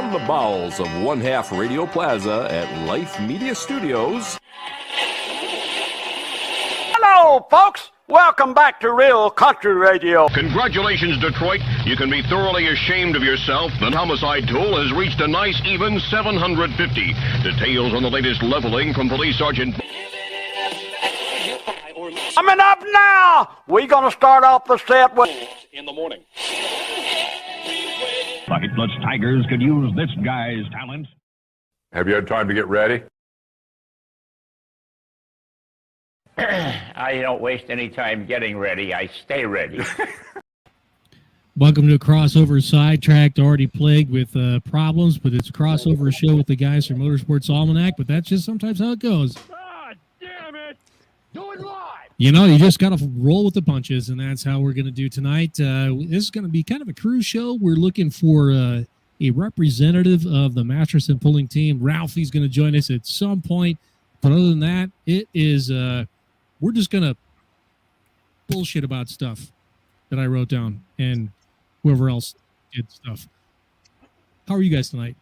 From the bowels of One Half Radio Plaza at Life Media Studios. Hello, folks. Welcome back to Real Country Radio. Congratulations, Detroit. You can be thoroughly ashamed of yourself. The homicide tool has reached a nice even 750. Details on the latest leveling from Police Sergeant. Coming up now, we're going to start off the set with... In the morning. The Hitless Tigers could use this guy's talent. Have you had time to get ready? I don't waste any time getting ready. I stay ready. Welcome to a crossover sidetracked, already plagued with problems, but it's a crossover show with the guys from Motorsports Almanac, but that's just sometimes how it goes. God damn it! Do it live! You know, you just got to roll with the punches, and that's how we're going to do tonight. This is going to be kind of a cruise show. We're looking for a representative of the mattress and pulling team. Ralphie's going to join us at some point, but other than that, it is we're just going to bullshit about stuff that I wrote down and whoever else did stuff. How are you guys tonight?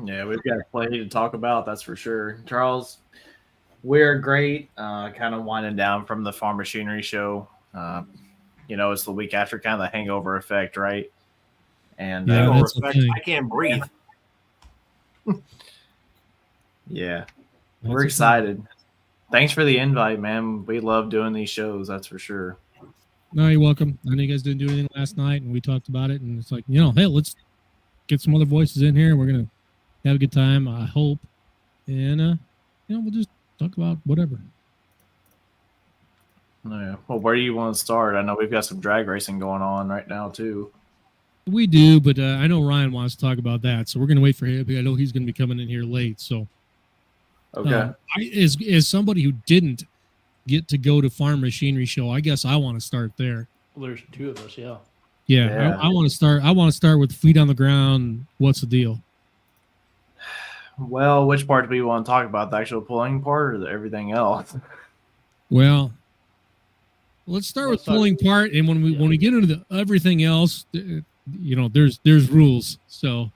Yeah, we've got plenty to talk about, that's for sure. Charles, we're great. Kind of winding down from the farm machinery show. You know, it's the week after, kind of the hangover effect, right? And hangover effect, I can't breathe. Yeah, we're excited. Thanks for the invite, man. We love doing these shows, that's for sure. No, you're welcome. I know you guys didn't do anything last night, and we talked about it, and it's like, you know, hey, let's get some other voices in here. We're going to have a good time, I hope. And, you know, we'll just talk about whatever. Yeah. Well, where do you want to start? I know we've got some drag racing going on right now, too. We do, but I know Ryan wants to talk about that, so we're going to wait for him. I know he's going to be coming in here late, so. Okay. As somebody who didn't get to go to Farm Machinery Show, I guess I want to start there. Well, there's two of us, yeah. Yeah. I want to start. I want to start with feet on the ground. What's the deal? Well, which part do we want to talk about? The actual pulling part or everything else? Well, let's start with pulling part, and when we get into the everything else, you know, there's rules. So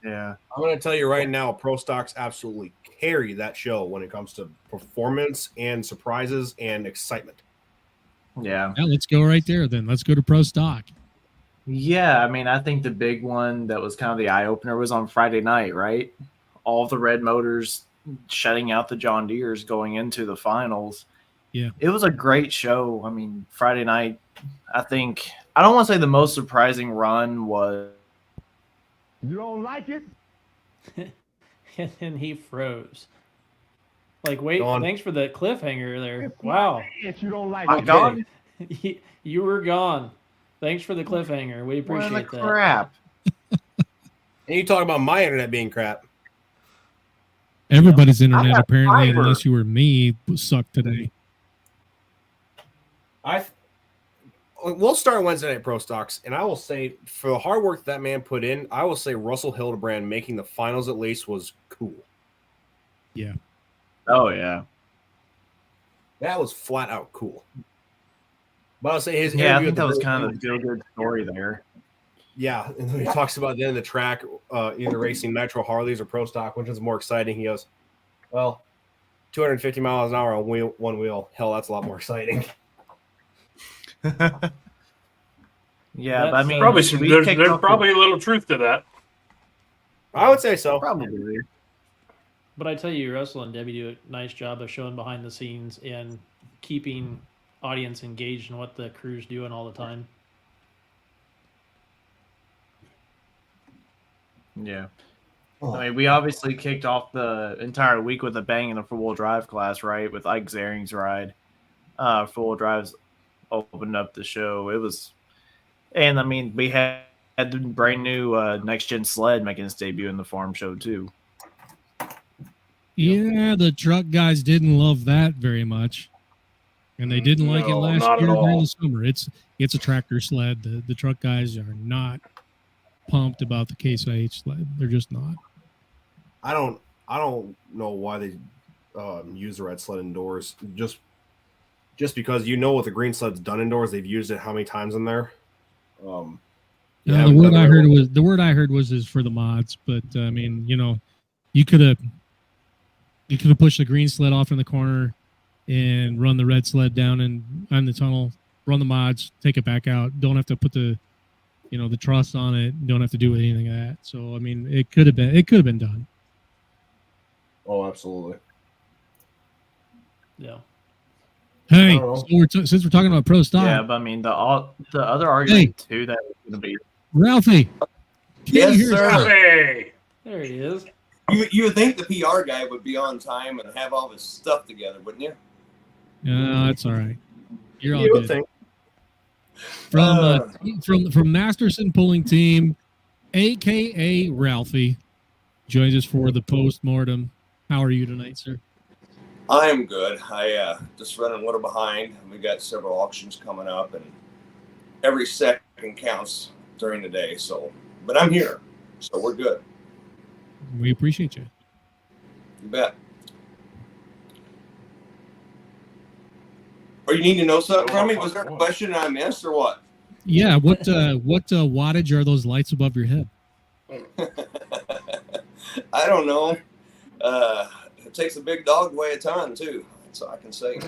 yeah, I'm going to tell you right now, Pro Stocks absolutely carry that show when it comes to performance and surprises and excitement. Yeah. Let's go right there then. Let's go to Pro Stock. Yeah, I mean, I think the big one that was kind of the eye-opener was on Friday night, right? All of the red motors shutting out the John Deeres going into the finals. Yeah. It was a great show. I mean, Friday night, I don't want to say the most surprising run was... You don't like it? And then he froze. Like, wait, thanks for the cliffhanger there. Wow. You don't like I'm gone? You were gone. Thanks for the cliffhanger. We appreciate that. Crap. And you talk about my internet being crap. Everybody's internet, apparently, unless you were me, sucked today. We'll start Wednesday Night Pro Stocks, and I will say, for the hard work that man put in, I will say Russell Hildebrand making the finals at least was cool. Yeah. Oh, yeah. That was flat out cool. But I'll say his I think that was kind of a good story there. Yeah, and he talks about then the track, either racing Metro Harleys or Pro Stock, which is more exciting. He goes, well, 250 miles an hour on one wheel. Hell, that's a lot more exciting. Yeah, but I mean, there's probably a little truth to that. I would say so. Probably. But I tell you, Russell and Debbie do a nice job of showing behind the scenes and keeping audience engaged in what the crew's doing all the time. Yeah. I mean, we obviously kicked off the entire week with a bang in the four-wheel drive class, right? With Ike Zaring's ride. Four-wheel drives opened up the show. It was, and I mean, we had the brand new next-gen sled making its debut in the farm show, too. Yeah, the truck guys didn't love that very much. And they didn't like it last year during the summer. It's a tractor sled. The truck guys are not pumped about the Case IH sled. They're just not. I don't know why they use the red sled indoors. Just because you know what the green sled's done indoors, they've used it how many times in there. The word I heard was is for the mods, but I mean, you could have pushed the green sled off in the corner and run the red sled down on the tunnel, run the mods, take it back out. Don't have to put the truss on it. Don't have to do anything of that. So I mean, it could have been done. Oh, absolutely. Yeah. Hey, since we're talking about pro stock, Yeah, but I mean the other argument too that was going to be Ralphie. Yes, sir. Hey. There he is. You would think the PR guy would be on time and have all his stuff together, wouldn't you? No, that's all right. You're all You would good. think. From Masterson Pulling Team, aka Ralphie, joins us for the post-mortem. How are you tonight, sir? I'm good. I just running a little behind. We got several auctions coming up, and every second counts during the day. But I'm here, so we're good. We appreciate you. You bet. Or you need to know something from me? Was there a question I missed, or what? Yeah. What wattage are those lights above your head? I don't know. It takes a big dog to weigh a ton, too. That's all I can say.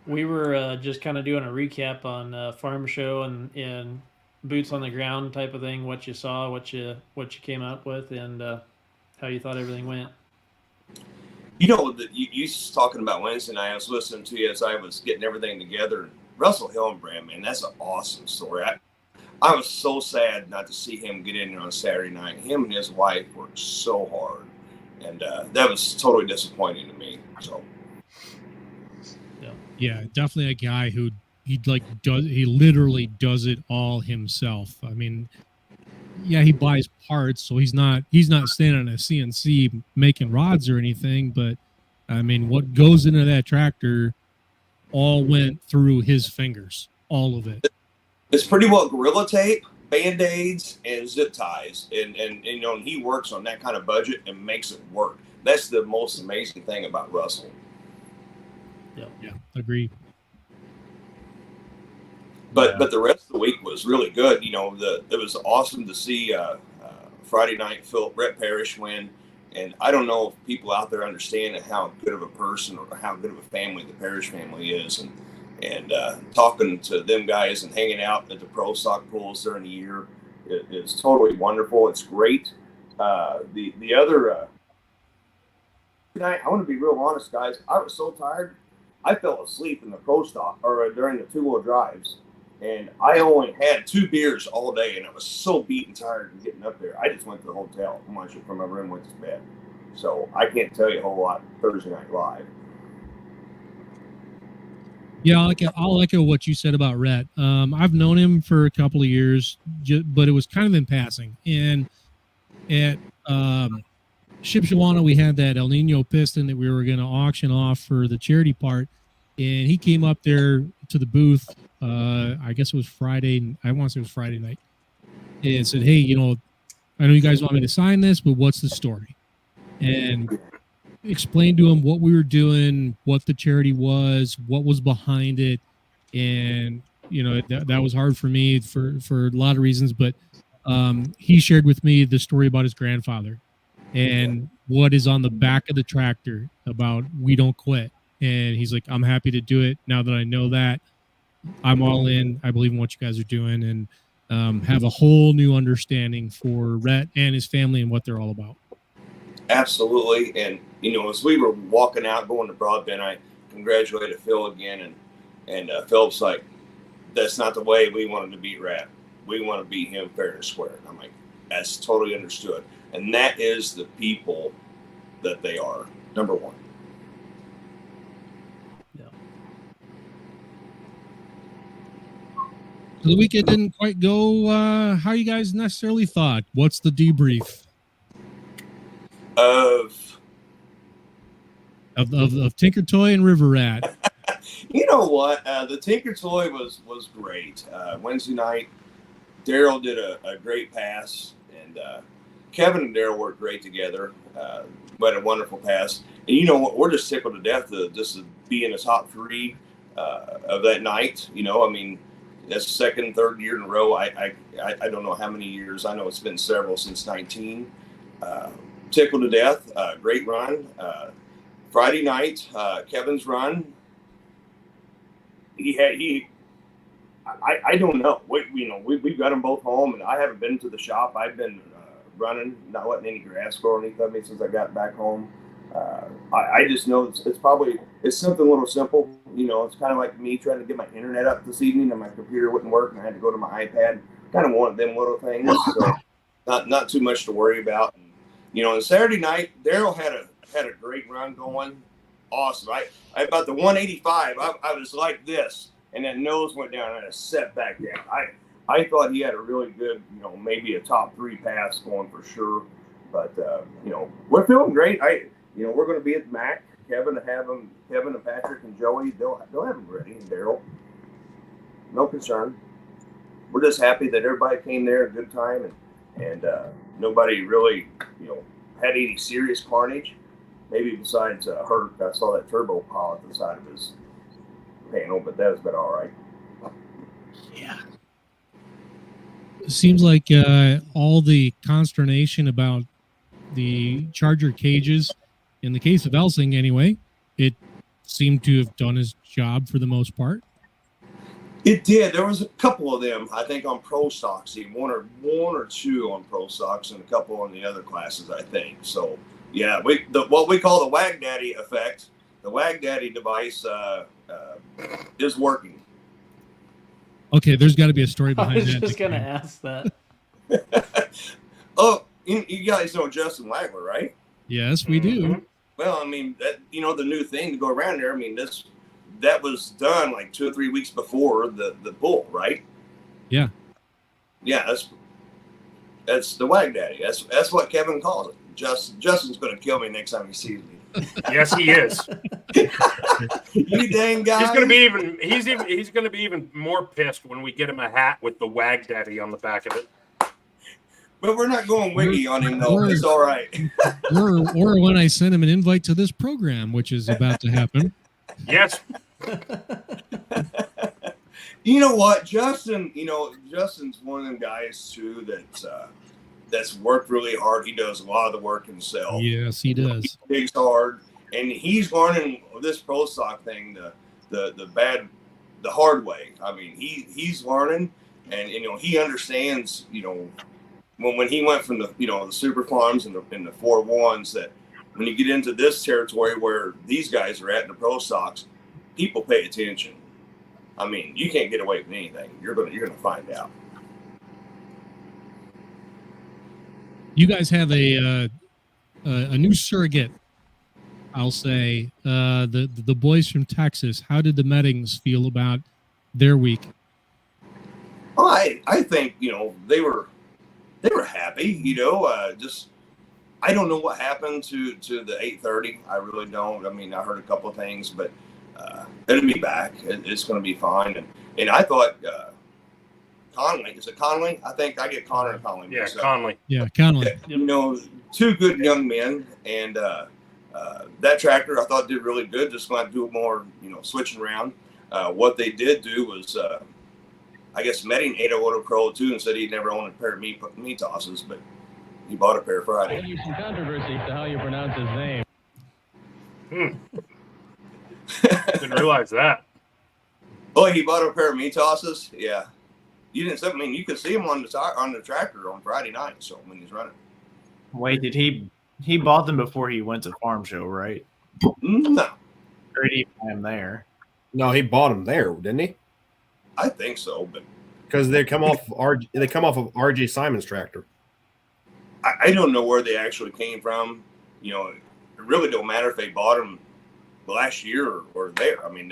We were just kind of doing a recap on farm show and boots on the ground type of thing. What you saw, what you came up with, and how you thought everything went. You was talking about Wednesday night. I was listening to you as I was getting everything together. Russell Hillenbrand, man, that's an awesome story. I was so sad not to see him get in there on Saturday night. Him and his wife worked so hard, and that was totally disappointing to me. So, yeah, definitely a guy who he literally does it all himself. I mean, yeah, he buys parts, so he's not standing on a CNC making rods or anything. But I mean, what goes into that tractor all went through his fingers, all of it. It's pretty well Gorilla Tape, Band-Aids, and zip ties. And he works on that kind of budget and makes it work. That's the most amazing thing about Russell. Yeah, agree. But the rest of the week was really good. It was awesome to see Friday night Brett Parrish win. And I don't know if people out there understand how good of a person or how good of a family the Parrish family is. And talking to them guys and hanging out at the pro stock pools during the year is totally wonderful. It's great. The other tonight, I want to be real honest, guys. I was so tired, I fell asleep in the pro stock or during the two-wheel drives, and I only had 2 beers all day, and I was so beat and tired of getting up there. I just went to the hotel, munched from my room, went to bed. So I can't tell you a whole lot Thursday Night Live. Yeah, I'll echo what you said about Rhett. I've known him for a couple of years, but it was kind of in passing. And at Shipshawana, we had that El Nino piston that we were going to auction off for the charity part. And he came up there to the booth, I guess it was Friday. I want to say it was Friday night. And said, hey, I know you guys want me to sign this, but what's the story? And explained to him what we were doing, what the charity was, what was behind it. And, that was hard for me for a lot of reasons, but he shared with me the story about his grandfather and what is on the back of the tractor about we don't quit. And he's like, I'm happy to do it. Now that I know that, I'm all in. I believe in what you guys are doing, and have a whole new understanding for Rhett and his family and what they're all about. Absolutely. And, as we were walking out, going to Broadbent, I congratulated Phil again. And Phil's like, that's not the way we wanted to beat Rat. We want to beat him fair and square. And I'm like, that's totally understood. And that is the people that they are, number one. Yeah. So the weekend didn't quite go how you guys necessarily thought. What's the debrief? Of Tinker Toy and River Rat. You know what? The Tinker Toy was great. Wednesday night, Daryl did a great pass, and Kevin and Daryl worked great together. We had a wonderful pass. And you know what? We're just tickled to death to just be in the top 3 of that night. That's second, third year in a row. I don't know how many years. I know it's been several since 19. Tickled to death. Great run. Friday night, Kevin's run. I don't know. We've got them both home, and I haven't been to the shop. I've been running, not letting any grass grow underneath of me since I got back home. I just know it's something a little simple. It's kind of like me trying to get my internet up this evening, and my computer wouldn't work, and I had to go to my iPad. Kind of one of them little things. So not too much to worry about. And Saturday night, Daryl had a great run going. Awesome. I about the 185. I was like this, and that nose went down and I set back down. I thought he had a really good, maybe a top 3 pass going for sure. But we're feeling great. We're going to be at Mac. Kevin and Patrick and Joey, they'll have them ready. And Daryl, no concern. We're just happy that everybody came there at a good time, and nobody really, had any serious carnage. Maybe besides Hurt. I saw that turbo pile at the side of his panel, but that's been all right. Yeah. It seems like all the consternation about the Charger cages, in the case of Elsing anyway, it seemed to have done his job for the most part. It did. There was a couple of them, I think, on Pro Stocks, one or two on Pro Stocks, and a couple on the other classes, I think. So, yeah, what we call the Wag Daddy effect, the Wag Daddy device is working. Okay, there's got to be a story behind that. I was just going to ask that. Oh, you guys know Justin Wagler, right? Yes, we do. Mm-hmm. Well, I mean, the new thing to go around there, I mean, that was done like 2 or 3 weeks before the bull, right? Yeah. Yeah, that's the Wag Daddy. That's what Kevin calls it. Justin's going to kill me next time he sees me. Yes, he is. You dang guy. He's going to be even more pissed when we get him a hat with the Wag Daddy on the back of it. But we're not going wiggy on him, though. It's all right. or when I send him an invite to this program, which is about to happen. Yes. You know what, Justin? Justin's one of them guys too that's worked really hard. He does a lot of the work himself. Yes, he does. He digs hard, and he's learning this pro stock thing the hard way. I mean, he's learning, and he understands. When he went from the super farms and the 4-1s, that when you get into this territory where these guys are at in the pro stocks, people pay attention. I mean, you can't get away from anything. You're gonna find out. You guys have a new surrogate, I'll say. The boys from Texas. How did the Mettings feel about their week? Well, I think they were happy. Just I don't know what happened to the 830. I really don't. I mean, I heard a couple of things, but it'll be back. It's going to be fine. And I thought Conley. Is it Conley? I think I get Connor and Conley. Yeah, Conley. Yeah, Conley. Two good young men, and that tractor I thought did really good. Just going to do more, switching around. What they did do was, I guess, Metting ate a Auto Pro too, and said he'd never owned a pair of meat tosses, but he bought a pair Friday. There's some controversy as to how you pronounce his name. Didn't realize that. Oh, he bought a pair of meat tosses? Yeah. You didn't. I mean, you could see him on the tractor on Friday night. So when he's running. Wait, did he bought them before he went to farm show, right? No. Or did he buy them there? No, he bought them there, didn't he? I think so, but because they come off of RJ Simon's tractor. I don't know where they actually came from. It really don't matter if they bought them last year or there. I mean,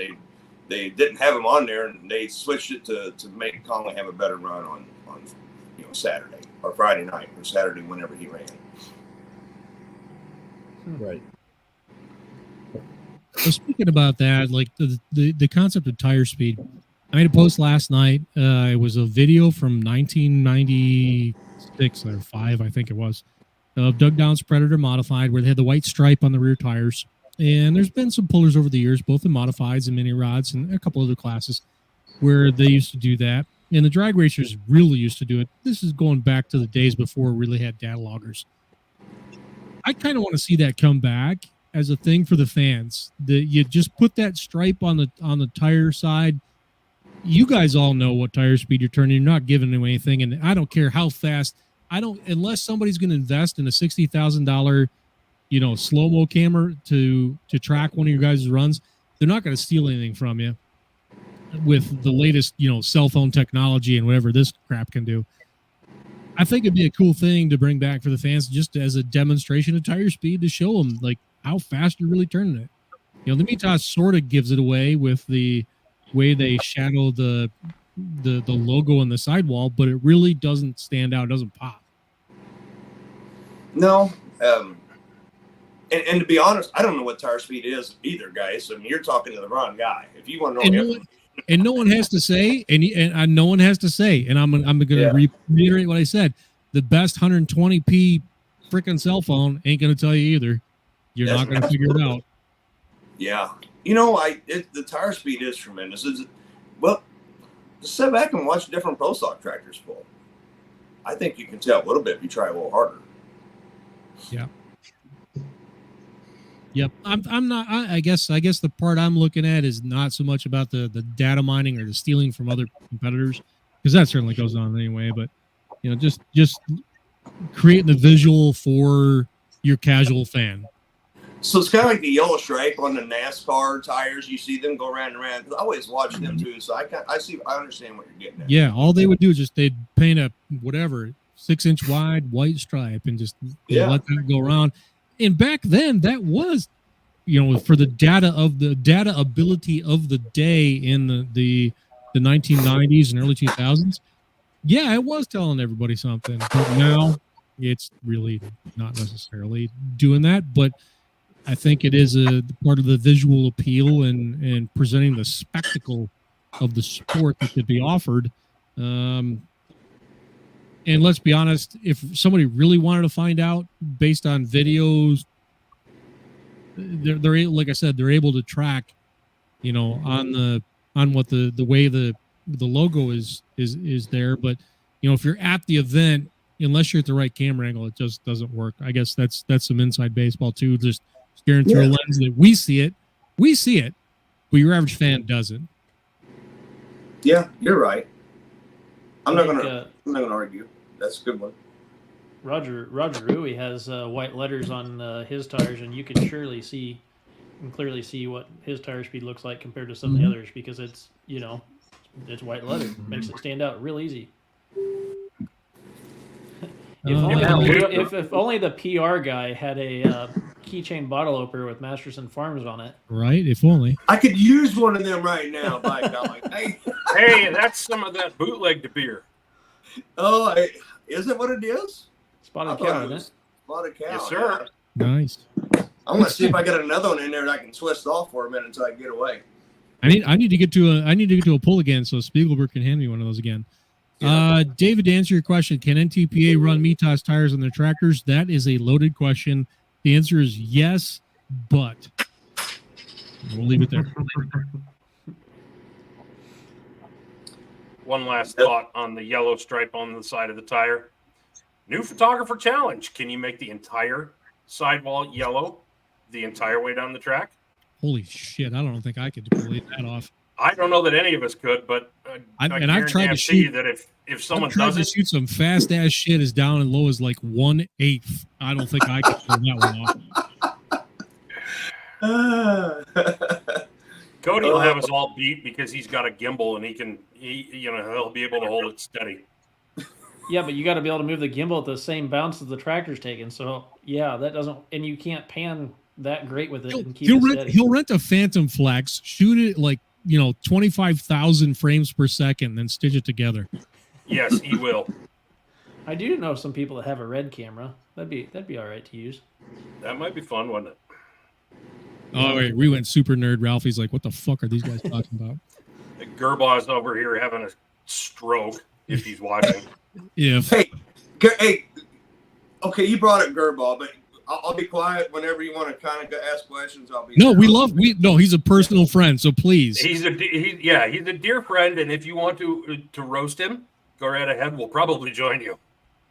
they didn't have them on there, and they switched it to make Conley have a better run on Saturday or Friday night or Saturday whenever he ran. Right. So speaking about that, like the concept of tire speed, I made a post last night. It was a video from 1996 or 5, I think it was, of Doug Down's Predator Modified, where they had the white stripe on the rear tires. And there's been some pullers over the years, both in modifieds and mini rods and a couple other classes. where they used to do that. And the drag racers really used to do it. This is going back to the days before we really had data loggers. I kind of want to see that come back as a thing for the fans. You just put that stripe on the tire side. You guys all know what tire speed you're turning. You're not giving them anything, and I don't care how fast. Unless somebody's going to invest in a $60,000, slow-mo camera to track one of your guys' runs, they're not going to steal anything from you with the latest, cell phone technology and whatever this crap can do. I think it'd be a cool thing to bring back for the fans, just as a demonstration of tire speed to show them like how fast you're really turning it. The Mitas sort of gives it away with the way they shadow the logo on the sidewall, but it really doesn't stand out, doesn't pop. No. And to be honest, I don't know what tire speed is either, guys. I mean, you're talking to the wrong guy. If you want to know, and no one has to say, and no one has to say, and I'm going to reiterate what I said. The best 120p freaking cell phone ain't going to tell you either. You're not going to figure it out. Yeah, the tire speed is tremendous. Just sit back and watch different pro stock tractors pull. I think you can tell a little bit if you try a little harder. Yeah. Yep. I'm not. I guess the part I'm looking at is not so much about the data mining or the stealing from other competitors, because that certainly goes on anyway. But just creating the visual for your casual fan. So it's kind of like the yellow stripe on the NASCAR tires. You see them go around and around. I always watch them too, so I understand what you're getting at. Yeah. All they would do is they'd paint a 6-inch wide white stripe and just let that go around. And back then, that was, for the data ability of the day in the 1990s and early 2000s. Yeah, it was telling everybody something. But now, it's really not necessarily doing that. But I think it is a part of the visual appeal and presenting the spectacle of the sport that could be offered. And let's be honest, if somebody really wanted to find out based on videos, they're like I said, they're able to track, on what the way the logo is there. But if you're at the event, unless you're at the right camera angle, it just doesn't work. I guess that's some inside baseball too. Just staring through a lens that we see it, but your average fan doesn't. Yeah, you're right. I'm not gonna argue. That's a good one. Roger Rui has white letters on his tires, and you can clearly see what his tire speed looks like compared to some of the others, because it's it's white letter. Makes it stand out real easy. If only the PR guy had a keychain bottle opener with Masterson Farms on it. Right, if only. I could use one of them right now, by golly. Hey, that's some of that bootlegged beer. Oh, is it what it is? Spotted cow, isn't it? Spotted cow. Yes, sir. Nice. I'm gonna see if I got another one in there that I can twist off for a minute until I get away. I need to get to a pull again, so Spiegelberg can hand me one of those again. Yeah. David, to answer your question, can NTPA run Mitas tires on their tractors? That is a loaded question. The answer is yes, but we'll leave it there. One last thought on the yellow stripe on the side of the tire. New photographer challenge. Can you make the entire sidewall yellow the entire way down the track? Holy shit. I don't think I could pull that off. I don't know that any of us could, but I've tried to shoot that if someone does it, shoot some fast ass shit as down and low as like 1/8. I don't think I could pull that one off. Cody will have us all beat because he's got a gimbal and he'll be able to hold it steady. Yeah, but you got to be able to move the gimbal at the same bounce that the tractor's taking. So yeah, that doesn't, and you can't pan that great with it and keep it steady. He'll rent a Phantom Flex, shoot it like 25,000 frames per second, then stitch it together. Yes, he will. I do know some people that have a red camera. That'd be all right to use. That might be fun, wouldn't it? Oh, wait, we went super nerd. Ralphie's like, what the fuck are these guys talking about? Gerbaugh's over here having a stroke if he's watching. If hey, okay, you brought up Gerbaugh, but I'll be quiet whenever you want to kind of ask questions. I'll be. No, he's a personal friend, so please. He's a dear friend, and if you want to roast him, go right ahead. We'll probably join you.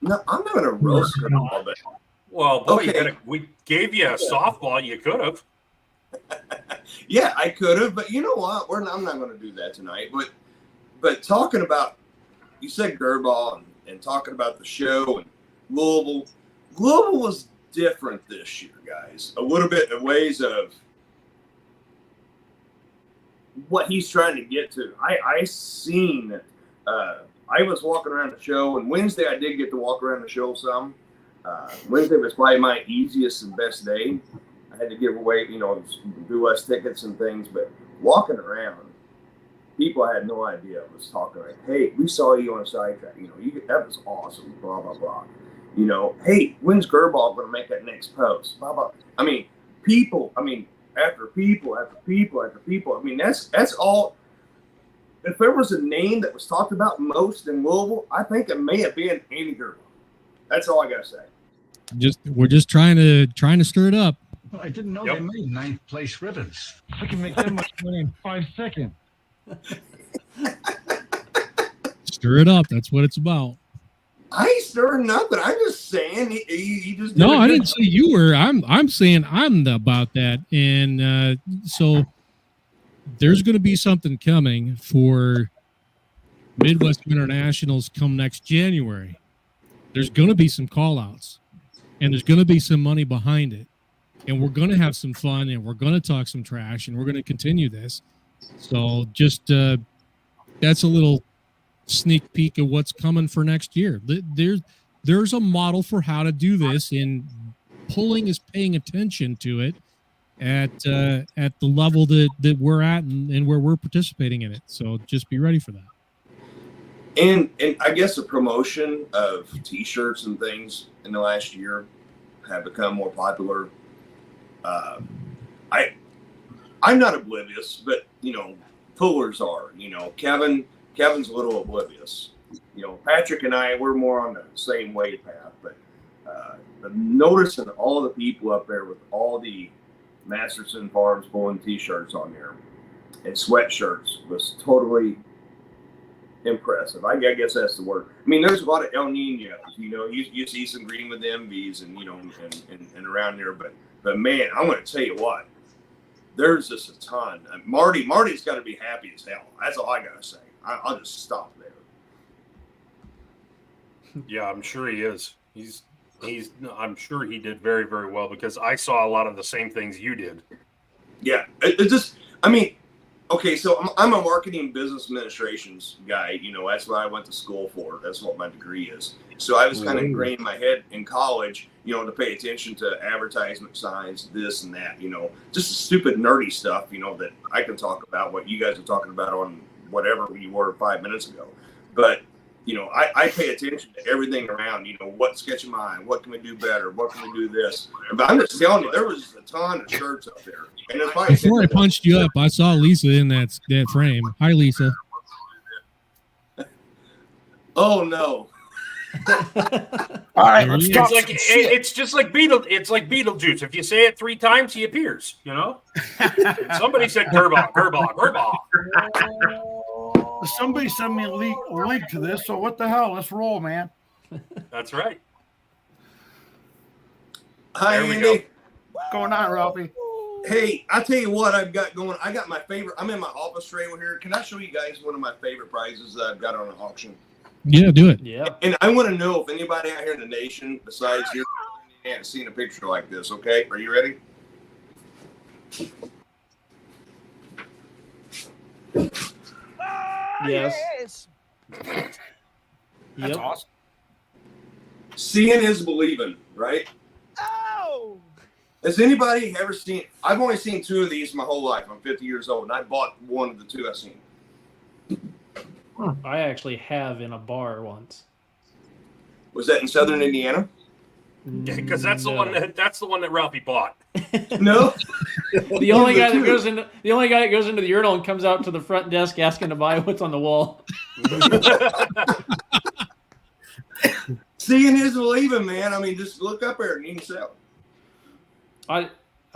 No, I'm not going to roast him all day. Well, boy, Okay. we gave you a softball. You could have. Yeah, I could have, but you know what? I'm not going to do that tonight. But talking about, you said Gerball and talking about the show and Louisville was different this year, guys. A little bit in ways of what he's trying to get to. I seen. I was walking around the show, and Wednesday I did get to walk around the show some. Wednesday was probably my easiest and best day. I had to give away, do less tickets and things, but walking around, people I had no idea was talking like, hey, we saw you on a sidetrack. That was awesome, blah, blah, blah. Hey, when's Gerball going to make that next post? Blah, blah. I mean, people, after people, after people, after people. I mean, that's all. If there was a name that was talked about most in Louisville, I think it may have been Andy Gerball. That's all I got to say. We're just trying to stir it up. Well, I didn't know they made 9th place ribbons. I can make that much money in 5 seconds. Stir it up. That's what it's about. I ain't stirring nothing. I'm just saying he just. No, I didn't say you were. I'm saying I'm about that, and so there's going to be something coming for Midwest Internationals come next January. There's going to be some call-outs, and there's going to be some money behind it, and we're going to have some fun, and we're going to talk some trash, and we're going to continue this. So just that's a little sneak peek of what's coming for next year. There's a model for how to do this, and Pulling is paying attention to it at the level that we're at and where we're participating in it. So just be ready for that. And I guess the promotion of T-shirts and things in the last year have become more popular. I'm not oblivious, but pullers are. Kevin's a little oblivious. Patrick and I, we're more on the same wave path. But noticing all the people up there with all the Masterson Farms pulling T-shirts on there and sweatshirts was totally impressive. I guess that's the word. I mean, there's a lot of El Ninos. You see some green with the MVs and and around there. But man, I'm going to tell you what. There's just a ton. Marty's got to be happy as hell. That's all I got to say. I'll just stop there. Yeah, I'm sure he is. I'm sure he did very, very well because I saw a lot of the same things you did. Yeah, okay, so I'm a marketing business administrations guy. That's what I went to school for. That's what my degree is. So I was kind of ingrained in my head in college, to pay attention to advertisement signs, this and that, just stupid nerdy stuff, that I can talk about what you guys are talking about on whatever you were 5 minutes ago. But, I pay attention to everything around, what's catching my eye, what can we do better, what can we do this. But I'm just telling you, there was a ton of shirts up there. And Before I punched you up, I saw Lisa in that frame. Hi, Lisa. Oh, no. All right, let's talk. It's just like Beetlejuice. If you say it 3 times, he appears. Somebody said Gerball. Somebody sent me a link to this, so what the hell? Let's roll, man. That's right. Hi, There we Andy. go. What's going on, Ralphie? Hey, I tell you what I've got going. I got my favorite. I'm in my office right over here. Can I show you guys one of my favorite prizes that I've got on an auction? Yeah, do it. Yeah. And I want to know if anybody out here in the nation, besides you, has seen a picture like this. Okay, are you ready? Yes. That's awesome. Seeing is believing, right? Oh! Has anybody ever seen? I've only seen 2 of these my whole life. I'm 50 years old, and I bought one of the 2 I've seen. I actually have in a bar once. Was that in Southern Indiana? Because that's the one that Ralphie bought. No. The only guy that goes into the urinal and comes out to the front desk asking to buy what's on the wall. Seeing is believing, man. I mean, just look up there and you can sell. I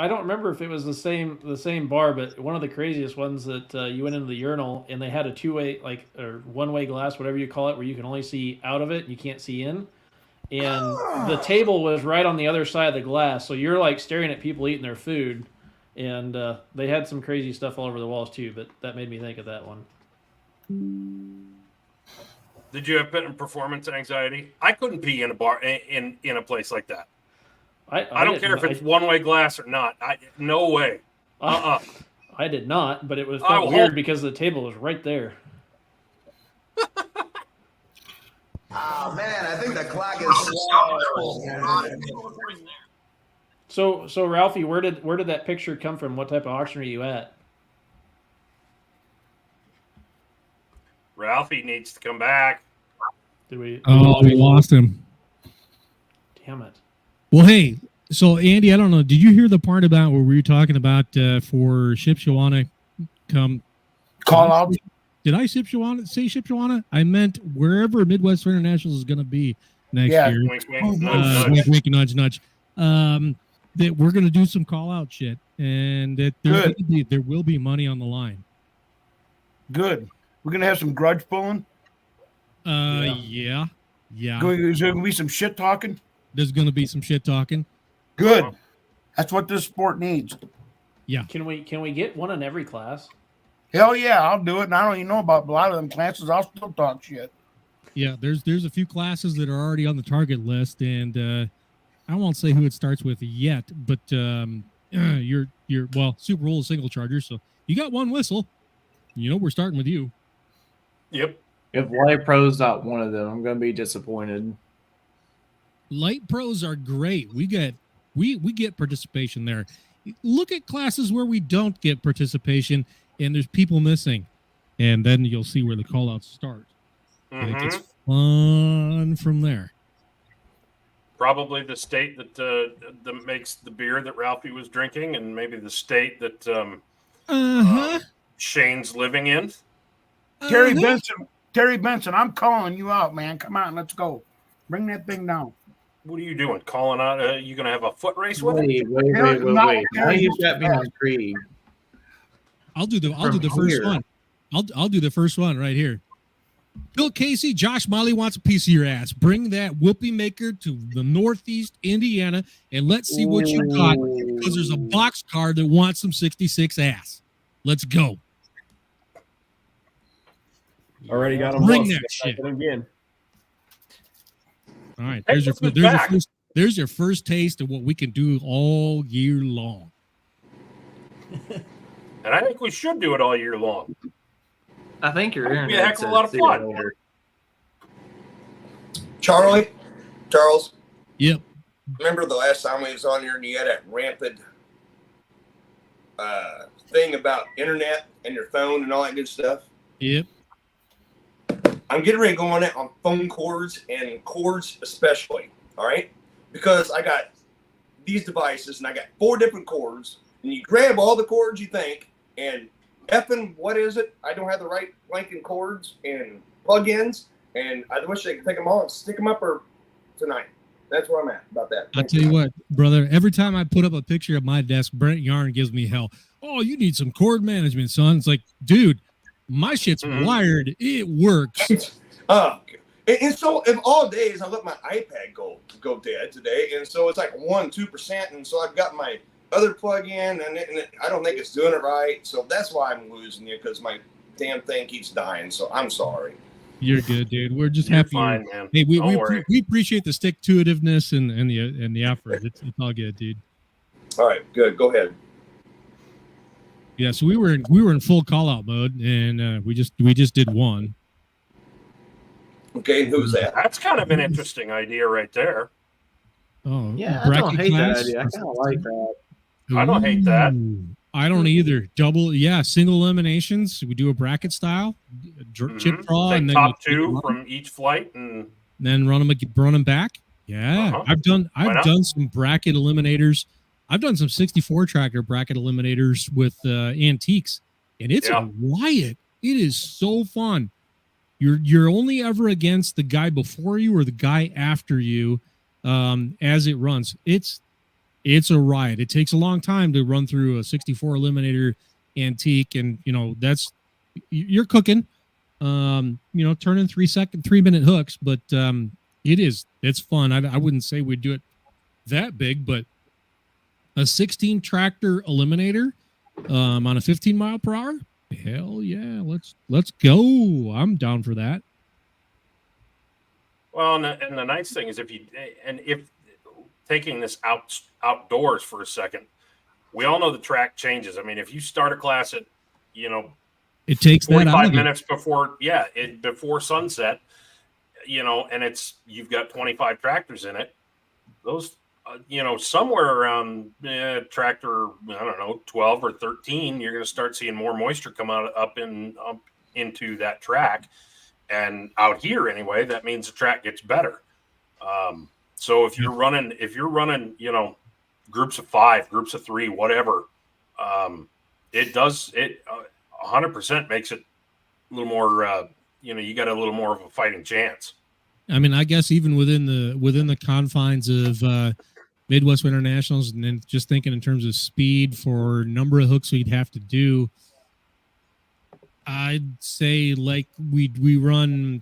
don't remember if it was the same bar, but one of the craziest ones that you went into the urinal and they had a two-way or one-way glass, whatever you call it, where you can only see out of it and you can't see in. And the table was right on the other side of the glass, so you're like staring at people eating their food, and they had some crazy stuff all over the walls too. But that made me think of that one. Did you have performance anxiety? I couldn't pee in a bar in a place like that. I don't care if it's one-way glass or not. No way. I did not, but it was felt weird because the table was right there. Oh man, I think the clock is slow. So Ralphie, where did that picture come from? What type of auction are you at? Ralphie needs to come back. Did we? Oh, we lost him. Damn it. Well, hey, so Andy, I don't know. Did you hear the part about where we were talking about for Shipshawana come call out? Did I say Shipshawana? I meant wherever Midwest Fair International is going to be next year. Wink, wink, nudge, wink, wink, nudge, nudge. That we're going to do some call out shit, and that there will be money on the line. Good. We're going to have some grudge pulling. Yeah. Is there going to be some shit talking? There's going to be some shit talking. Good. That's what this sport needs. Yeah. Can we get one in every class? Hell yeah, I'll do it. And I don't even know about a lot of them classes. I'll still talk shit. Yeah, there's a few classes that are already on the target list, and I won't say who it starts with yet, but you're Super Bowl is single charger, so you got one whistle. You know we're starting with you. Yep. If Light Pro's not one of them, I'm going to be disappointed. Light Pros are great. We get participation there. Look at classes where we don't get participation and there's people missing, and then you'll see where the call-outs start. And it gets fun from there. Probably the state that makes the beer that Ralphie was drinking, and maybe the state that Shane's living in. Terry Benson, I'm calling you out, man. Come on, let's go. Bring that thing down. What are you doing? Calling out? You going to have a foot race with it? Wait. Now you've got me intrigued. I'll do the first one. I'll do the first one right here. Bill Casey, Josh Miley wants a piece of your ass. Bring that whoopee maker to the Northeast Indiana and let's see what you got, because there's a box car that wants some 66 ass. Let's go. Already got them. Bring that shit again. All right, there's your first taste of what we can do all year long. And I think we should do it all year long. I think you're It'd be a heck of a lot of fun. Charles. Yep. Remember the last time we was on here and you had that rampant thing about internet and your phone and all that good stuff? Yep. I'm getting ready to go on it on phone cords and cords especially, all right? Because I got these devices and I got 4 different cords, and you grab all the cords you think, and effing, what is it? I don't have the right blanking cords and plug-ins, and I wish they could take them all and stick them up tonight. That's where I'm at about that. I'll tell you what, brother, every time I put up a picture of my desk, Brent Yarn gives me hell. Oh, you need some cord management, son. It's like, dude, my shit's wired. It works. And so if all days I let my iPad go dead today, and so it's like 1-2%, and so I've got my other plug-in, and I don't think it's doing it right. So that's why I'm losing you, because my damn thing keeps dying. So I'm sorry. You're good, dude. We're just happy. Fine, man. Hey, we appreciate the stick-to-itiveness and the effort. It's all good, dude. All right, good. Go ahead. Yeah, so we were in full call-out mode, and we just did one. Okay, who's that? That's kind of an interesting idea right there. Oh, yeah, I don't hate that idea. I kind of like that. I don't hate that. I don't either. Single eliminations. We do a bracket style, chip draw, Take and then top 2 from each flight, and then run them back. Yeah, I've done some bracket eliminators. I've done some 64 tracker bracket eliminators with antiques, and it's a riot. It is so fun. You're only ever against the guy before you or the guy after you as it runs. It's it's a riot. It takes a long time to run through a 64 Eliminator Antique, and you're cooking. Turning 3-minute hooks, but it's fun. I wouldn't say we'd do it that big, but a 16 tractor Eliminator on a 15 mile per hour. Hell yeah, let's go. I'm down for that. Well, and the nice thing is if taking this outdoors for a second, we all know the track changes. I mean, if you start a class at, it takes 45 minutes before sunset, and you've got 25 tractors in it. Those, somewhere around tractor, 12 or 13, you're going to start seeing more moisture come up into that track. And out here anyway, that means the track gets better. So if you're running, groups of 5, groups of 3, whatever, it 100% makes it a little more, you got a little more of a fighting chance. I mean, I guess even within the confines of Midwest Winter Nationals, and then just thinking in terms of speed for number of hooks we'd have to do, I'd say like we run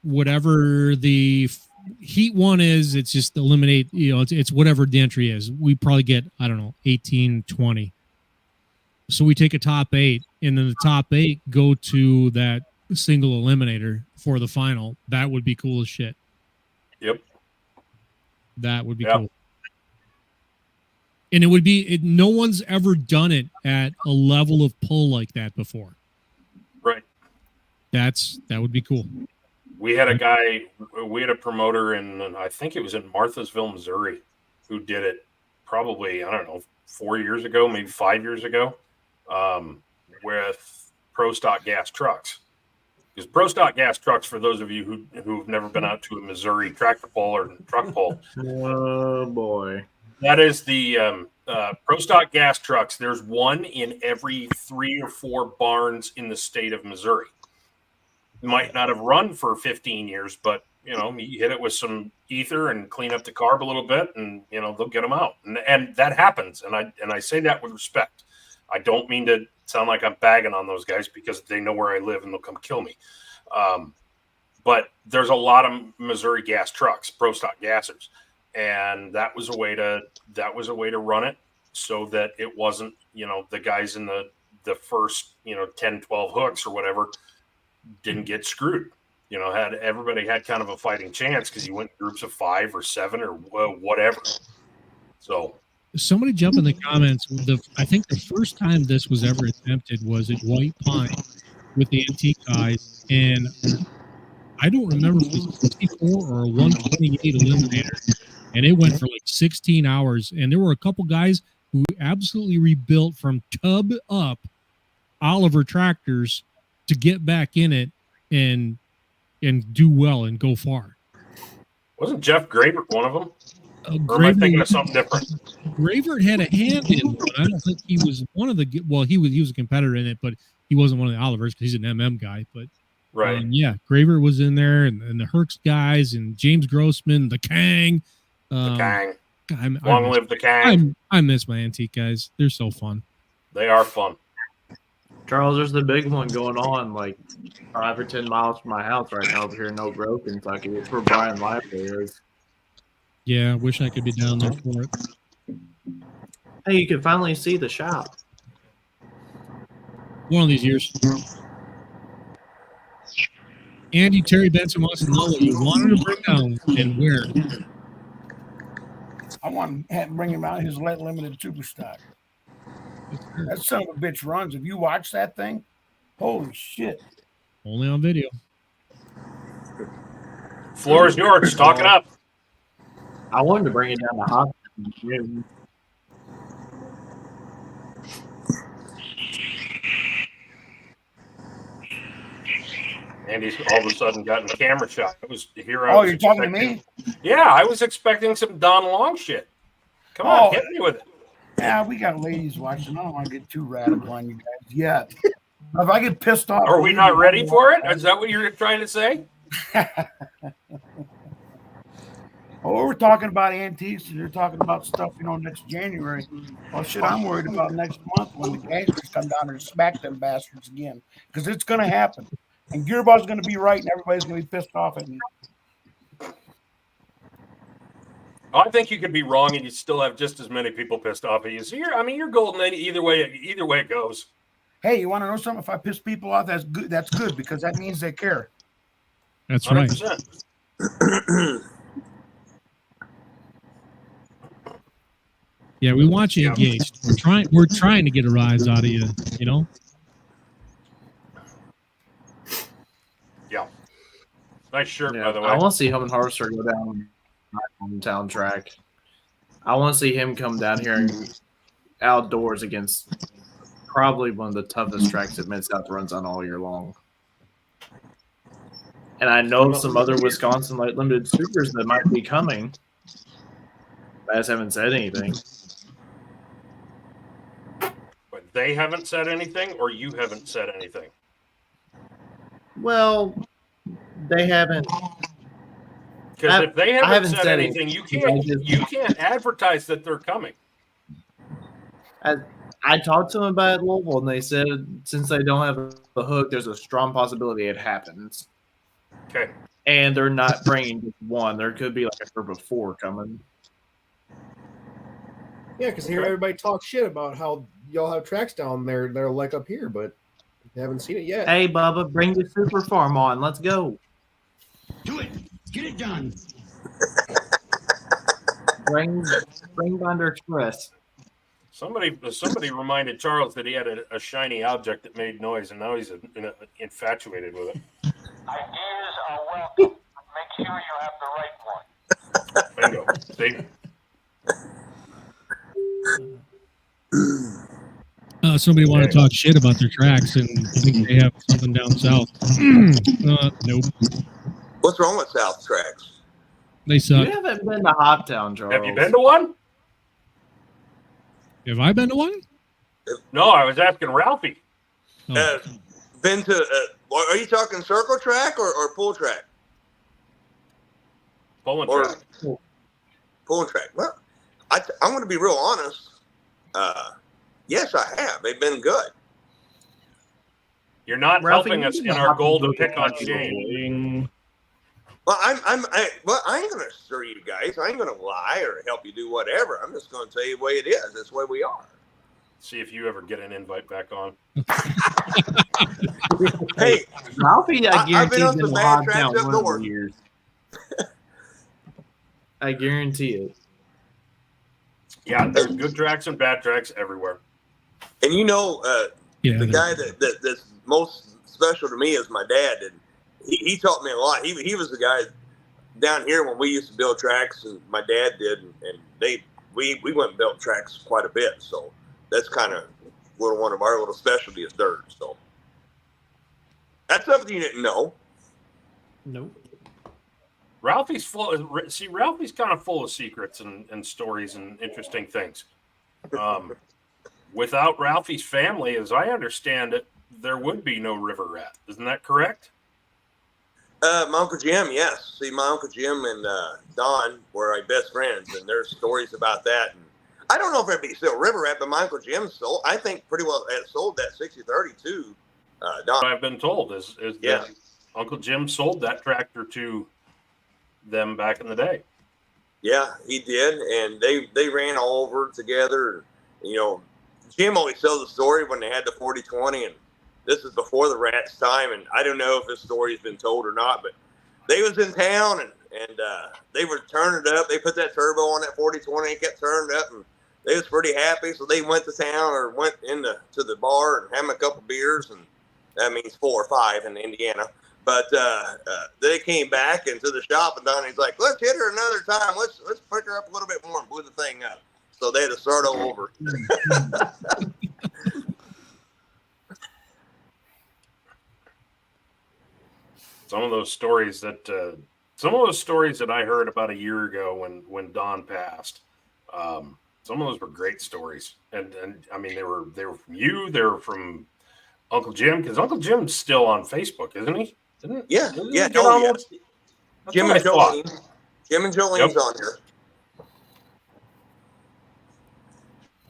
whatever the heat one is. It's just eliminate, it's whatever the entry is. We probably get, 18, 20. So we take a top 8, and then the top 8 go to that single eliminator for the final. That would be cool as shit. Yep. That would be cool. And it would be, no one's ever done it at a level of pull like that before. Right. That would be cool. We had a promoter I think it was in Marthasville, Missouri, who did it probably, 4 years ago, maybe 5 years ago, with Pro Stock gas trucks. Because Pro Stock gas trucks, for those of you who've never been out to a Missouri tractor pull or truck pull. Oh, boy. That is the Pro Stock gas trucks. There's one in every 3 or 4 barns in the state of Missouri. Might not have run for 15 years, but, you hit it with some ether and clean up the carb a little bit, and, they'll get them out. And that happens. And I say that with respect. I don't mean to sound like I'm bagging on those guys because they know where I live and they'll come kill me. But there's a lot of Missouri gas trucks, Pro Stock gassers. And that was a way to run it so that it wasn't, the guys in the first, 10, 12 hooks or whatever didn't get screwed. Everybody had kind of a fighting chance because you went in groups of 5 or 7 or whatever. So somebody jump in the comments. I think the first time this was ever attempted was at White Pine with the Antique Guys, and I don't remember if it was 64 or a 128 Eliminator, and it went for like 16 hours. And there were a couple guys who absolutely rebuilt from tub up Oliver tractors to get back in it and do well and go far. Wasn't Jeff Gravert one of them? Or am I thinking of something different? Gravert had a hand in it, but I don't think he was one of the. Well, he was a competitor in it, but he wasn't one of the Olivers because he's an MM guy. But right, Gravert was in there, and the Herx guys, and James Grossman, the Kang. The Kang. Long live the Kang. I miss my Antique Guys. They're so fun. They are fun. Charles, there's the big one going on like 5 or 10 miles from my house right now over here in Oak Grove, Kentucky. It's where Brian Lively is. Yeah, I wish I could be down there for it. Hey, you can finally see the shop. One of these years. Andy, Terry Benson wants to know what you wanted to bring down and where. I want to bring him out his limited super stock. That son of a bitch runs. If you watch that thing, holy shit. Only on video. Floor is yours. Talk it up. I wanted to bring it down to hospital. Andy's all of a sudden gotten a camera shot. It was here. Oh, you're talking to me? Yeah, I was expecting some Don Long shit. Come on, hit me with it. Yeah, we got ladies watching. I don't want to get too radical on you guys yet. If I get pissed off, are we not ready for it? Is that what you're trying to say? Oh, we're talking about antiques, and you're talking about stuff, next January. Well, shit, I'm worried about next month when the gangsters come down and smack them bastards again, because it's going to happen. And Gearball's going to be right, and everybody's going to be pissed off at me. I think you could be wrong, and you still have just as many people pissed off at you. So you're golden either way it goes. Hey, you want to know something? If I piss people off, that's good. That's good because that means they care. That's right. 100%. Yeah, we want you engaged. We're trying to get a rise out of you, Yeah. Nice shirt, Yeah, by the way. I want to see him and Harvester go down on the town track. I want to see him come down here and outdoors against probably one of the toughest tracks that Mid-South runs on all year long. And I know some other Wisconsin light limited supers that might be coming. I just haven't said anything. But they haven't said anything, or you haven't said anything? Well, they haven't. Because if they haven't said anything, you can't advertise that they're coming. I talked to them about it at Louisville, and they said since they don't have a hook, there's a strong possibility it happens. Okay. And they're not bringing just one. There could be like a group of 4 coming. Yeah, because here everybody talks shit about how y'all have tracks down there. They're like up here, but they haven't seen it yet. Hey, Bubba, bring the super farm on. Let's go. Do it. Get it done. Bring Binder Express. Somebody reminded Charles that he had a shiny object that made noise, and now he's infatuated with it. Ideas are welcome. Make sure you have the right one. Bingo. See? Somebody want to talk shit about their tracks and think they have something down south. Nope. What's wrong with South tracks? They suck. You haven't been to Hoptown, Charles. Have you been to one? Have I been to one? No, I was asking Ralphie. Been to? Are you talking circle track or pull track? Pulling track. Pulling track. Well, I'm going to be real honest. Yes, I have. They've been good. You're not Ralphie, helping us in our goal to pick on Shane. Well, I ain't going to stir you guys. I ain't going to lie or help you do whatever. I'm just going to tell you the way it is. That's the way we are. See if you ever get an invite back on. Hey, Ralphie, I I've been guarantee on been some to bad Hoptown tracks up one of north. the years. I guarantee it. Yeah, there's good tracks and bad tracks everywhere. And the guy that's most special to me is my dad, and he taught me a lot. He was the guy down here when we used to build tracks, and my dad did, and we went and built tracks quite a bit. So that's kind of one of our little specialties, dirt. So that's something you didn't know. Nope. Ralphie's Ralphie's kind of full of secrets and stories and interesting things. Without Ralphie's family, as I understand it, there would be no River Rat. Isn't that correct? My Uncle Jim, yes. See, my Uncle Jim and Don were our best friends, and there's stories about that. And I don't know if it'd be still River Rat, but my Uncle Jim sold, I think pretty well sold that 6030 to Don. What I've been told is that Uncle Jim sold that tractor to them back in the day. Yeah, he did, and they ran all over together. Jim always tells the story when they had the 4020, and this is before the Rats' time, and I don't know if this story's been told or not, but they was in town, and they were turning it up. They put that turbo on that 4020 and kept turning it up, and they was pretty happy, so they went to town or went to the bar and had a couple beers, and that means 4 or 5 in Indiana. But they came back into the shop, and Donnie's like, let's hit her another time. Let's pick her up a little bit more and blew the thing up. So they had to start all over. Some of those stories that I heard about a year ago when Don passed, some of those were great stories. And I mean, they were from you, they were from Uncle Jim, because Uncle Jim's still on Facebook, isn't he? Yeah. Jim and Jolene. Jim and Jolene's on here.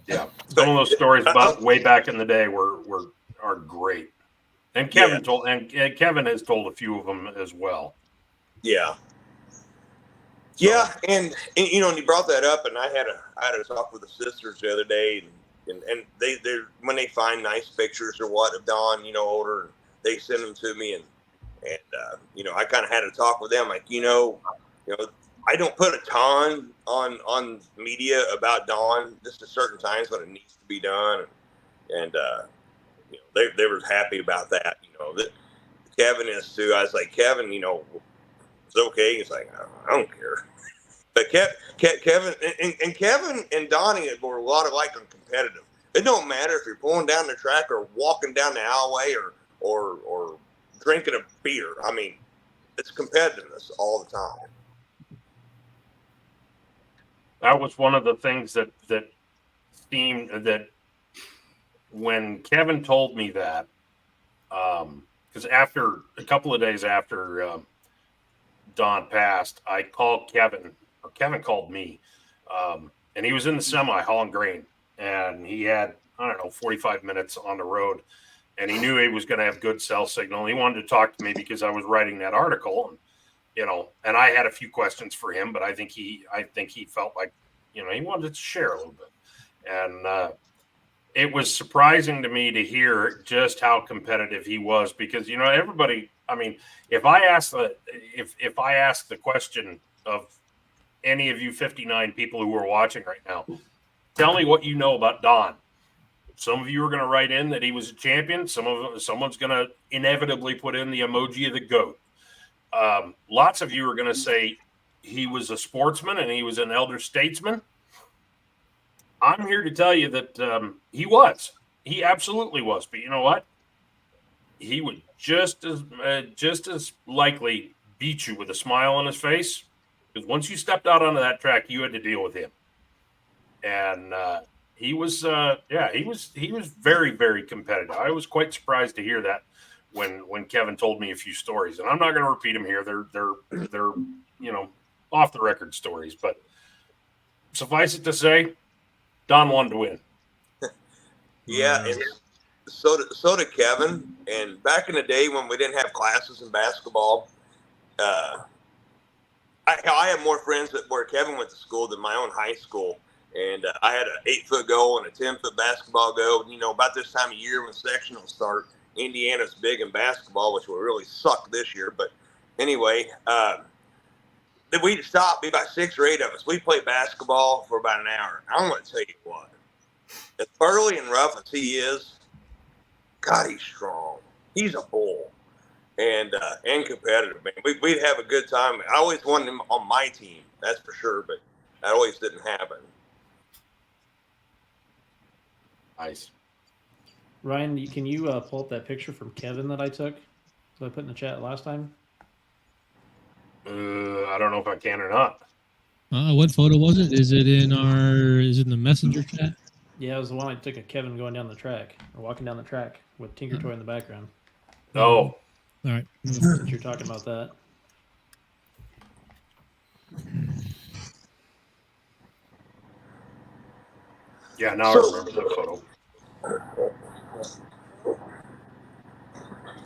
Yeah, some of those stories about way back in the day are great, and Kevin Kevin has told a few of them as well. Yeah. Yeah, and you know, and you brought that up, and I had a talk with the sisters the other day, and they when they find nice pictures or what of Don, you know, older, they send them to me, and you know, I kind of had a talk with them, like, you know, I don't put a ton on media about Don, just at certain times when it needs to be done, and you know, they were happy about that, you know, that Kevin is too. I was like, Kevin, you know, it's okay. He's like, I don't care. But Kevin and Kevin and Donnie were a lot alike and competitive. It don't matter if you're pulling down the track or walking down the alleyway or drinking a beer. I mean, it's competitiveness all the time. That was one of the things that seemed that when Kevin told me that, because after a couple of days after Don passed, I called Kevin, or Kevin called me, and he was in the semi hauling grain, and he had, I don't know, 45 minutes on the road, and he knew he was going to have good cell signal. He wanted to talk to me because I was writing that article, and you know, and I had a few questions for him, but I think he felt like, you know, he wanted to share a little bit, and it was surprising to me to hear just how competitive he was, because, you know, everybody, I mean, if I ask the question of any of you 59 people who are watching right now, tell me what you know about Don. Some of you are going to write in that he was a champion. Someone's going to inevitably put in the emoji of the goat. Lots of you are going to say he was a sportsman and he was an elder statesman. I'm here to tell you that he absolutely was. But you know what? He would just as likely beat you with a smile on his face, because once you stepped out onto that track, you had to deal with him. And he was very, very competitive. I was quite surprised to hear that when Kevin told me a few stories, and I'm not going to repeat them here. They're you know, off the record stories, but suffice it to say, Don wanted to win. Yeah, and so did Kevin. And back in the day when we didn't have classes in basketball, I had more friends where Kevin went to school than my own high school. And I had an 8-foot goal and a 10-foot basketball goal. And, you know, about this time of year when sectionals start, Indiana's big in basketball, which will really suck this year. But anyway, then we'd stop, be about 6 or 8 of us. We'd play basketball for about an hour. I'm going to tell you what, as burly and rough as he is, God, he's strong. He's a bull and competitive, man. We'd have a good time. I always wanted him on my team, that's for sure, but that always didn't happen. Nice. Ryan, can you pull up that picture from Kevin that I took? That I put in the chat last time? I don't know if I can or not. What photo was it? Is it in the messenger chat? Yeah, it was the one I took of Kevin going down the track, or walking down the track with Tinker Toy in the background. Oh. All right. Since you're talking about that. Yeah, now I remember that photo.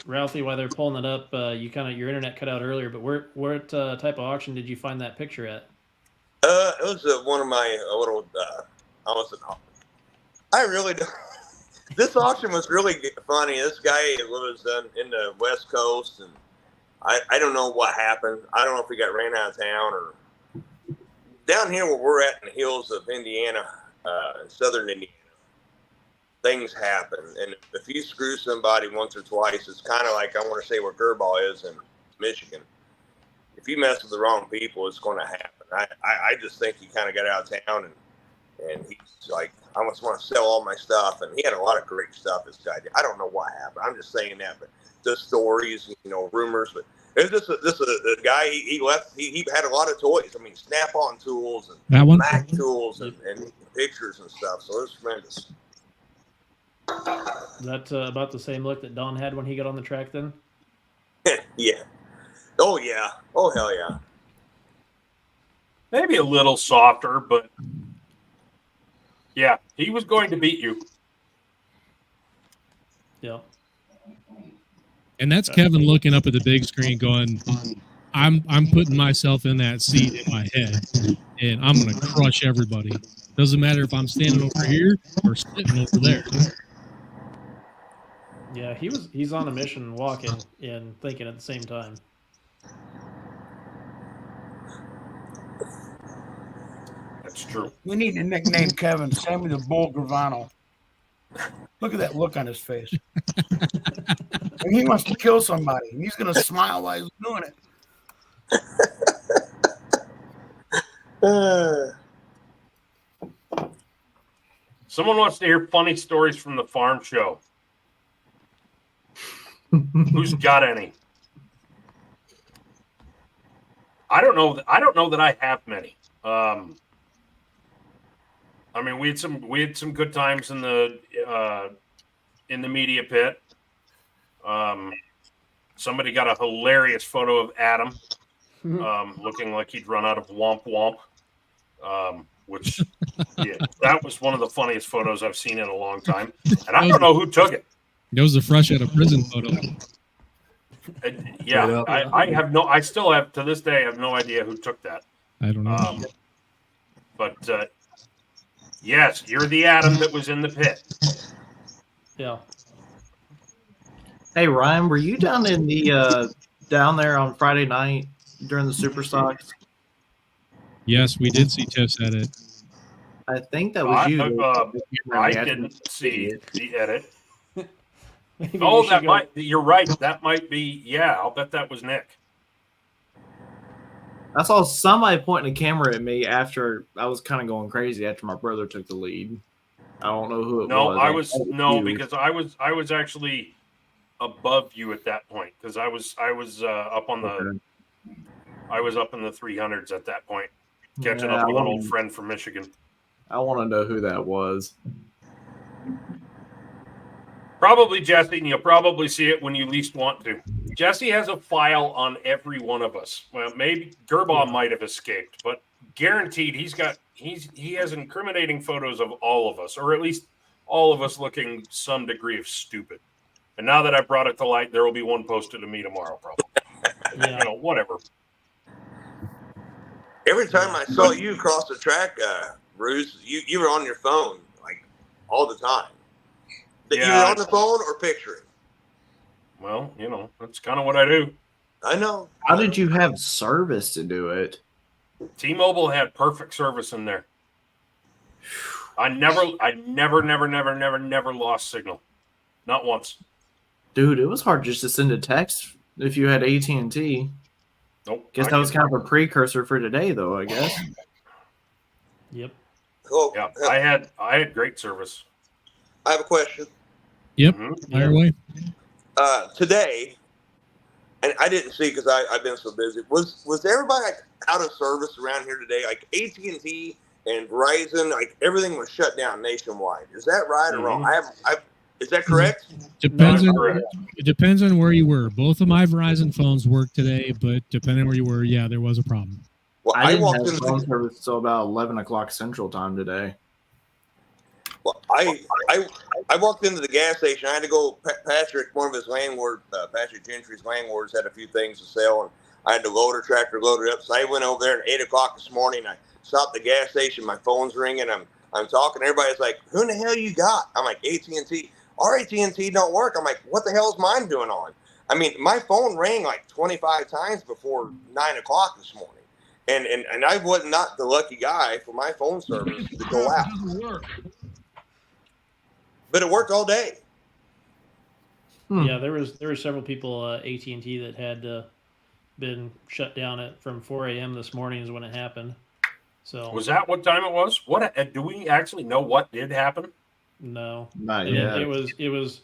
Ralphie, while they're pulling it up, your internet cut out earlier, but what type of auction did you find that picture at? It was one of my little. I really don't. This auction was really funny. This guy was in the West Coast, and I don't know what happened. I don't know if he got ran out of town or down here where we're at in the hills of Indiana, in southern Indiana. Things happen, and if you screw somebody once or twice, it's kind of like, I want to say where Gerball is in Michigan. If you mess with the wrong people, it's going to happen. I just think he kind of got out of town, and he's like, I just want to sell all my stuff, and he had a lot of great stuff. This guy did. I don't know what happened. I'm just saying that, but just stories, you know, rumors. But it was just a guy. He left. He had a lot of toys. I mean, Snap-on tools and Mac tools and pictures and stuff. So it was tremendous. Is that about the same look that Don had when he got on the track then? Yeah. Oh, yeah. Oh, hell yeah. maybe a little softer, but yeah, he was going to beat you. Yeah. And that's Kevin looking up at the big screen going, I'm putting myself in that seat in my head, and I'm going to crush everybody. Doesn't matter if I'm standing over here or sitting over there. Yeah, he's on a mission, walking and thinking at the same time. That's true. We need to nickname Kevin Sammy the Bull Gravano. Look at that look on his face. And he wants to kill somebody. And he's going to smile while he's doing it. Someone wants to hear funny stories from the farm show. Who's got any? I don't know that I have many. I mean, we had some good times in the media pit. Somebody got a hilarious photo of Adam looking like he'd run out of Womp Womp, which yeah, that was one of the funniest photos I've seen in a long time. And I don't know who took it. That was a fresh out of prison photo. Yeah, I still have, to this day, I have no idea who took that. I don't know. But yes, you're the Adam that was in the pit. Yeah. Hey Ryan, were you down in the down there on Friday night during the Super Stocks? Yes, we did see Tiff's at it. I think that was you. I didn't see the edit. Oh, that might. You're right. That might be. Yeah, I'll bet that was Nick. I saw somebody pointing a camera at me after I was kind of going crazy after my brother took the lead. I don't know who it was. Because I was actually above you at that point because I was up on the I was up in the 300s at that point, catching up with an old friend from Michigan. I want to know who that was. Probably Jesse, and you'll probably see it when you least want to. Jesse has a file on every one of us. Well, maybe Gerbaugh might have escaped, but guaranteed he has incriminating photos of all of us, or at least all of us looking some degree of stupid. And now that I brought it to light, there will be one posted to me tomorrow, probably. Yeah. Whatever. Every time I saw you across the track, Bruce, you were on your phone like all the time. You were on the phone or picturing? Well, that's kind of what I do. I know. How did you have service to do it? T-Mobile had perfect service in there. I never lost signal. Not once. Dude, it was hard just to send a text if you had AT&T. Nope. Guess that was kind of a precursor for today, though, I guess. Yep. Cool. Yeah, I had great service. I have a question. Yep. Fire away. Today, and I didn't see because I've been so busy. Was everybody like out of service around here today? Like AT&T and Verizon, like everything was shut down nationwide. Is that right or wrong? Is that correct? It depends on where you were. Both of my Verizon phones worked today, but depending on where you were, yeah, there was a problem. Well, I didn't have phone service until about 11 o'clock Central Time today. Well, I walked into the gas station. I had to go. Patrick, one of his landlords, Patrick Gentry's landlords, had a few things to sell, and I had to load a tractor, load it up. So I went over there at 8 o'clock this morning. I stopped at the gas station. My phone's ringing. I'm talking. Everybody's like, "Who in the hell you got?" I'm like, "AT&T." Our AT&T don't work. I'm like, "What the hell is mine doing on?" I mean, my phone rang like 25 times before 9 o'clock this morning, and I was not the lucky guy for my phone service to go out. But it worked all day. Yeah, there were several people AT&T that had been shut down from 4 a.m. this morning is when it happened. So was that what time it was? What do we actually know what did happen? No, not yet. It was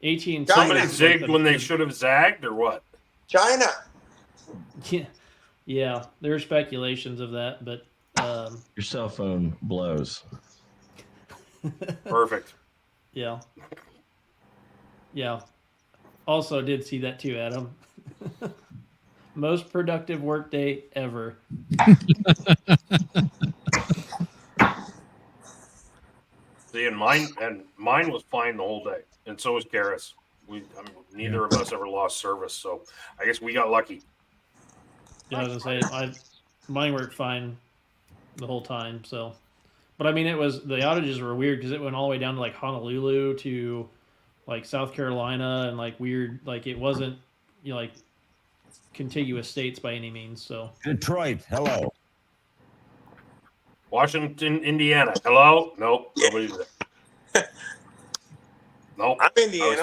AT&T. Somebody zigged when they should have zagged, or what? China. Yeah, there are speculations of that, but your cell phone blows. Perfect. Yeah. Also did see that too, Adam. Most productive workday ever. mine was fine the whole day, and so was Garris. Neither of us ever lost service, so I guess we got lucky. Yeah, I was gonna say mine worked fine the whole time. So, but I mean, the outages were weird because it went all the way down to like Honolulu to like South Carolina and like weird, like it wasn't like contiguous states by any means. So Detroit, hello. Washington, Indiana, hello. Nope, nobody's there. Nope. I'm Indiana.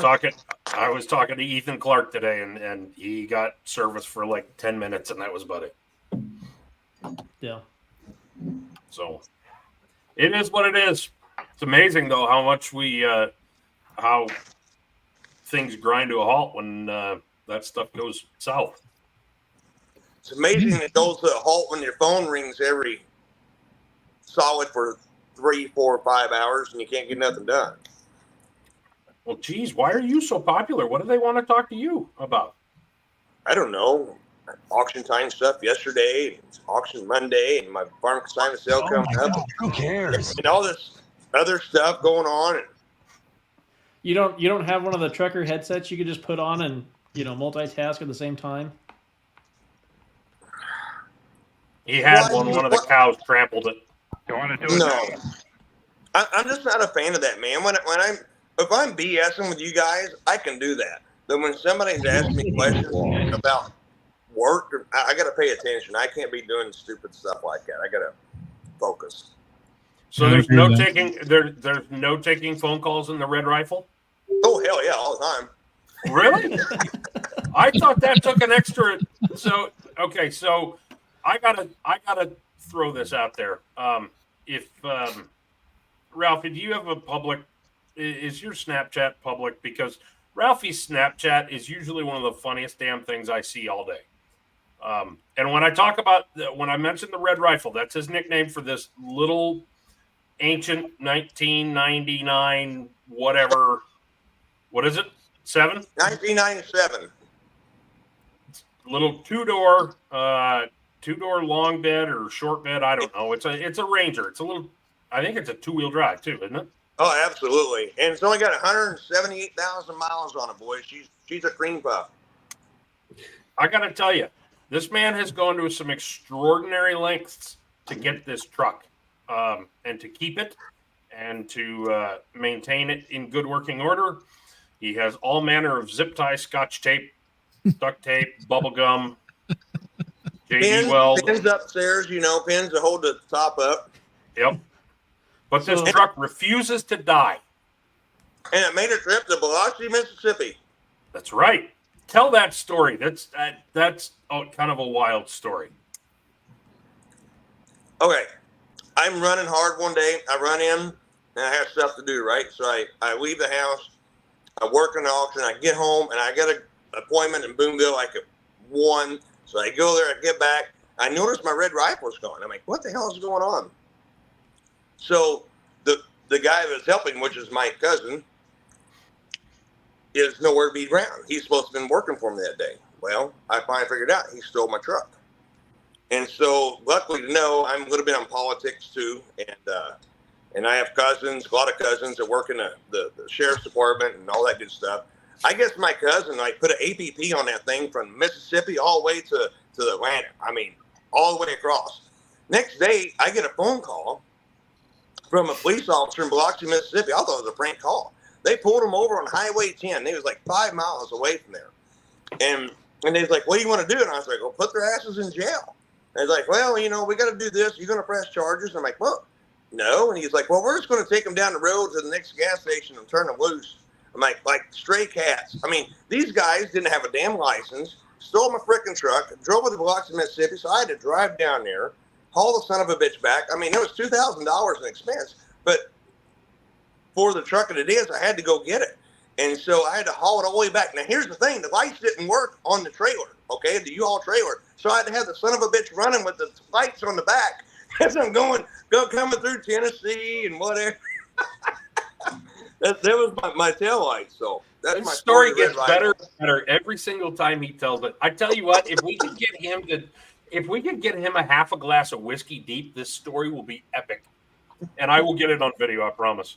I was talking to Ethan Clark today, and he got service for like 10 minutes, and that was about it. Yeah. So it is what it is. It's amazing though how much how things grind to a halt when that stuff goes south. It's amazing it goes to a halt when your phone rings every solid for 3, 4, 5 hours and you can't get nothing done. Well, geez, why are you so popular? What do they want to talk to you about? I don't know. Auction time stuff yesterday, auction Monday, and my farm consignment sale coming up. Who cares? And all this other stuff going on. You don't have one of the trucker headsets you could just put on and multitask at the same time? He had one of the cows trampled it. You want to do it? No. I'm just not a fan of that, man. If I'm BSing with you guys, I can do that. But when somebody's asking me questions about work, I got to pay attention. I can't be doing stupid stuff like that. I got to focus. So there's no taking phone calls in the Red Rifle? Oh, hell yeah, all the time. Really? I thought that took an extra. So I gotta throw this out there. Ralphie, do you have a public? Is your Snapchat public? Because Ralphie's Snapchat is usually one of the funniest damn things I see all day. And when I mentioned the Red Rifle, that's his nickname for this little ancient 1999 whatever. What is it? 1997. Little two-door long bed or short bed. I don't know. It's a Ranger. I think it's a 2-wheel drive too, isn't it? Oh, absolutely. And it's only got 178,000 miles on it, boys. She's a cream puff. I got to tell you, this man has gone to some extraordinary lengths to get this truck and to keep it and to maintain it in good working order. He has all manner of zip tie, scotch tape, duct tape, bubble gum, JD Weld. Pins upstairs, pins to hold the top up. Yep. But this truck refuses to die. And it made a trip to Biloxi, Mississippi. That's right. Tell that story. That's kind of a wild story. Okay. I'm running hard one day. I run in, and I have stuff to do, right? So I leave the house. I work in the auction. I get home, and I got an appointment in Boonville like at 1. So I go there. I get back. I notice my Red Rifle's gone. I'm like, what the hell is going on? So the guy that's helping, which is my cousin, is nowhere to be around. He's supposed to have been working for me that day. Well, I finally figured out he stole my truck. And so luckily to know, I'm a little bit on politics too. And I have cousins, a lot of cousins that work in the sheriff's department and all that good stuff. I guess my cousin put an APP on that thing from Mississippi all the way to Atlanta. I mean, all the way across. Next day, I get a phone call from a police officer in Biloxi, Mississippi. I thought it was a prank call. They pulled him over on Highway 10. They was like 5 miles away from there. And they was like, what do you want to do? And I was like, well, put their asses in jail. And he's like, well, we got to do this. You're going to press charges? I'm like, well, no. And he's like, well, we're just going to take them down the road to the next gas station and turn them loose. I'm like stray cats. I mean, these guys didn't have a damn license, stole my freaking truck, drove it to Biloxi, Mississippi, so I had to drive down there, haul the son of a bitch back. I mean, it was $2,000 in expense, but for the truck that it is, I had to go get it. And so I had to haul it all the way back. Now, here's the thing. The lights didn't work on the trailer, okay, the U-Haul trailer. So I had to have the son of a bitch running with the lights on the back as I'm coming through Tennessee and whatever. That was my tail light. So that's my story gets better and better every single time he tells it. I tell you what, if we could get him a half a glass of whiskey deep, this story will be epic. And I will get it on video, I promise.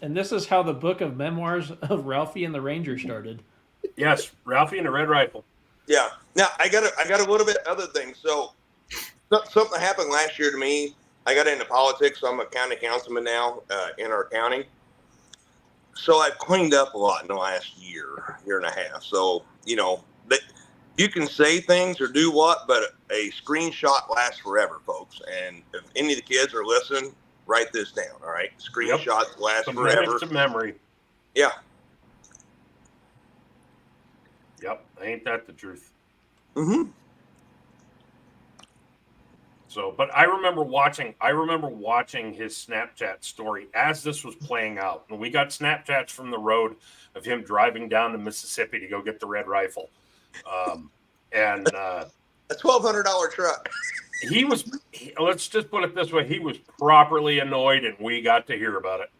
And this is how the book of memoirs of Ralphie and the Ranger started. Yes, Ralphie and the Red Rifle. Yeah. Now I got a little bit other things. So something happened last year to me. I got into politics. So I'm a county councilman now in our county. So I've cleaned up a lot in the last year and a half. So, that you can say things or do what, but a screenshot lasts forever, folks. And if any of the kids are listening, write this down. All right. Screenshots last forever. To memory. Yeah. Yep. Ain't that the truth? Mm-hmm. So, but I remember watching his Snapchat story as this was playing out. And we got Snapchats from the road of him driving down to Mississippi to go get the Red Rifle. And a $1,200 truck. Let's just put it this way. He was properly annoyed and we got to hear about it.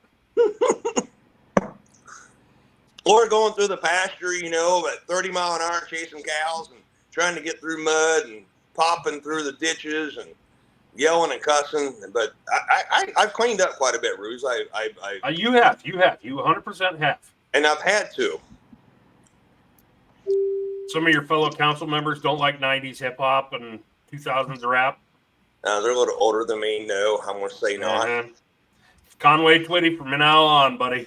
Or going through the pasture, at 30 mile an hour chasing cows and trying to get through mud and popping through the ditches and yelling and cussing. But I've cleaned up quite a bit, Ruse. You have. You 100% have. And I've had to. Some of your fellow council members don't like 90s hip hop and 2000s rap. They're a little older than me. No, I'm going to say not. Conway Twitty from now on, buddy.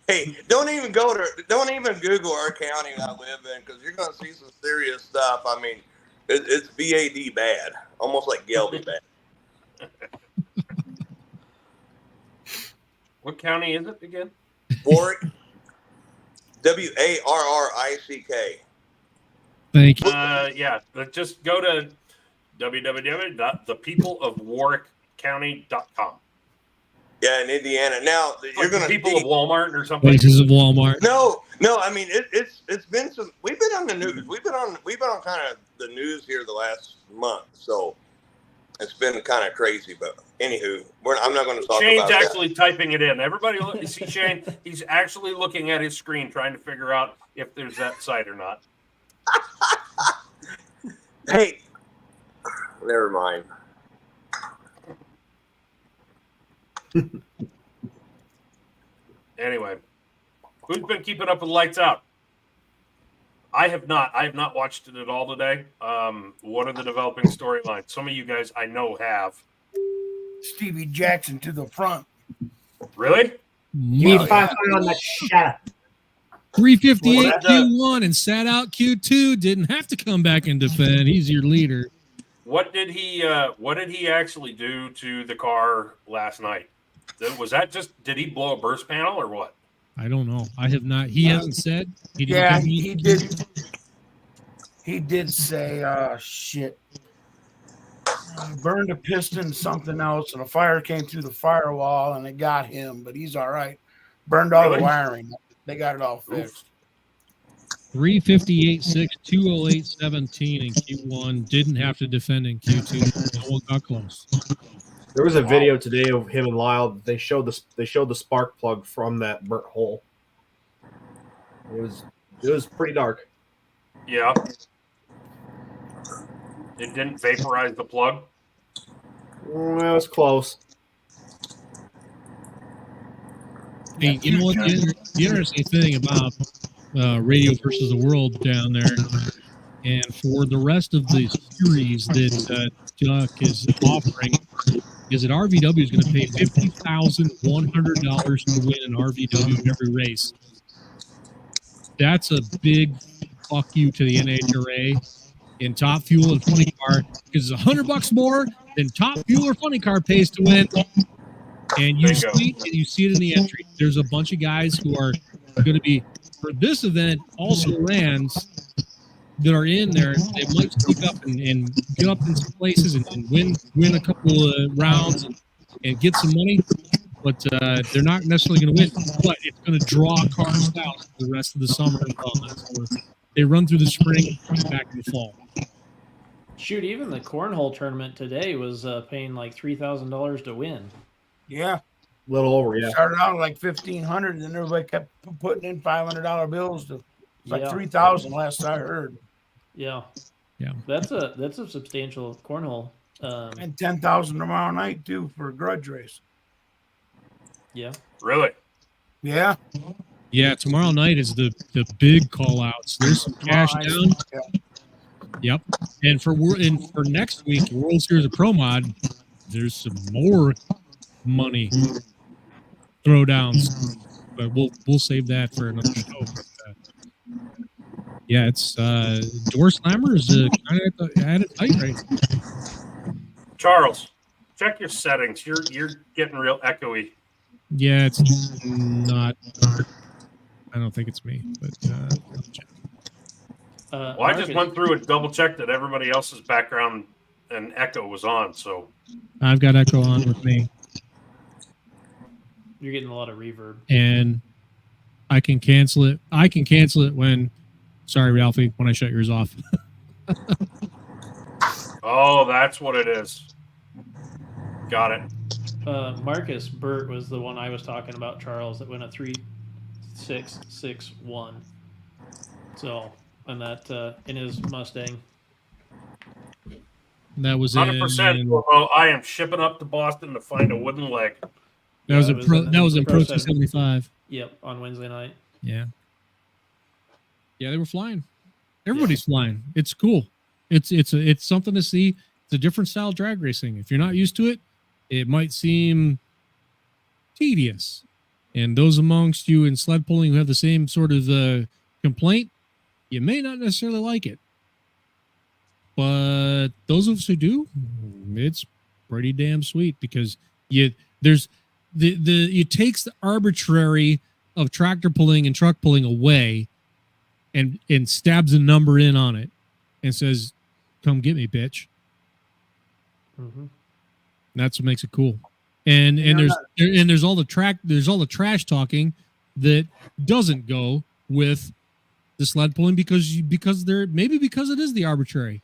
Hey, don't even Google our county I live in, because you're going to see some serious stuff. I mean, it's BAD bad, almost like Gelby bad. What county is it again? Warwick. WARRICK. Thank you. Yeah, just go to www.thepeopleofwarwickcounty.com. Yeah, in Indiana. Now you're going to people of Walmart or something. Places of Walmart. No. I mean, it's been some. We've been on the news. We've been on kind of the news here the last month. So it's been kind of crazy. But anywho, I'm not going to talk Shane's about that. actually typing it in. Everybody, look. You see Shane? He's actually looking at his screen, trying to figure out if there's that site or not. Hey, never mind. Anyway, who's been keeping up with Lights Out? I have not. I have not watched it at all today. What are the developing storylines? Some of you guys I know have. Stevie Jackson to the front. Really? Yeah. on that shut. 358 Q1 and sat out Q2. Didn't have to come back and defend. He's your leader. What did he actually do to the car last night? Was that did he blow a burst panel or what? I don't know. I have not. He hasn't said. He did. He did say, shit. Burned a piston, something else, and a fire came through the firewall and it got him, but he's all right. Burned all the wiring. They got it all fixed. 358.6, 208.17 in Q1. Didn't have to defend in Q2. No one got close. There was a video today of him and Lyle. They showed the spark plug from that burnt hole. It was pretty dark. Yeah. It didn't vaporize the plug? Well, it was close. Hey, you know what? The interesting thing about Radio versus the World down there, and for the rest of the series that Duck is offering, is that RVW is going to pay $50,100 to win an RVW in every race. That's a big fuck you to the NHRA in Top Fuel and Funny Car, because it's $100 more than Top Fuel or Funny Car pays to win. And you see it in the entry. There's a bunch of guys who are going to be, for this event, also Rands that are in there. They might sneak up and get up in some places and win a couple of rounds and get some money. But they're not necessarily going to win. But it's going to draw cars out for the rest of the summer and whatnot. So they run through the spring and back in the fall. Shoot, even the cornhole tournament today was paying like $3,000 to win. Yeah. A little over, yeah. Started out like $1,500, and then everybody kept putting in $500 bills. It's like Yeah. $3,000 last I heard. Yeah. Yeah. That's a substantial cornhole. And $10,000 tomorrow night too for a grudge race. Yeah. Really? Yeah. Yeah, tomorrow night is the big call outs. There's some cash down. Yep. And for next week, World Series of Pro Mod, there's some more money throwdowns. But we'll save that for another show. But, yeah, it's door slammer is kind of at its height right now. Charles, check your settings. You're getting real echoey. Yeah, it's not. I don't think it's me, but well, I just went through and double checked that everybody else's background and echo was on. So I've got echo on with me, You're getting a lot of reverb. and I can cancel it. I can cancel it when. Sorry, Ralphie, when I shut yours off. oh, that's what it is. Got it. Marcus Burt was the one I was talking about, Charles, that went at 3.661. So, and that in his Mustang. That was 100%. Well, I am shipping up to Boston to find a wooden leg. That was in Pro 275. Yep, on Wednesday night. Yeah. Yeah, they were flying. Everybody's flying. It's cool. It's something to see. It's a different style drag racing. If you're not used to it, it might seem tedious. And those amongst you in sled pulling who have the same sort of complaint, you may not necessarily like it. But those of us who do, it's pretty damn sweet because it takes the arbitrary of tractor pulling and truck pulling away and stabs a number in on it and says, "Come get me, bitch." Mm-hmm. That's what makes it cool. And there's all the trash talking that doesn't go with the sled pulling because it is the arbitrary.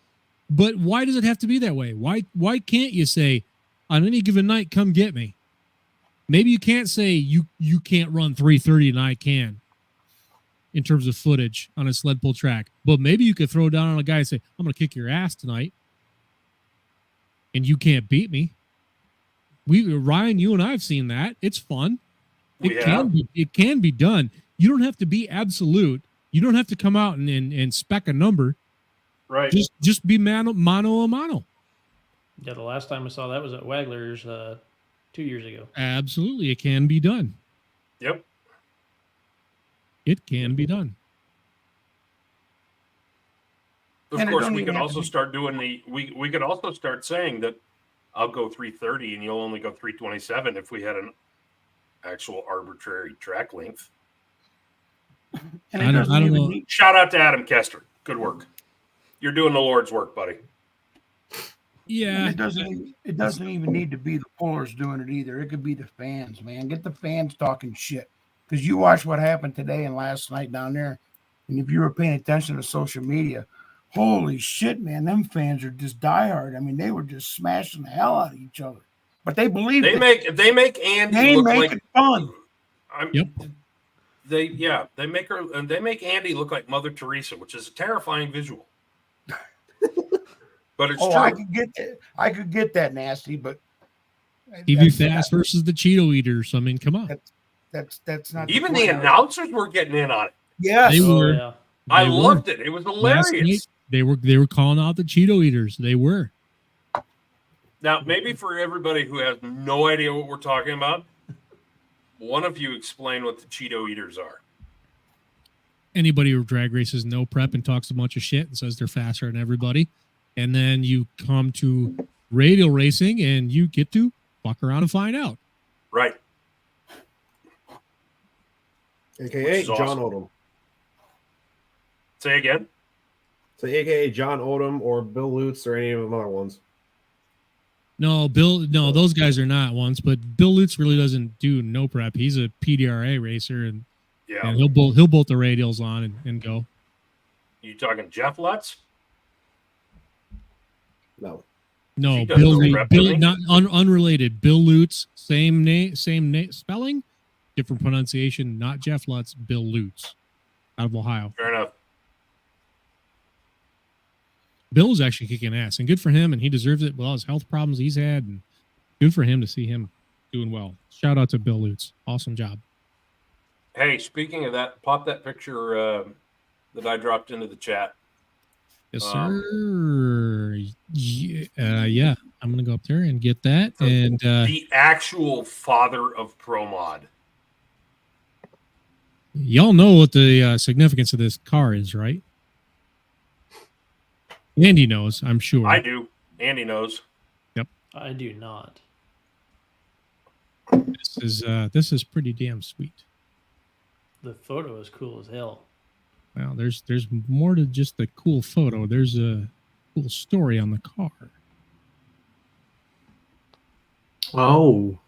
But why does it have to be that way? Why can't you say on any given night, "Come get me"? Maybe you can't say you can't run 330 and I can in terms of footage on a sled pull track. But maybe you could throw down on a guy and say, "I'm going to kick your ass tonight and you can't beat me." Ryan, you and I have seen that. It's fun. It can be done. You don't have to be absolute. You don't have to come out and spec a number. Right. Just be mano a mano. Yeah, the last time I saw that was at Wagler's 2 years ago. Absolutely. It can be done. Yep. It can be done. Of course, we could also start doing we could also start saying that I'll go 330 and you'll only go 327 if we had an actual arbitrary track length. And I don't know. Shout out to Adam Kester. Good work. You're doing the Lord's work, buddy. Yeah. It doesn't even need to be the pullers doing it either. It could be the fans, man. Get the fans talking shit. Because you watch what happened today and last night down there. And if you were paying attention to social media, holy shit, man, them fans are just diehard. I mean, they were just smashing the hell out of each other. But they believe they make Andy look like it fun. Yep. They make Andy look like Mother Teresa, which is a terrifying visual. But it's true. I could get that nasty, but TV Fast versus the Cheeto Eaters. I mean, come on. That's not even the announcers were getting in on it. Yes. They were. Yeah. I loved it. It was hilarious. Night, they were calling out the Cheeto Eaters. They were. Now, maybe for everybody who has no idea what we're talking about, one of you explain what the Cheeto Eaters are. Anybody who drag races no prep and talks a bunch of shit and says they're faster than everybody. And then you come to radial racing and you get to fuck around and find out. Right. AKA awesome. John Odom. Say again? So AKA John Odom or Bill Lutz or any of them other ones. No, those guys are not ones, but Bill Lutz really doesn't do no prep. He's a PDRA racer and he'll bolt the radials on and go. You talking Jeff Lutz? No, Bill not unrelated. Bill Lutz, same name, spelling, different pronunciation. Not Jeff Lutz, Bill Lutz, out of Ohio. Fair enough. Bill is actually kicking ass, and good for him, and he deserves it with all his health problems he's had, and good for him to see him doing well. Shout out to Bill Lutz, awesome job. Hey, speaking of that, pop that picture that I dropped into the chat. Yes, sir. Yeah, I'm gonna go up there and get that. And the actual father of Pro Mod. Y'all know what the significance of this car is, right? Andy knows, I'm sure. I do. Andy knows. Yep. I do not. This is pretty damn sweet. The photo is cool as hell. Well, there's more to just the cool photo. There's a cool story on the car. Oh.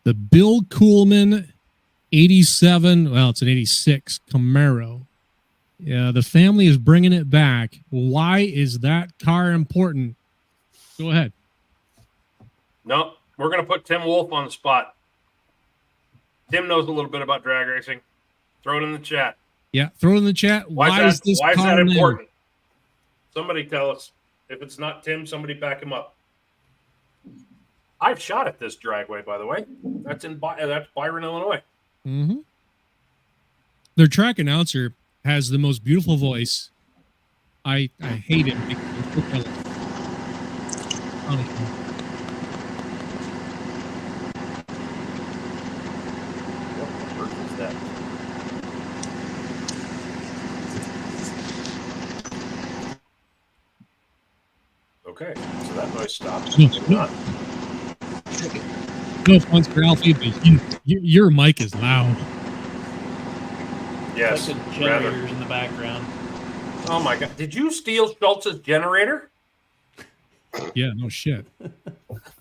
The Bill Coolman 87, well, it's an 86 Camaro. Yeah, the family is bringing it back. Why is that car important? Go ahead. No, we're going to put Tim Wolf on the spot. Tim knows a little bit about drag racing. Throw it in the chat. Yeah, throw it in the chat. Why is that important? Somebody tell us. If it's not Tim, somebody back him up. I've shot at this dragway, by the way. That's Byron, Illinois. Mm-hmm. Their track announcer has the most beautiful voice. I hate him. Okay, so that noise stops. No offense, Ralphie, but your mic is loud. Yes. Like the generators in the background. Oh my God! Did you steal Schultz's generator? Yeah, no shit.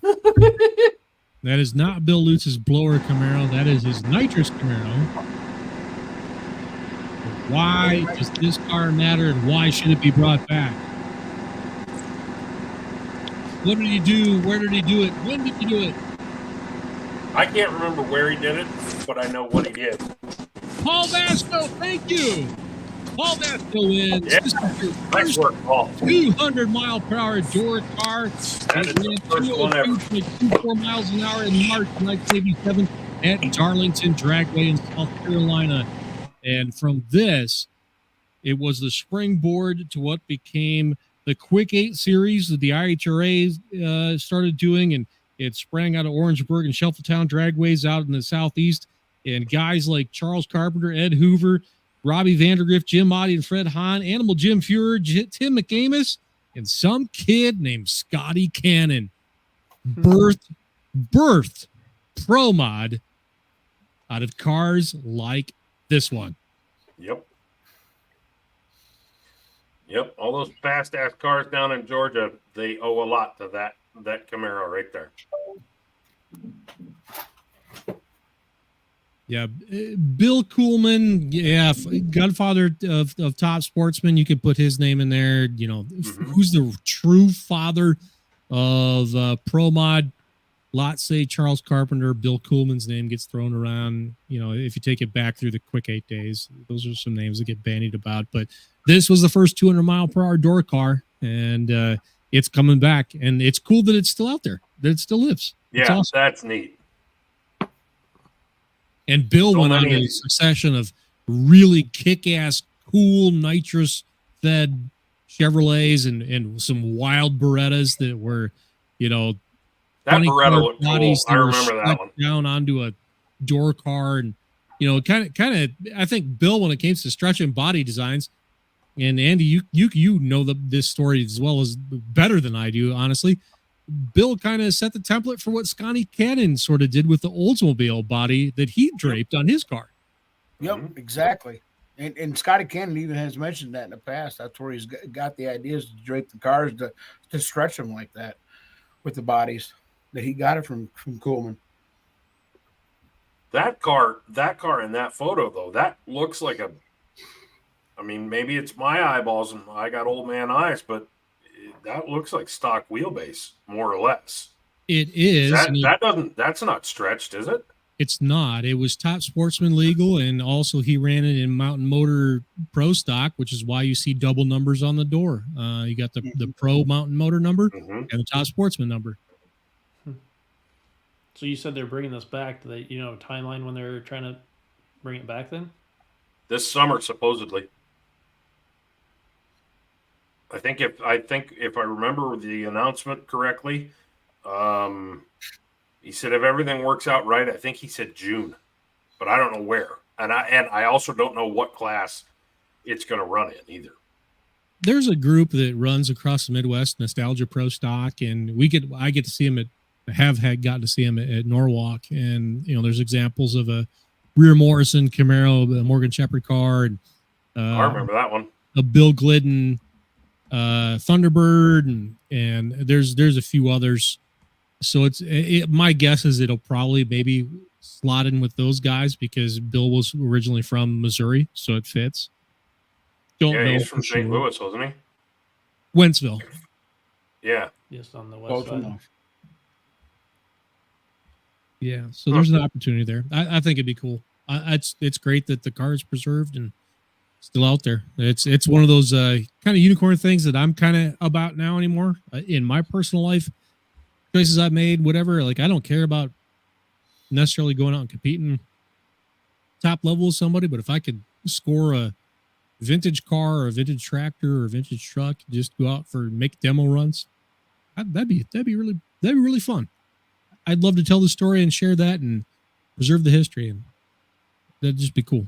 That is not Bill Lutz's blower Camaro. That is his nitrous Camaro. Why does this car matter, and why should it be brought back? What did he do? Where did he do it? When did he do it? I can't remember where he did it, but I know what he did. Paul Vasco, thank you. Paul Vasco wins. Yeah. This is your Nice work, Paul. 200-mile-per-hour door car. That is the first one ever. 202.24 miles an hour in March 1987 at Darlington Dragway in South Carolina. And from this, it was the springboard to what became the Quick 8 series that the IHRA started doing, and it sprang out of Orangeburg and Shelfletown Dragways out in the southeast. And guys like Charles Carpenter, Ed Hoover, Robbie Vandergrift, Jim Oddie, and Fred Hahn, Animal Jim Fuhrer, Tim McAmis, and some kid named Scotty Cannon birthed Pro Mod out of cars like this one. Yep. Yep. All those fast ass cars down in Georgia, they owe a lot to that Camaro right there. Yeah, Bill Coolman, yeah, godfather of top sportsmen. You could put his name in there. You know, who's the true father of Pro Mod? Lots say Charles Carpenter. Bill Coolman's name gets thrown around. You know, if you take it back through the Quick 8 days, those are some names that get bandied about. But this was the first 200-mile-per-hour door car, and it's coming back. And it's cool that it's still out there, that it still lives. It's Yeah, awesome. that's neat. And Bill went on a succession of really kick-ass, cool, nitrous-fed Chevrolets and some wild Berettas that were, you know, that Beretta looked cool. I remember that one. Down onto a door car, and you know, kind of. I think Bill, when it came to stretch and body designs, and Andy, you know this story as well as better than I do, honestly. Bill kind of set the template for what Scotty Cannon sort of did with the Oldsmobile body that he draped on his car. Yep, exactly. And Scotty Cannon even has mentioned that in the past. That's where he's got the ideas to drape the cars to stretch them like that with the bodies. That he got it from Coolman. That car in that photo though, that looks like a. I mean, maybe it's my eyeballs and I got old man eyes, but that looks like stock wheelbase, more or less. It is. That's not stretched, is it? It's not. It was Top Sportsman legal, and also he ran it in Mountain Motor Pro Stock, which is why you see double numbers on the door. You got the Pro Mountain Motor number and the Top Sportsman number. So you said they're bringing this back. Do they, timeline when they're trying to bring it back then? This summer, supposedly. I think if I remember the announcement correctly, he said if everything works out right, I think he said June, but I don't know where, and I also don't know what class it's going to run in either. There's a group that runs across the Midwest, Nostalgia Pro Stock, and I get to see them gotten to see them at Norwalk, and there's examples of a rear Morrison Camaro, a Morgan Shepherd car, and I remember that one. A Bill Glidden Thunderbird, and there's a few others. So my guess is it'll probably maybe slot in with those guys because Bill was originally from Missouri, so it fits. Don't know. He's from St. Louis, wasn't he? Wentzville. Yeah. Just on the west side. Yeah, so there's an opportunity there. I think it'd be cool. It's great that the car is preserved and still out there. It's one of those kind of unicorn things that I'm kind of about now anymore in my personal life. Choices I've made, whatever. Like, I don't care about necessarily going out and competing top level with somebody, but if I could score a vintage car or a vintage tractor or a vintage truck, just go out make demo runs, that'd be really fun. I'd love to tell the story and share that and preserve the history, and that'd just be cool.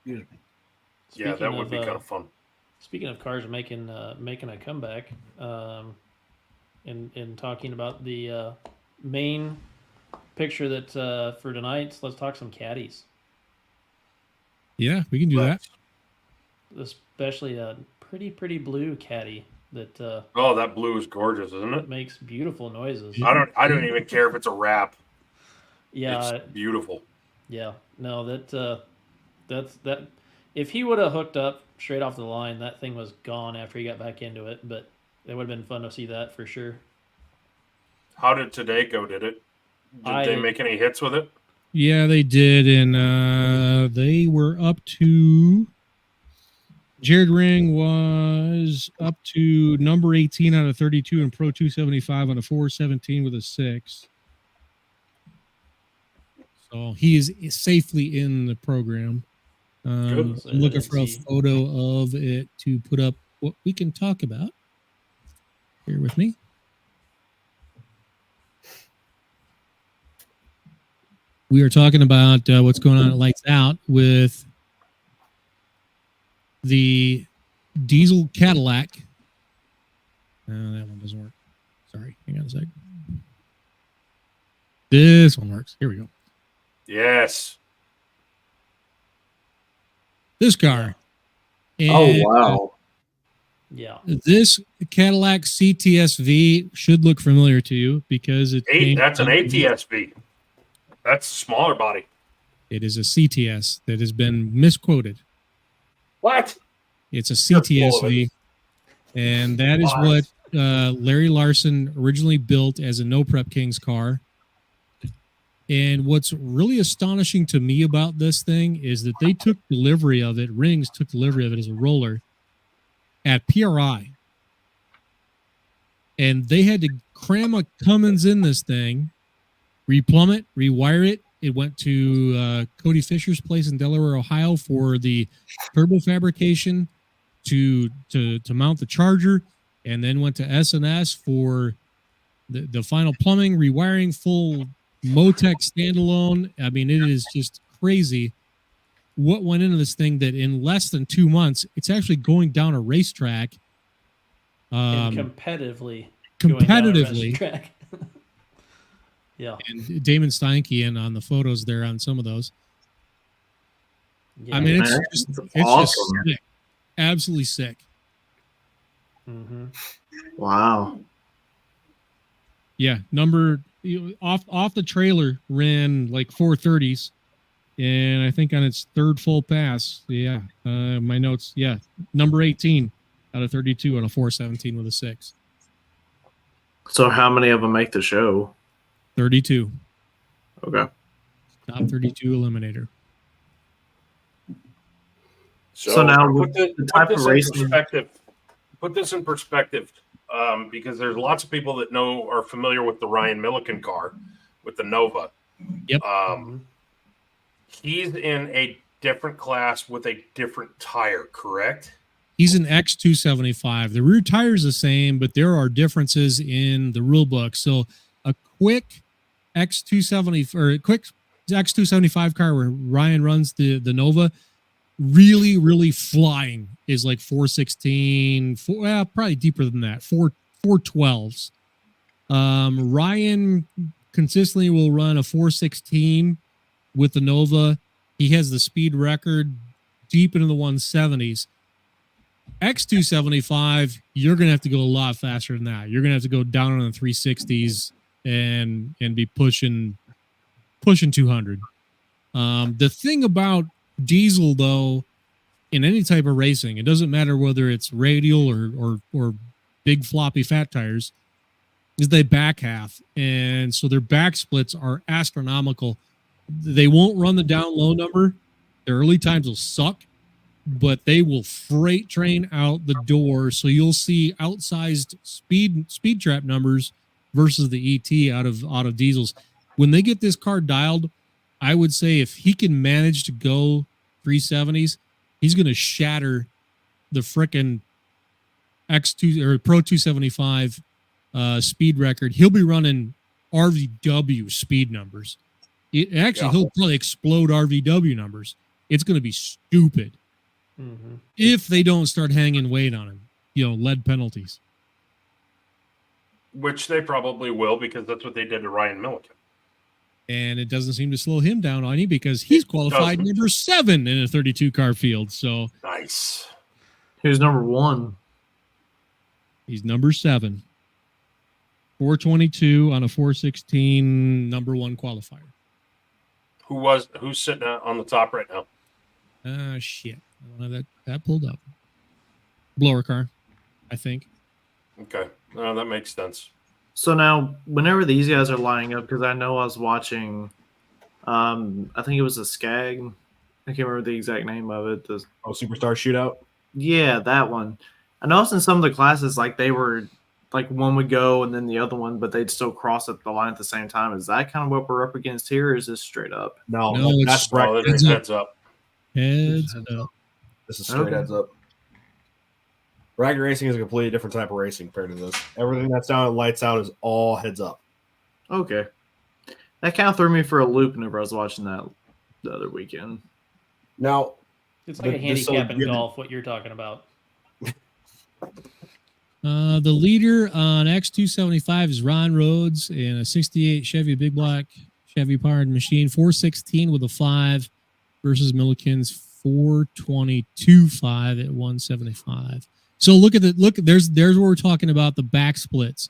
Yeah, that would be kind of fun. Speaking of cars making a comeback, and talking about the main picture that for tonight, let's talk some caddies. Yeah, we can do that. Especially a pretty blue caddy that. That blue is gorgeous, isn't it? Makes beautiful noises. I don't even care if it's a wrap. Yeah, it's beautiful. Yeah, no, that's. If he would have hooked up straight off the line, that thing was gone after he got back into it. But it would have been fun to see that for sure. How did today go? Did they make any hits with it? Yeah, they did, and they were up to. Jared Ring was up to number 18 out of 32 in Pro 275 on a 417 with a 6. So he is safely in the program. I'm looking for a photo of it to put up what we can talk about. Bear with me. We are talking about what's going on at Lights Out with the diesel Cadillac. That one doesn't work. Sorry, hang on a sec. This one works. Here we go. Yes. This car. And, wow. Yeah. This Cadillac CTSV should look familiar to you because that's an ATSV. That's a smaller body. It is a CTS that has been misquoted. What? It's a CTSV, and that is what Larry Larson originally built as a No Prep Kings car. And what's really astonishing to me about this thing is that they took delivery of it, Rings took delivery of it as a roller at PRI. And they had to cram a Cummins in this thing, replumb it, rewire it. It went to Cody Fisher's place in Delaware, Ohio for the turbo fabrication to mount the charger, and then went to S&S for the final plumbing, rewiring, full Motec standalone. I mean, it is just crazy what went into this thing that in less than 2 months, it's actually going down a racetrack. And competitively. Competitively. Yeah. And Damon Steinke in on the photos there on some of those. Yeah. I mean, it's awesome. Just sick. Absolutely sick. Mm-hmm. Wow. Yeah, off the trailer ran like 430s, and I think on its third full pass, my notes, number 18 out of 32 on a 417 with a 6. So how many of them make the show? 32. Okay. Top 32 eliminator. So now the type of racing. Put this in perspective. because there's lots of people that are familiar with the Ryan Milliken car with the Nova. Yep. He's in a different class with a different tire, correct? He's an X275. The rear tire is the same, but there are differences in the rule book. So a quick X270 or a quick X275 car where Ryan runs the Nova, really flying is like 416, probably deeper than that, 412s. Ryan consistently will run a 416 with the Nova. He has the speed record deep into the 170s. X275, you're going to have to go a lot faster than that. You're going to have to go down on the 360s and be pushing 200. The thing about diesel, though, in any type of racing, it doesn't matter whether it's radial or big floppy fat tires, is they back half. And so their back splits are astronomical. They won't run the down low number. Their early times will suck, but they will freight train out the door. So you'll see outsized speed trap numbers versus the ET out of diesels. When they get this car dialed, I would say if he can manage to go 370s, he's going to shatter the frickin' X2 or Pro 275 speed record. He'll be running RVW speed numbers. He'll probably explode RVW numbers. It's going to be stupid if they don't start hanging weight on him, lead penalties. Which they probably will, because that's what they did to Ryan Milliken. And it doesn't seem to slow him down any, because he's qualified number 7 in a 32 car field. So nice. Who's number 1? He's number 7. 422 on a 416, number 1 qualifier. Who's sitting on the top right now? Shit. I don't have that pulled up. Blower car, I think. Okay. That makes sense. So now, whenever these guys are lining up, because I know I was watching, I think it was a Skag. I can't remember the exact name of it. Superstar Shootout? Yeah, that one. I noticed in some of the classes, like they were, like one would go and then the other one, but they'd still cross at the line at the same time. Is that kind of what we're up against here, or is this straight up? No, that's heads up. Heads up. This is straight heads up. Bracket racing is a completely different type of racing compared to this. Everything that's down at lights out is all heads up. Okay. That kind of threw me for a loop whenever I was watching that the other weekend. Now, it's like a handicap in golf, what you're talking about. The leader on X275 is Ron Rhodes in a 68 Chevy Big Block Chevy powered machine, 416 with a 5 versus Milliken's 422.5 at 175. So look, there's where we're talking about the back splits.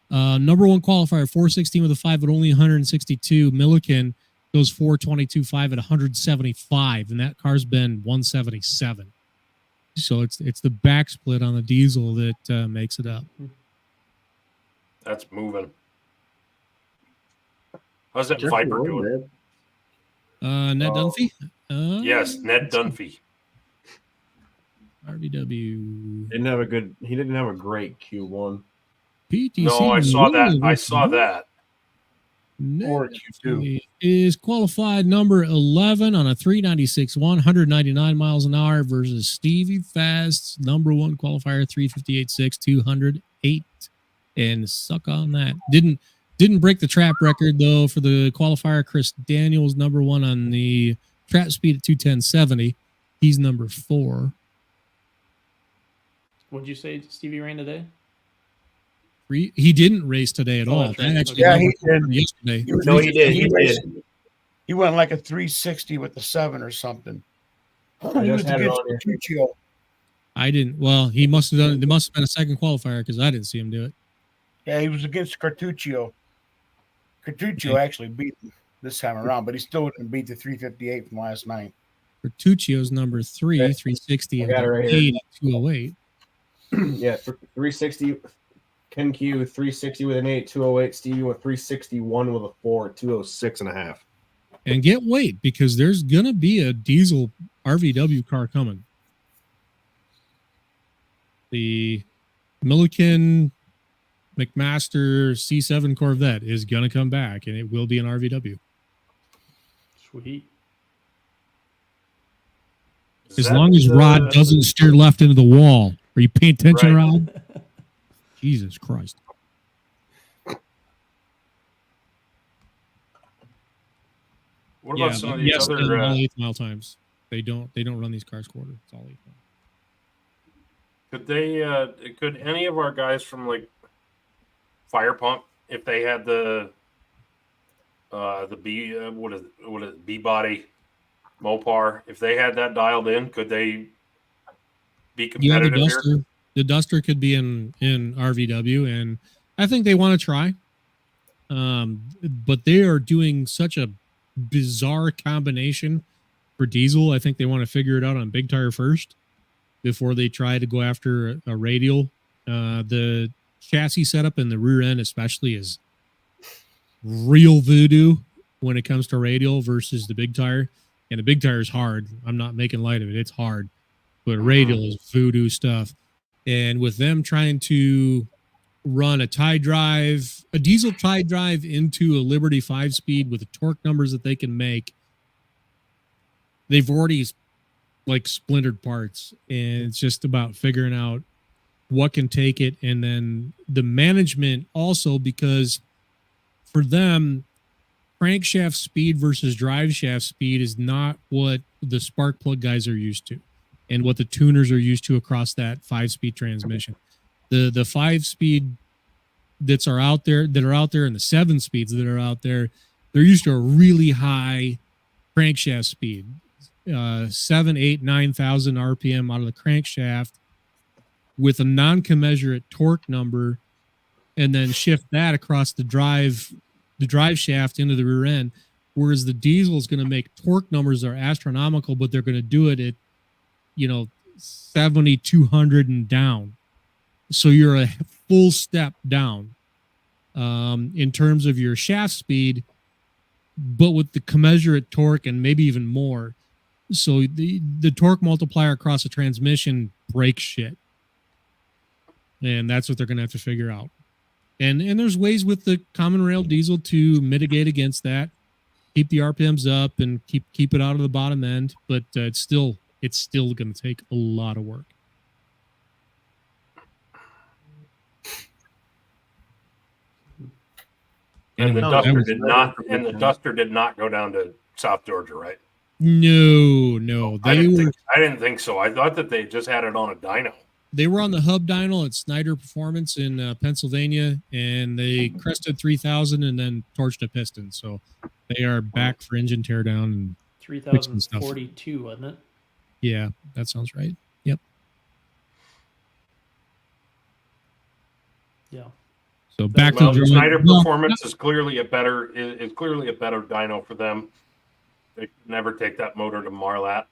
Number 1 qualifier, 416 with a 5 at only 162. Milliken goes 422.5 at 175, and that car's been 177. So it's the back split on the diesel that makes it up. That's moving. How's that Viper doing? Ned Dunphy? Yes, Ned Dunphy. RVW. He didn't have a great Q1. PTC. No, I saw that. I saw that. Or Q2 is qualified number 11 on a 396 199 miles an hour versus Stevie Fast's number 1 qualifier 358.6 208, and suck on that. Didn't break the trap record though for the qualifier. Chris Daniels number 1 on the trap speed at 210.70. He's number 4. What'd you say Stevie ran today? He didn't race today at all. Right. Yeah, he did. Yesterday. He did. He went like a 360 with the 7 or something. He was against Cartuccio. I didn't. Well, he must have done it. There must have been a second qualifier because I didn't see him do it. Yeah, he was against Cartuccio. Cartuccio actually beat him this time around, but he still didn't beat the 358 from last night. Cartuccio's number 3, 360, and right 8 at 208. Yeah, 360. Ken Q 360 with an 8, 208. Stevie with 361 with a 4, 206.5. And get weight, because there's gonna be a diesel RVW car coming. The Milliken McMaster C7 Corvette is going to come back, and it will be an RVW. Sweet. As long as Rod doesn't steer left into the wall. Are you paying attention, Rod? Jesus Christ. What about some of these other all 8th mile times? They don't run these cars quarter. It's all 8th mile. Could any of our guys from like Fire Pump, if they had the B body Mopar, if they had that dialed in, could they be competitive here? The Duster could be in RVW, and I think they want to try. But they are doing such a bizarre combination for diesel. I think they want to figure it out on big tire first before they try to go after a radial. The chassis setup in the rear end especially is real voodoo when it comes to radial versus the big tire. And the big tire is hard. I'm not making light of it. It's hard. But radial is voodoo stuff. And with them trying to run a diesel tie drive into a Liberty 5-speed with the torque numbers that they can make, they've already like splintered parts, and it's just about figuring out what can take it. And then the management also, because for them, crankshaft speed versus drive shaft speed is not what the spark plug guys are used to and what the tuners are used to across that 5-speed transmission. The 5-speed that are out there and the 7 speeds that are out there, they're used to a really high crankshaft speed, 7, 8, 9,000 RPM out of the crankshaft with a non-commensurate torque number, and then shift that across the drive shaft into the rear end. Whereas the diesel is going to make torque numbers that are astronomical, but they're going to do it at 70, 200 and down. So you're a full step down in terms of your shaft speed, but with the commensurate torque and maybe even more. So the torque multiplier across the transmission breaks shit. And that's what they're going to have to figure out. And there's ways with the common rail diesel to mitigate against that, keep the RPMs up and keep it out of the bottom end, but it's still going to take a lot of work. And the Duster did not go down to South Georgia, right? No. I didn't think so. I thought that they just had it on a dyno. They were on the hub dyno at Snyder Performance in Pennsylvania, and they crested 3,000 and then torched a piston. So they are back for engine teardown and 3,042, wasn't it? Yeah, that sounds right. Yep. Yeah. So back to the Snyder Performance is clearly a better dyno for them. They never take that motor to Marlat.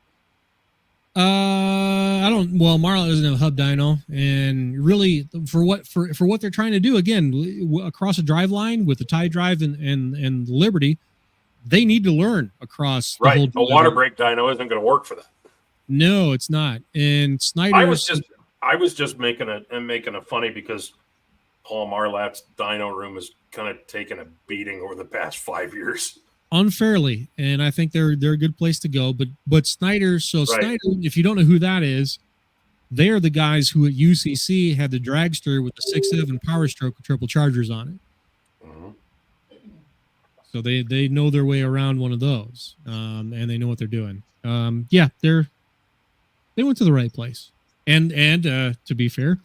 Marla doesn't have a hub dyno, and really for what they're trying to do, again, across a drive line with the tie drive and Liberty, they need to learn across the whole a water brake dyno isn't going to work for that. No, it's not. And Snyder, I was just making a funny because Paul Marlat's dyno room has kind of taken a beating over the past 5 years. Unfairly, and I think they're a good place to go. But Snyder, Snyder, if you don't know who that is, they're the guys who at UCC had the dragster with the 6.7 Power Stroke with triple chargers on it. Mm-hmm. So they know their way around one of those, and they know what they're doing. They went to the right place, and to be fair,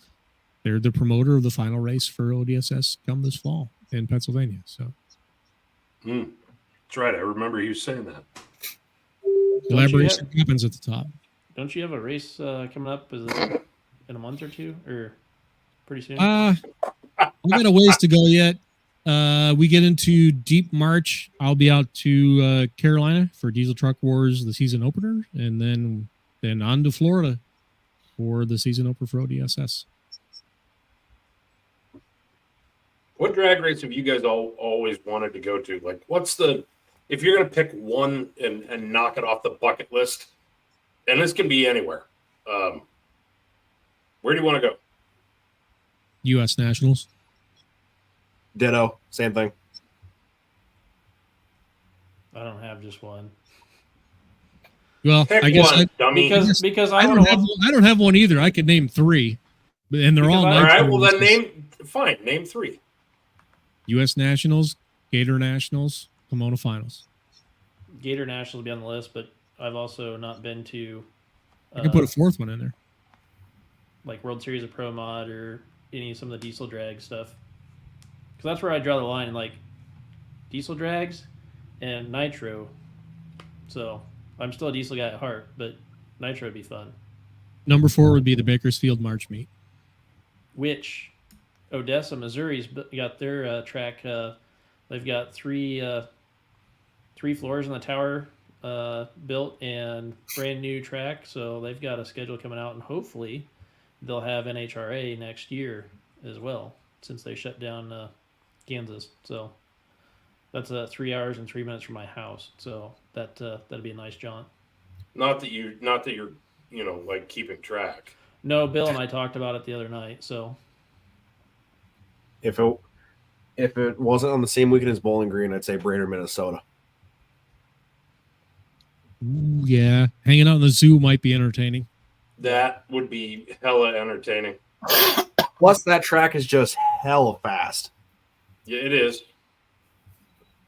they're the promoter of the final race for ODSS come this fall in Pennsylvania. So. That's right. I remember you saying that. Collaboration happens at the top. Don't you have a race coming up? Is it in a month or two, or pretty soon? We got a ways to go yet. We get into deep March. I'll be out to Carolina for Diesel Truck Wars, the season opener, and then on to Florida for the season opener for ODSS. What drag race have you guys always wanted to go to? Like, if you're going to pick one and knock it off the bucket list, and this can be anywhere, where do you want to go? U.S. Nationals. Ditto. Same thing. I don't have just one. Well, Pick I guess one, dummy. Because I don't have I don't have one either. I could name 3, and they're all All Nitro right, well then races. name 3. U.S. Nationals, Gator Nationals, Pomona Finals. Gator Nationals will be on the list, but I've also not been to. I could put a 4th one in there. Like World Series of Pro Mod or some of the diesel drag stuff. Because that's where I draw the line, like diesel drags and nitro. So I'm still a diesel guy at heart, but nitro would be fun. Number 4 would be the Bakersfield March Meet. Which Odessa, Missouri's got their track. They've got three floors in the tower built and brand new track. So they've got a schedule coming out, and hopefully they'll have NHRA next year as well, since they shut down Kansas. So that's 3 hours and 3 minutes from my house. So that'd be a nice jaunt. Not that you're like keeping track. No, Bill and I talked about it the other night. So If it wasn't on the same weekend as Bowling Green, I'd say Brainerd, Minnesota. Ooh, yeah, hanging out in the zoo might be entertaining. That would be hella entertaining. Plus, that track is just hella fast. Yeah, it is.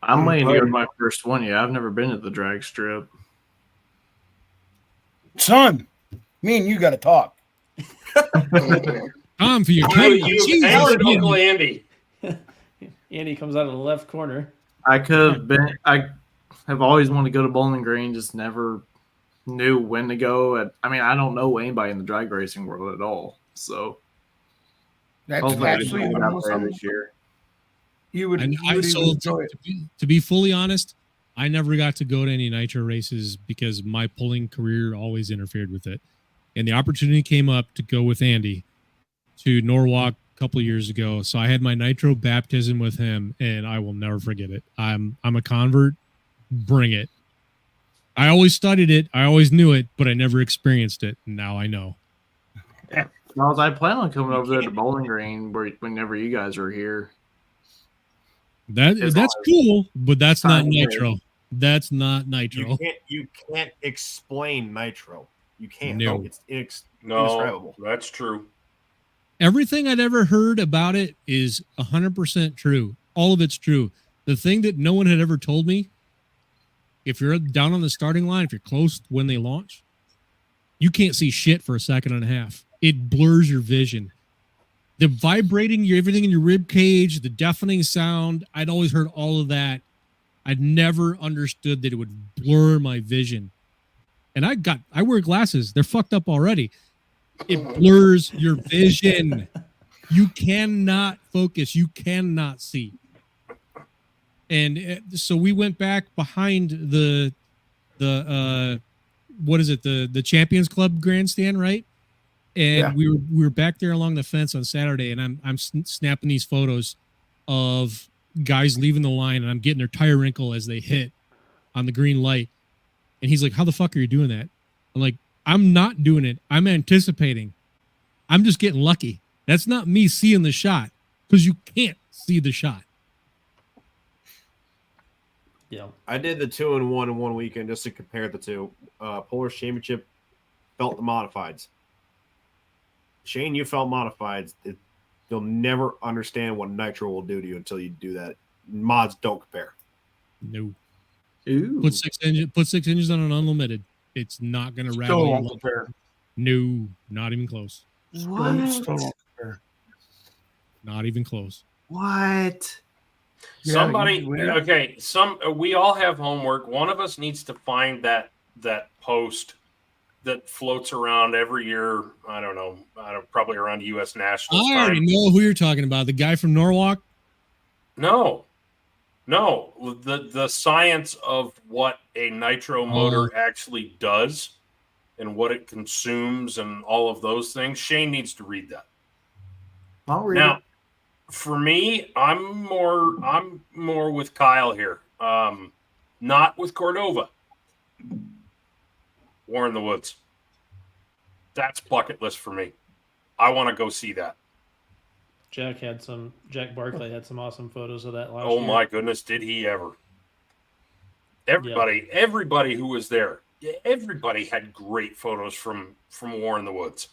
I'm waiting to go to my first one. Yeah, I've never been to the drag strip. Son, me and you got to talk. Tom, for your You angered Uncle Andy. Andy comes out of the left corner. I could have been. I have always wanted to go to Bowling Green, just never knew when to go. I mean, I don't know anybody in the drag racing world at all. So That's hopefully I actually can get out there something this year. you would And enjoy it. to be fully honest, I never got to go to any nitro races because my pulling career always interfered with it. And the opportunity came up to go with Andy to Norwalk a couple of years ago. So I had my nitro baptism with him, and I will never forget it. I'm a convert. Bring it. I always studied it. I always knew it, but I never experienced it. And now I know. Well, I plan on coming over there to Bowling Green whenever you guys are here. As That's cool, but that's not time nitro. That's not nitro. You can't explain nitro. You can't. No. It's No, indescribable. that's true. Everything I'd ever heard about it is 100% true. All of it's true. The thing that no one had ever told me, if you're down on the starting line, if you're close when they launch, you can't see shit for a second and a half. It blurs your vision. The vibrating, everything in your rib cage, the deafening sound, I'd always heard all of that. I'd never understood that it would blur my vision. And I wear glasses. They're fucked up already. It blurs your vision. You cannot focus. You cannot see. And so we went back behind the what is it? The Champions Club grandstand, right? And we were back there along the fence on Saturday, and I'm snapping these photos of guys leaving the line, and I'm getting their tire wrinkle as they hit on the green light. And he's like, "How the fuck are you doing that?" I'm like, "I'm not doing it. I'm anticipating. I'm just getting lucky. That's not me seeing the shot, because you can't see the shot." Yeah, I did the 2-1 in one weekend just to compare the two. Polaris Championship felt the modifieds. Shane, you felt modifieds. You'll never understand what nitro will do to you until you do that. Mods don't compare. No. Ooh. Put 6 inches on an unlimited. It's not going to rattle. Still you won't like- compare. No, not even close. Still won't compare. Not even close. What? Yeah, Somebody, you win. okay. We all have homework. One of us needs to find that post that floats around every year. I don't know, probably around U.S. Nationals I already time. know who you're talking about. The guy from Norwalk. No, the science of what a nitro motor actually does and what it consumes and all of those things. Shane needs to read that. I'll read Now, it. for me, I'm more with Kyle here. Not with Cordova. War in the Woods. That's bucket list for me. I want to go see that. Jack Barkley had some awesome photos of that last Oh year. my goodness, did he ever? Everybody who was there, everybody had great photos from War in the Woods.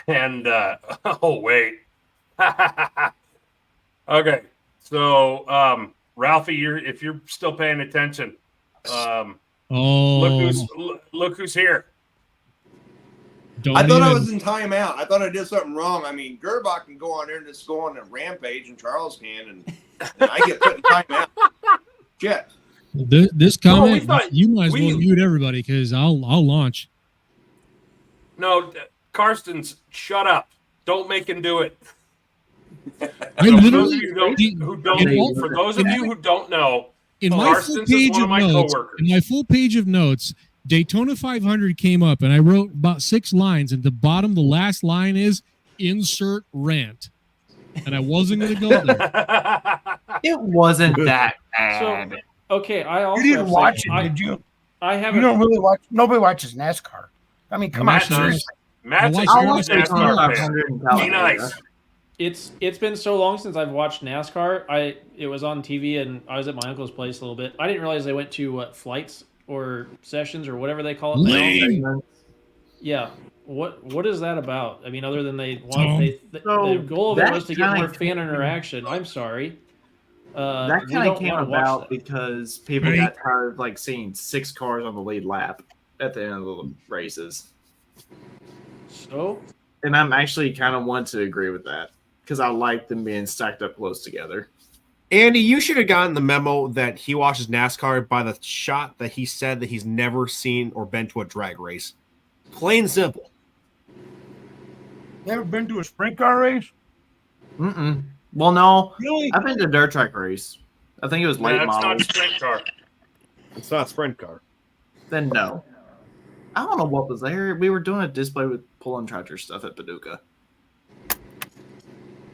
And oh wait, okay. So Ralphie, if you're still paying attention, look who's here. I thought I was in timeout. I thought I did something wrong. I mean, Gerbach can go on there and just go on a rampage, and Charles can, and I get put in timeout. Shit. This comment, you might as well mute everybody because I'll launch. No, Karstens, shut up. Don't make him do it. I For those literally, of you who don't know, in my full Karstens is page one of of my notes, coworkers. in my full page of notes, Daytona 500 came up, and I wrote about 6 lines. And the bottom, the last line is insert rant, and I wasn't going to go there. It wasn't that bad. So, okay, I also You didn't watch it, did you? I haven't. You don't really watch. Nobody watches NASCAR. I mean, come on, seriously. Matt's a huge NASCAR fan. Be nice. It's been so long since I've watched NASCAR. It was on TV, and I was at my uncle's place a little bit. I didn't realize they went to flights or sessions or whatever they call it. Lame. Yeah. What is that about? I mean, other than the goal of it that was to get more kinda fan interaction. I'm sorry. That we kind don't of came wanna watch about that. because people got tired of seeing 6 cars on the lead lap at the end of the races. So, and I'm actually kind of want to agree with that because I like them being stacked up close together. Andy, you should have gotten the memo that he watches NASCAR by the shot that he said that he's never seen or been to a drag race. Plain simple. You ever been to a sprint car race? Mm-mm. Well, no. Really? I've been to a dirt track race. I think it was late That's model. not sprint car. It's not sprint car. Then no. I don't know what was there. We were doing a display with pulling tractor stuff at Paducah.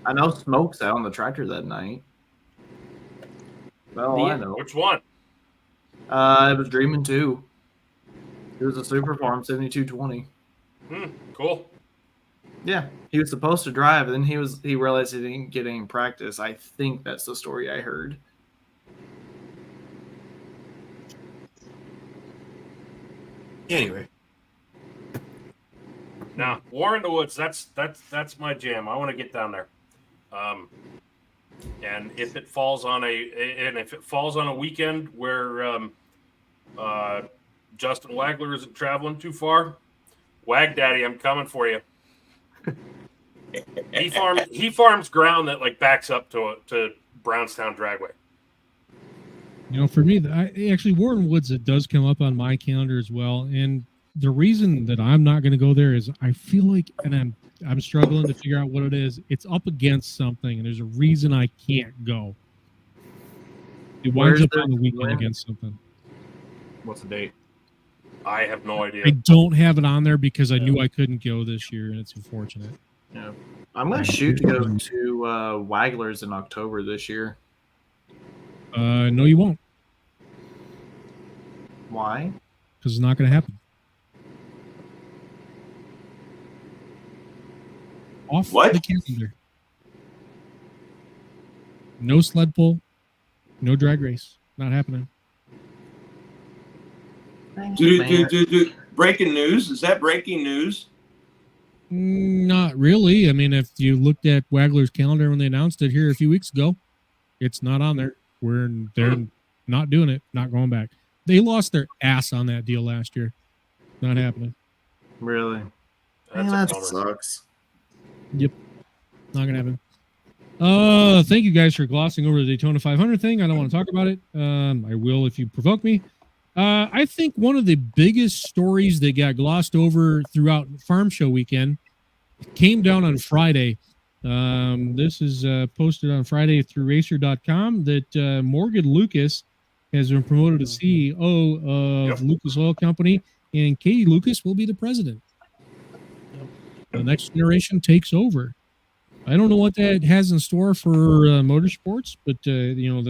I know Smoke's out on the tractor that night. Well, I know. Which one? It was Dreamin' 2. It was a Super Farm 7220. Cool. Yeah, he was supposed to drive, and then he realized he didn't get any practice. I think that's the story I heard. Anyway. Now, War in the Woods, that's my jam. I want to get down there. And if it falls on a weekend where Justin Wagler isn't traveling too far, Wag Daddy, I'm coming for you. He farms ground that backs up to Brownstown Dragway. You know, for me, actually Warren Woods, it does come up on my calendar as well. And the reason that I'm not going to go there is I feel like, and I'm struggling to figure out what it is. It's up against something, and there's a reason I can't go. It winds up on the weekend against something. What's the date? I have no idea. I don't have it on there because I knew I couldn't go this year, and it's unfortunate. Yeah, I'm going to shoot to go to Wagler's in October this year. No, you won't. Why? Because it's not going to happen. Off the calendar. No sled pull. No drag race. Not happening. Breaking news? Is that breaking news? Not really. I mean, if you looked at Wagler's calendar when they announced it here a few weeks ago, it's not on there. They're not doing it. Not going back. They lost their ass on that deal last year. Not happening. Really? That sucks. Yep. Not gonna happen. Thank you guys for glossing over the Daytona 500 thing. I don't want to talk about it. I will if you provoke me. I think one of the biggest stories that got glossed over throughout Farm Show weekend came down on Friday. This is posted on Friday through racer.com that Morgan Lucas has been promoted to CEO of Lucas Oil Company, and Katie Lucas will be the president. The next generation takes over. I don't know what that has in store for motorsports, but you know,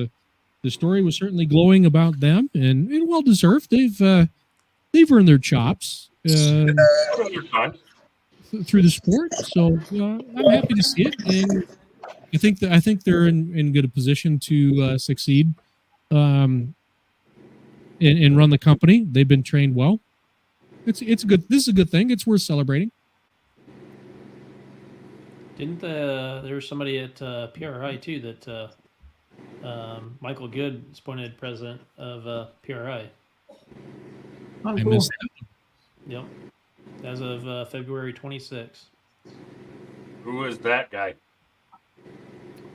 the story was certainly glowing about them, and well deserved. They've earned their chops. You're fine. through the sport. So I'm happy to see it, and I think they're in good a position to succeed, and run the company. They've been trained well. It's good. This is a good thing. It's worth celebrating. Didn't there was somebody at PRI too that Michael Good is appointed president of PRI. Oh, I cool. missed that. Yep, as of February 26th. Who is that guy?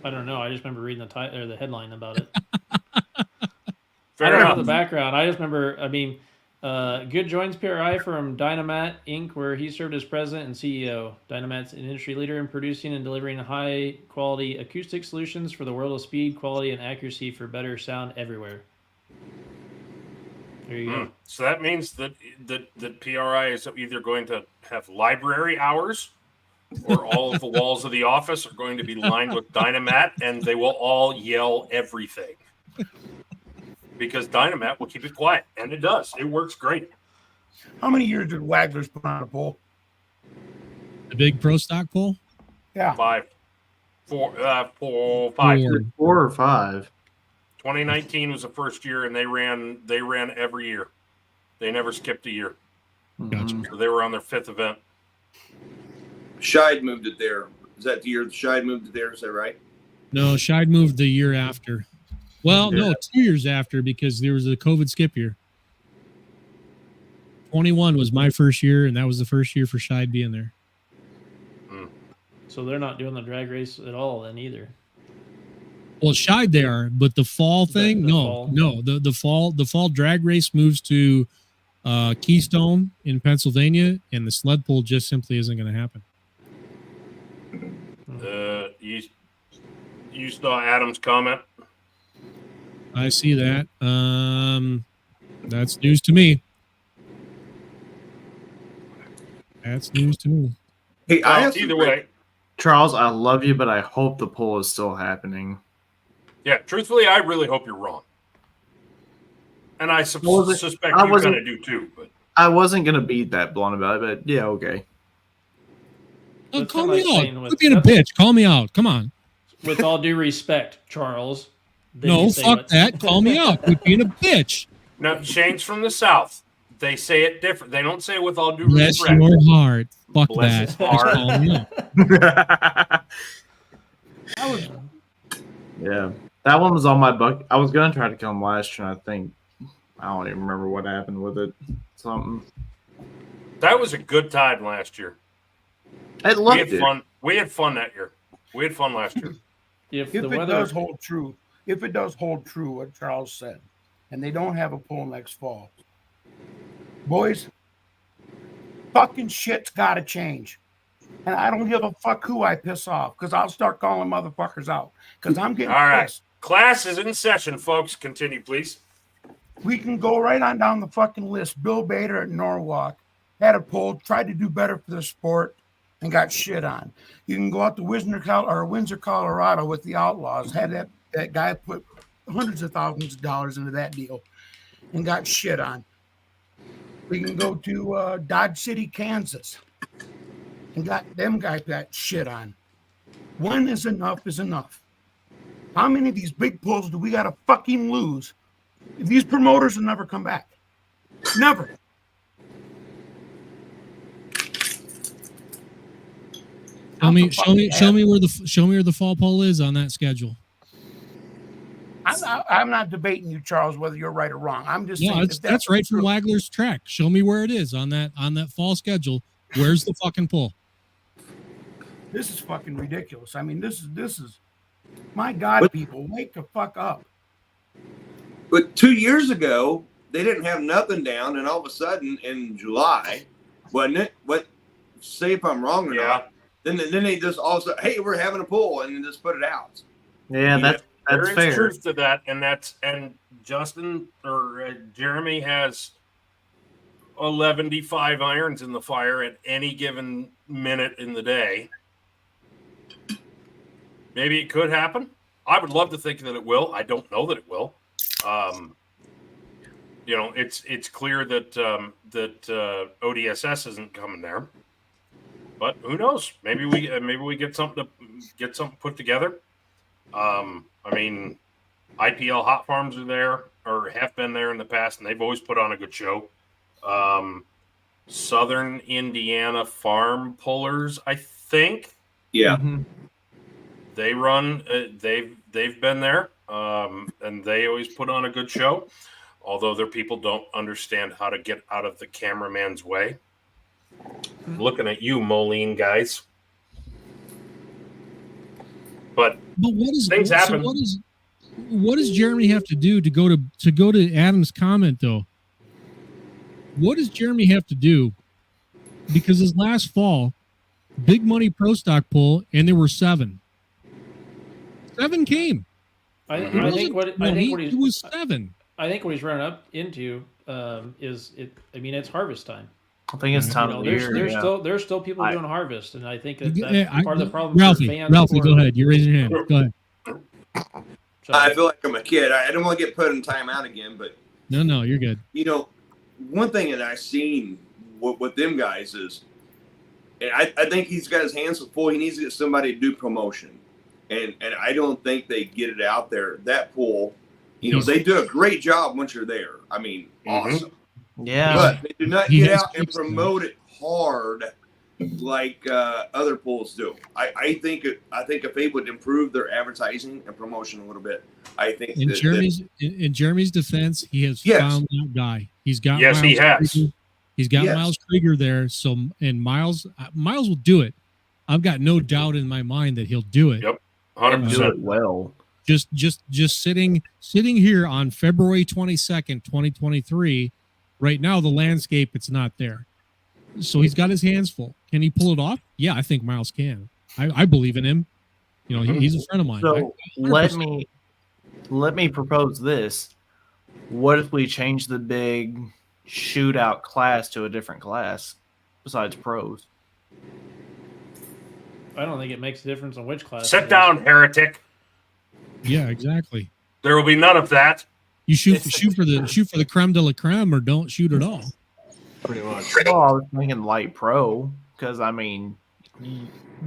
I don't know. I just remember reading the headline about it. Fair I don't enough. know the background. I just remember. I mean, Good joins PRI from Dynamat Inc., where he served as president and CEO. Dynamat's an industry leader in producing and delivering high-quality acoustic solutions for the world of speed, quality, and accuracy for better sound everywhere. There you go. So that means that PRI is either going to have library hours, or all of the walls of the office are going to be lined with Dynamat, and they will all yell everything. Because Dynamat will keep it quiet, and it does. It works great. How many years did Wagler's put on a poll? The big pro stock poll? Yeah. 5. 4, 5. 4 or 5. 2019 was the first year, and they ran every year. They never skipped a year. Gotcha. So they were on their 5th event. Scheid moved it there. Is that the year Scheid moved it there? Is that right? No, Scheid moved the year after. Well, no, 2 years after, because there was a COVID skip year. 21 was my first year, and that was the first year for Scheid being there. So they're not doing the drag race at all then either. Well, Scheid they are, but the fall thing, no. The fall drag race moves to Keystone in Pennsylvania, and the sled pull just simply isn't going to happen. You saw Adam's comment. I see that. That's news to me. That's news to me. Hey, either way, Charles, I love you, but I hope the poll is still happening. yeah. Truthfully, I really hope you're wrong, and I suspect you kind of do too. But I wasn't gonna be that blunt about it, but yeah, okay. Oh, call me out. Quit being a bitch. Call me out. Come on. With all due respect, Charles. No, fuck that. Call me out. Quit being a bitch. No, Shane's from the South. They say it different. They don't say it with all due Bless respect. your heart. Fuck Bless that. his Just heart. call me out. Yeah, that one was on my bucket. I was gonna try to come last year. I think I don't even remember what happened with it. Something. That was a good time last year. I We loved had it. fun. We had fun that year. We had fun last year. If If it does hold true what Charles said, and they don't have a poll next fall, boys, fucking shit's got to change. And I don't give a fuck who I piss off, because I'll start calling motherfuckers out, because I'm getting All right. pissed. Class is in session, folks. Continue, please. We can go right on down the fucking list. Bill Bader at Norwalk had a poll, tried to do better for the sport, and got shit on. You can go out to Windsor, Colorado with the Outlaws. Had that guy put hundreds of thousands of dollars into that deal and got shit on. We can go to Dodge City, Kansas, and got shit on. One is enough is enough. How many of these big pulls do we got to fucking lose? These promoters will never come back. Never. Show me where the fall poll is on that schedule. I'm not debating you, Charles, whether you're right or wrong. I'm just saying that's right from Wagler's track. Show me where it is on that fall schedule. Where's the fucking poll? This is fucking ridiculous. I mean, this is my God, people, wake the fuck up. But 2 years ago, they didn't have nothing down, and all of a sudden in July, wasn't it? What? Say if I'm wrong or not. Then they just all of a sudden, hey, we're having a poll, and then just put it out. Yeah, that's There is fair. truth to that, and Justin or Jeremy has 11-5 irons in the fire at any given minute in the day. Maybe it could happen. I would love to think that it will. I don't know that it will. you know, it's clear that ODSS isn't coming there. But who knows? Maybe we get something put together. I mean, IPL Hot Farms are there or have been there in the past, and they've always put on a good show. Southern Indiana Farm Pullers, I think. Yeah. They run. They've been there, and they always put on a good show. Although their people don't understand how to get out of the cameraman's way. Looking at you, Moline guys. But things happen. What does Jeremy have to do to go to Adam's comment though? What does Jeremy have to do? Because his last fall, big money pro stock pull, and there were 7. 7 came. I think what it was 7. I think what he's running up into is it. I mean, it's harvest time. I think it's time of year. There's still people doing harvest, and I think that's part of the problem. Ralphie, go ahead. You're raising your hand. Go ahead. I feel like I'm a kid. I don't want to get put in timeout again, but no, you're good. You know, one thing that I've seen with them guys is, and I think he's got his hands full. He needs to get somebody to do promotion, and I don't think they get it out there. That pool, you know, they do a great job once you're there. I mean, awesome. Yeah, but they do not get out and promote it hard like other pools do. I think if they would improve their advertising and promotion a little bit, I think in Jeremy's defense, he has found that guy. He's got Miles he has. Krieger. He's got Miles Krieger there. So and Miles will do it. I've got no doubt in my mind that he'll do it. Yep, 100%. Do it well. Just sitting here on February 22nd, 2023. Right now, the landscape, it's not there. So he's got his hands full. Can he pull it off? Yeah, I think Miles can. I believe in him. You know, he's a friend of mine. So let me propose this. What if we change the big shootout class to a different class besides pros? I don't think it makes a difference on which class. Sit down, heretic. Yeah, exactly. There will be none of that. You shoot for the creme de la creme, or don't shoot at all. Pretty much. Well, I was thinking light pro because I mean,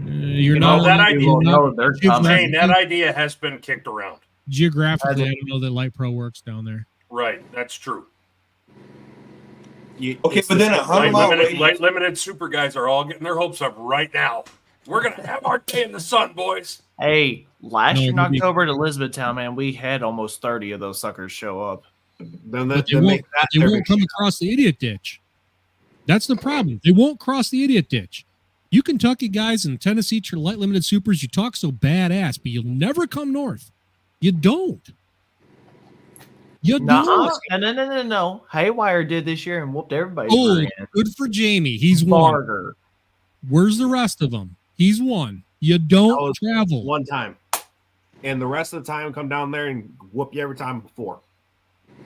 you're not. That idea. That idea has been kicked around. Geographically, I don't know that light pro works down there. Right, that's true. Okay, but then light limited super guys are all getting their hopes up right now. We're gonna have our day in the sun, boys. Hey, last year in October at Elizabethtown, man, we had almost 30 of those suckers show up. They won't come across the idiot ditch. That's the problem. They won't cross the idiot ditch. You Kentucky guys and Tennessee light limited supers, you talk so badass, but you'll never come north. You don't. You don't. No. Haywire did this year and whooped everybody. Good for Jamie. He's won. Where's the rest of them? He's won. You don't travel. One time. And the rest of the time, come down there and whoop you every time before.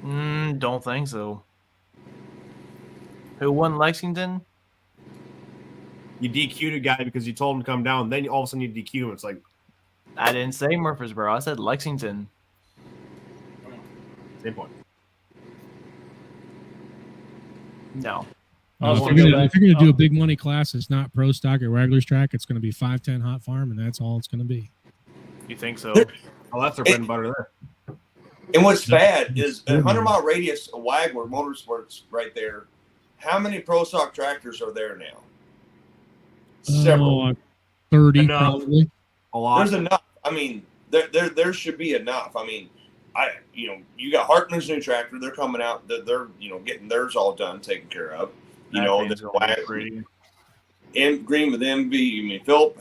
Don't think so. Who won Lexington? You DQ'd a guy because you told him to come down. Then all of a sudden you DQ him. It's like, I didn't say Murfreesboro. I said Lexington. Same point. No. If you're going to do a big money class, it's not pro stock at Wagler's track. It's going to be 510 hot farm, and that's all it's going to be. You think so? Oh, that's our bread and butter there. And what's bad is a 100-mile radius of Wagler Motorsports right there. How many pro stock tractors are there now? Several. 30 probably. A lot. There's enough. I mean, there should be enough. I mean, you got Hartman's new tractor. They're coming out. They're getting theirs all done, taken care of. And Green with MV. I mean, Philip.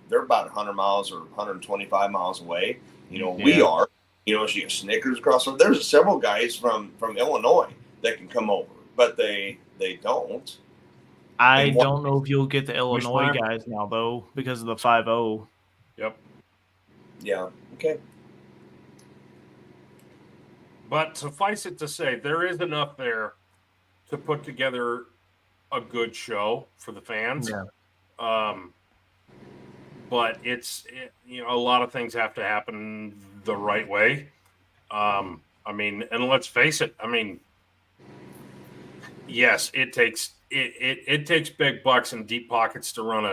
They're about 100 miles or 125 miles away. We are. So you got Snickers across. There's several guys from Illinois that can come over, but they don't. I don't know if you'll get the Illinois guys now though because of the 5-0. Yep. Yeah. Okay. But suffice it to say, there is enough there to put together a good show for the fans. Yeah. But a lot of things have to happen the right way. I mean, and let's face it. I mean, yes, it takes big bucks and deep pockets to run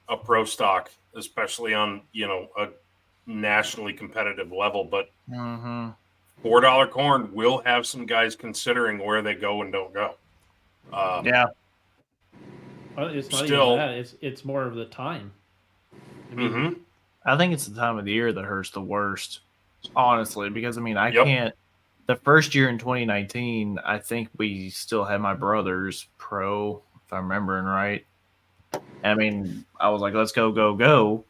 a pro stock, especially on a nationally competitive level. But $4 corn will have some guys considering where they go and don't go. Yeah. Well, it's not Still- even that. It's more of the time. I mean, I think it's the time of the year that hurts the worst, honestly, because I mean, I can't. The first year in 2019, I think we still had my brother's pro, if I'm remembering right. I mean, I was like, let's go,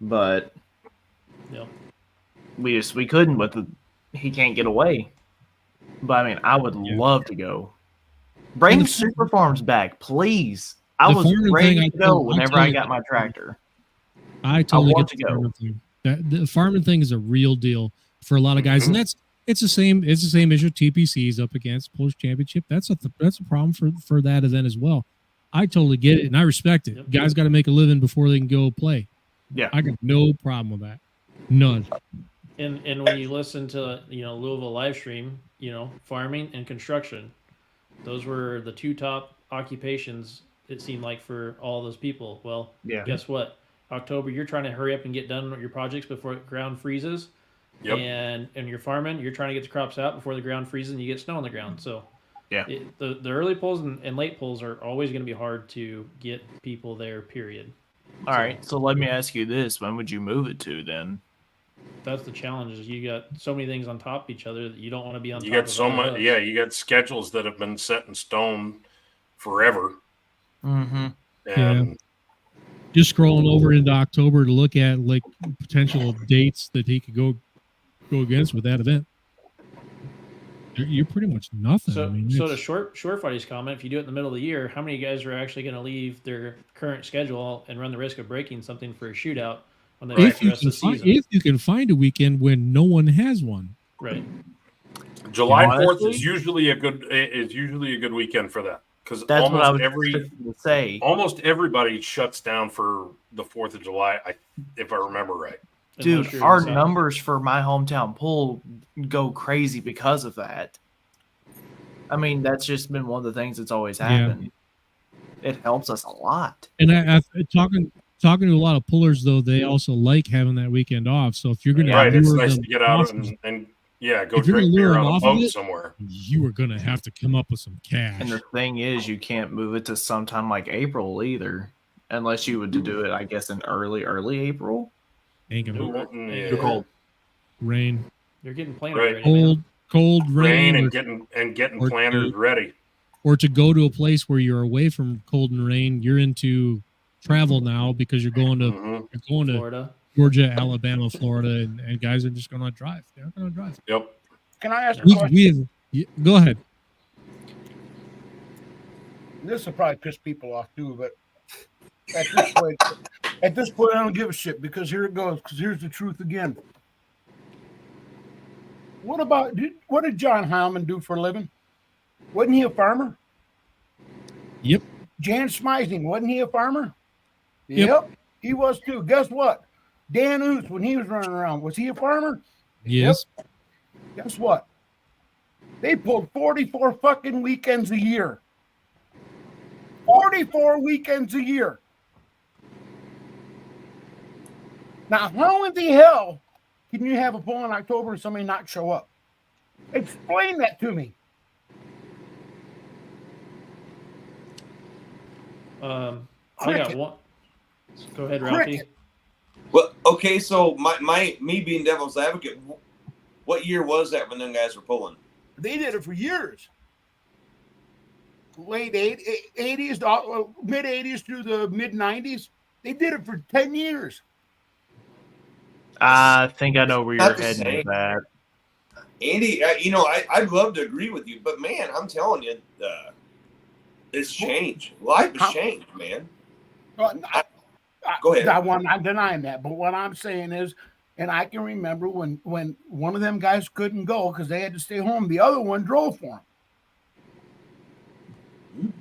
but we couldn't with he can't get away. But I mean, I would love to go. Bring Super Farms back, please. I was ready to go whenever I got my tractor. I totally want get to the go. farming thing. The farming thing is a real deal for a lot of guys, and it's the same issue TPC is up against Polish Championship. That's a problem for that event as well. I totally get it and I respect it. Guys got to make a living before they can go play. Yeah, I got no problem with that. None. and when you listen to Louisville live stream, farming and construction, those were the two top occupations. It seemed like for all those people. Well, guess what? October, you're trying to hurry up and get done with your projects before the ground freezes. Yep. And you're farming, you're trying to get the crops out before the ground freezes and you get snow on the ground. So the early pulls and late pulls are always going to be hard to get people there, period. All right, so let me ask you this. When would you move it to then? That's the challenge is you got so many things on top of each other that you don't want to be on You top got of so all much. those. Yeah, you got schedules that have been set in stone forever. Mm-hmm. And Just scrolling over into October to look at like potential dates that he could go against with that event. You're pretty much nothing. So, I mean, so it's- to short fighty's comment, if you do it in the middle of the year, how many guys are actually going to leave their current schedule and run the risk of breaking something for a shootout when they if the rest of the season? if you can find a weekend when no one has one, Right. July 4th Honestly? is usually a good weekend for that because That's what I almost was to say. almost everybody shuts down for the 4th of July. If I remember right. Dude, our numbers for my hometown pool go crazy because of that. I mean, that's just been one of the things that's always happened. It helps us a lot. and I talking to a lot of pullers though, they also like having that weekend off. So if you're going Right, to it's lure nice them to get out off- and go if you're gonna drink lure beer them on a off of boat it, somewhere. you are going to have to come up with some cash. And the thing is, you can't move it to sometime like April either, unless you would do it, I guess, in early April. Ain't gonna Yeah. Too cold. rain, You're getting planted Right. already, man. cold rain, Rain or, and getting or planters to- ready. or to go to a place where you're away from cold and rain. You're into travel now because you're going to Florida. Georgia, Alabama, Florida, and guys are just going to drive. They're not going to drive. Yep. Can I ask a We question? have, go ahead. This will probably piss people off too, but at this point, I don't give a shit because here it goes. Because here's the truth again. What did John Hyman do for a living? Wasn't he a farmer? Yep. Jan Smeising, wasn't he a farmer? Yep. He was too. Guess what? Dan Oos, when he was running around, was he a farmer? Yes. Yep. Guess what? They pulled 44 fucking weekends a year. 44 weekends a year. Now, how in the hell can you have a pull in October and somebody not show up? Explain that to me. I got Cricket. one. Go ahead, Ralphie. Cricket. Well, okay, so me being devil's advocate, what year was that when them guys were pulling? They did it for years. Late 80s, mid 80s through the mid 90s. They did it for 10 years. I think I know where you're Not the heading same. with that. Andy, I'd love to agree with you, but man, I'm telling you, it's changed. Life has changed, man. Well, Go ahead. I'm not denying that, but what I'm saying is, and I can remember when one of them guys couldn't go because they had to stay home, the other one drove for him.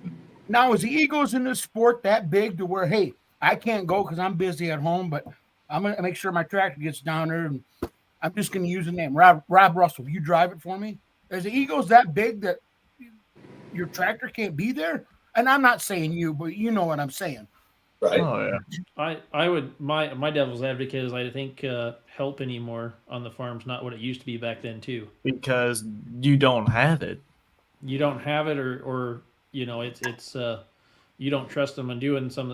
Now, is the egos in this sport that big to where, hey, I can't go because I'm busy at home, but I'm going to make sure my tractor gets down there, and I'm just going to use the name Rob Russell. You drive it for me. Is the egos that big that your tractor can't be there. And I'm not saying you, but you know what I'm saying. Right. Oh yeah. I would my devil's advocate is I think help anymore on the farm's not what it used to be back then too. Because you don't have it. You don't have it, or you know it's you don't trust them on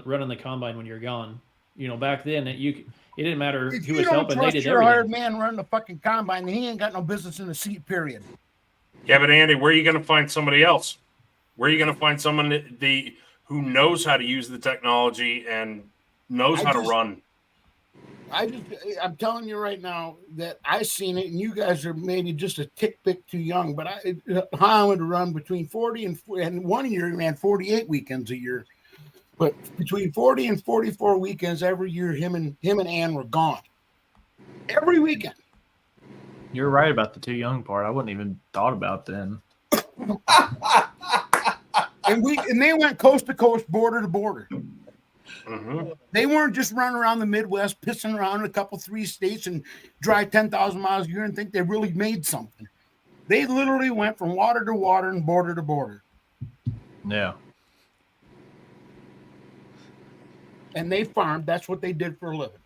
running the combine when you're gone. You know, back then it didn't matter If who you was don't helping; they trust did your everything. hired man running the fucking combine, then he ain't got no business in the seat. Period. Yeah, but Andy, where are you going to find somebody else? Where are you going to find someone who knows how to use the technology and knows how to run? I'm telling you right now that I've seen it, and you guys are maybe just a tick too young. But I would run between 40 and 1 year he ran 48 weekends a year. But between 40 and 44 weekends every year, him and Ann were gone every weekend. You're right about the too young part. I wouldn't even thought about then. And they went coast to coast, border to border. Mm-hmm. They weren't just running around the Midwest, pissing around in a couple 3 states and drive 10,000 miles a year and think they really made something. They literally went from water to water and border to border. Yeah. And they farmed. That's what they did for a living.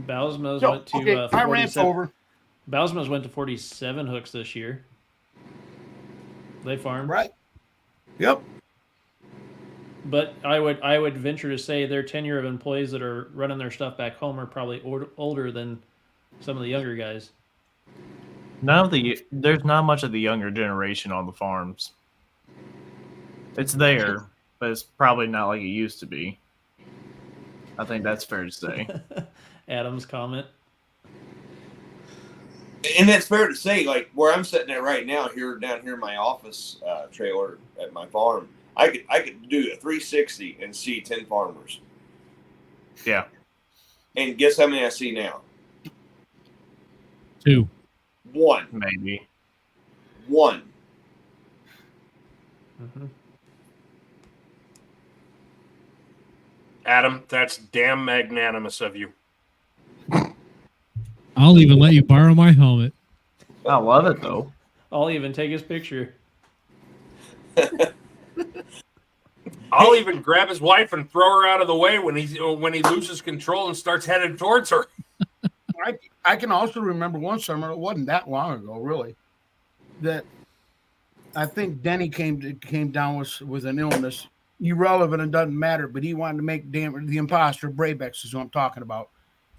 Bausmas So, went to okay, my rant's 47. over. Bausmas went to 47 hooks this year. They farmed. Right. Yep. But I would venture to say their tenure of employees that are running their stuff back home are probably older than some of the younger guys. There's not much of the younger generation on the farms. It's there, but it's probably not like it used to be. I think that's fair to say. Adam's comment. And that's fair to say, like where I'm sitting at right now, down here in my office trailer at my farm, I could do a 360 and see 10 farmers. Yeah. And guess how many I see now? 2. 1. Maybe. 1. Mm-hmm. Adam, that's damn magnanimous of you. I'll even let you borrow my helmet. I love it though. I'll even take his picture. I'll even grab his wife and throw her out of the way when he loses control and starts headed towards her. I can also remember one summer, it wasn't that long ago, really, that I think Denny came down with an illness. Irrelevant and doesn't matter, but he wanted to make the imposter Brabex is what I'm talking about.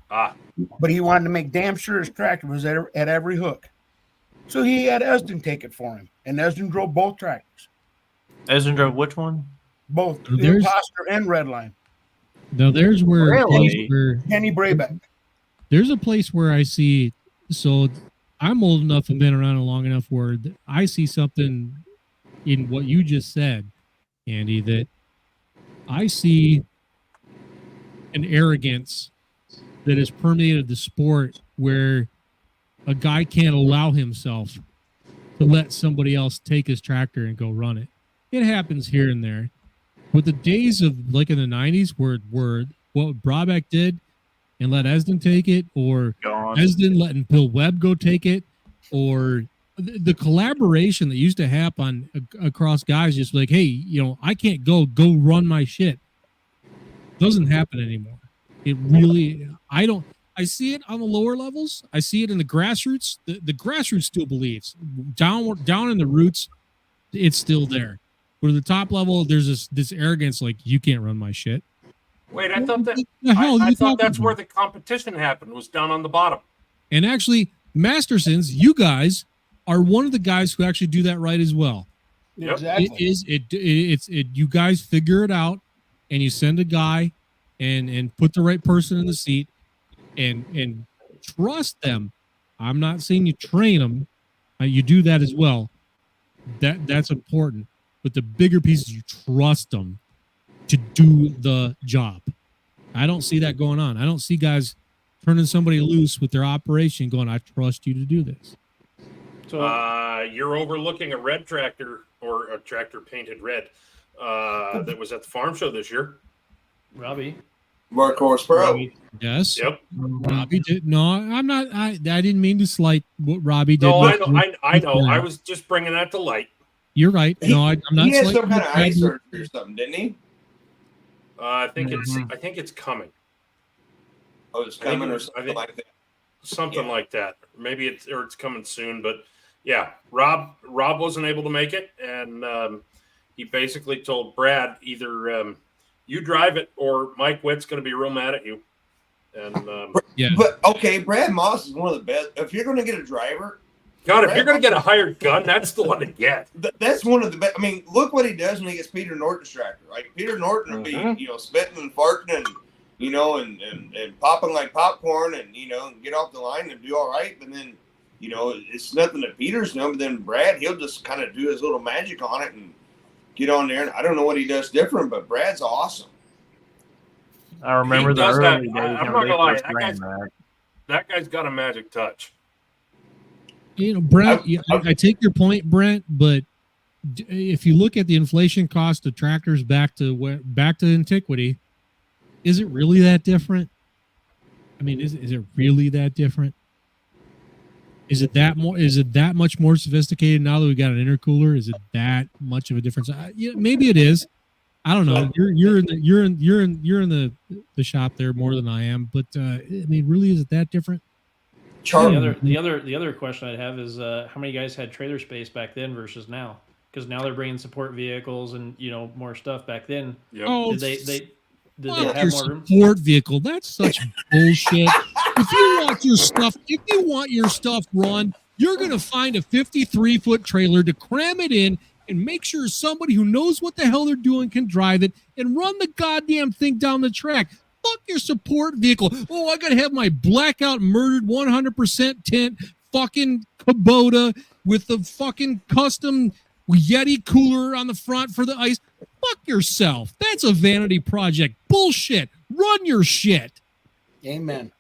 But he wanted to make damn sure his tractor was at every hook. So he had Esden take it for him, and Esden drove both tractors. Esden drove which one? Both, the imposter and Redline. Now there's where Denny Brabeck. There's a place where I see. So I'm old enough and been around long enough where I see something in what you just said, Andy, that I see an arrogance that has permeated the sport where a guy can't allow himself to let somebody else take his tractor and go run it. It happens here and there. But the days of like in the 90s where what Brabeck did and let Esden take it, or Esden letting Bill Webb go take it, or the collaboration that used to happen across guys, just like, hey, you know, I can't go run my shit. Doesn't happen anymore. It really, I see it on the lower levels. I see it in the grassroots. The grassroots still believes. Down in the roots, it's still there. But at the top level, there's this arrogance, like, you can't run my shit. Wait, I thought that I thought that's where the competition happened, was down on the bottom. And actually, Mastersons, you guys are one of the guys who actually do that right as well. Exactly. You guys figure it out, and you send a guy and put the right person in the seat and trust them. I'm not saying you train them. You do that as well. That's important. But the bigger pieces, you trust them to do the job. I don't see that going on. I don't see guys turning somebody loose with their operation going, I trust you to do this. So you're overlooking a red tractor, or a tractor painted red, that was at the farm show this year. Robbie. Workhorse Pro. Yes. Yep. Robbie did. No, I'm not. I didn't mean to slight what Robbie did. No, I know. I was just bringing that to light. You're right. No, I'm not. He had slighting some kind of Brad. eye surgery or something, didn't he? I think it's coming. Oh, it's coming or something like that. Something like that. Maybe it's coming soon. But yeah, Rob wasn't able to make it, and he basically told Brad either you drive it or Mike Witt's going to be real mad at you. And yeah, but okay, Brad Moss is one of the best. If you're going to get a driver, God, if you're going to get a hired gun, that's the one to get. That's one of the best. I mean, look what he does when he gets Peter Norton's tractor. Like Peter Norton will be, spitting and farting and, and popping like popcorn and, get off the line and do all right. But then, it's nothing that Peter's done. But then Brad, he'll just kind of do his little magic on it and get on there. And I don't know what he does different, but Brad's awesome. I remember the early days. I'm not going to lie. That guy's got a magic touch. Brent, I take your point, Brent, but if you look at the inflation cost of tractors back to antiquity, is it really that different? I mean, is it really that different? Is it that much more sophisticated now that we got an intercooler? Is it that much of a difference? Maybe it is. I don't know. You're in the shop there more than I am, but I mean, really, is it that different? The other question I'd have is how many guys had trailer space back then versus now? Because now they're bringing support vehicles and more stuff. Back then, Oh, did they Fuck have your more room? support vehicle. That's such bullshit. If you want your stuff run, you're gonna find a 53-foot trailer to cram it in and make sure somebody who knows what the hell they're doing can drive it and run the goddamn thing down the track. Fuck your support vehicle. Oh, I got to have my blackout murdered 100% tint fucking Kubota with the fucking custom Yeti cooler on the front for the ice. Fuck yourself. That's a vanity project. Bullshit. Run your shit. Amen.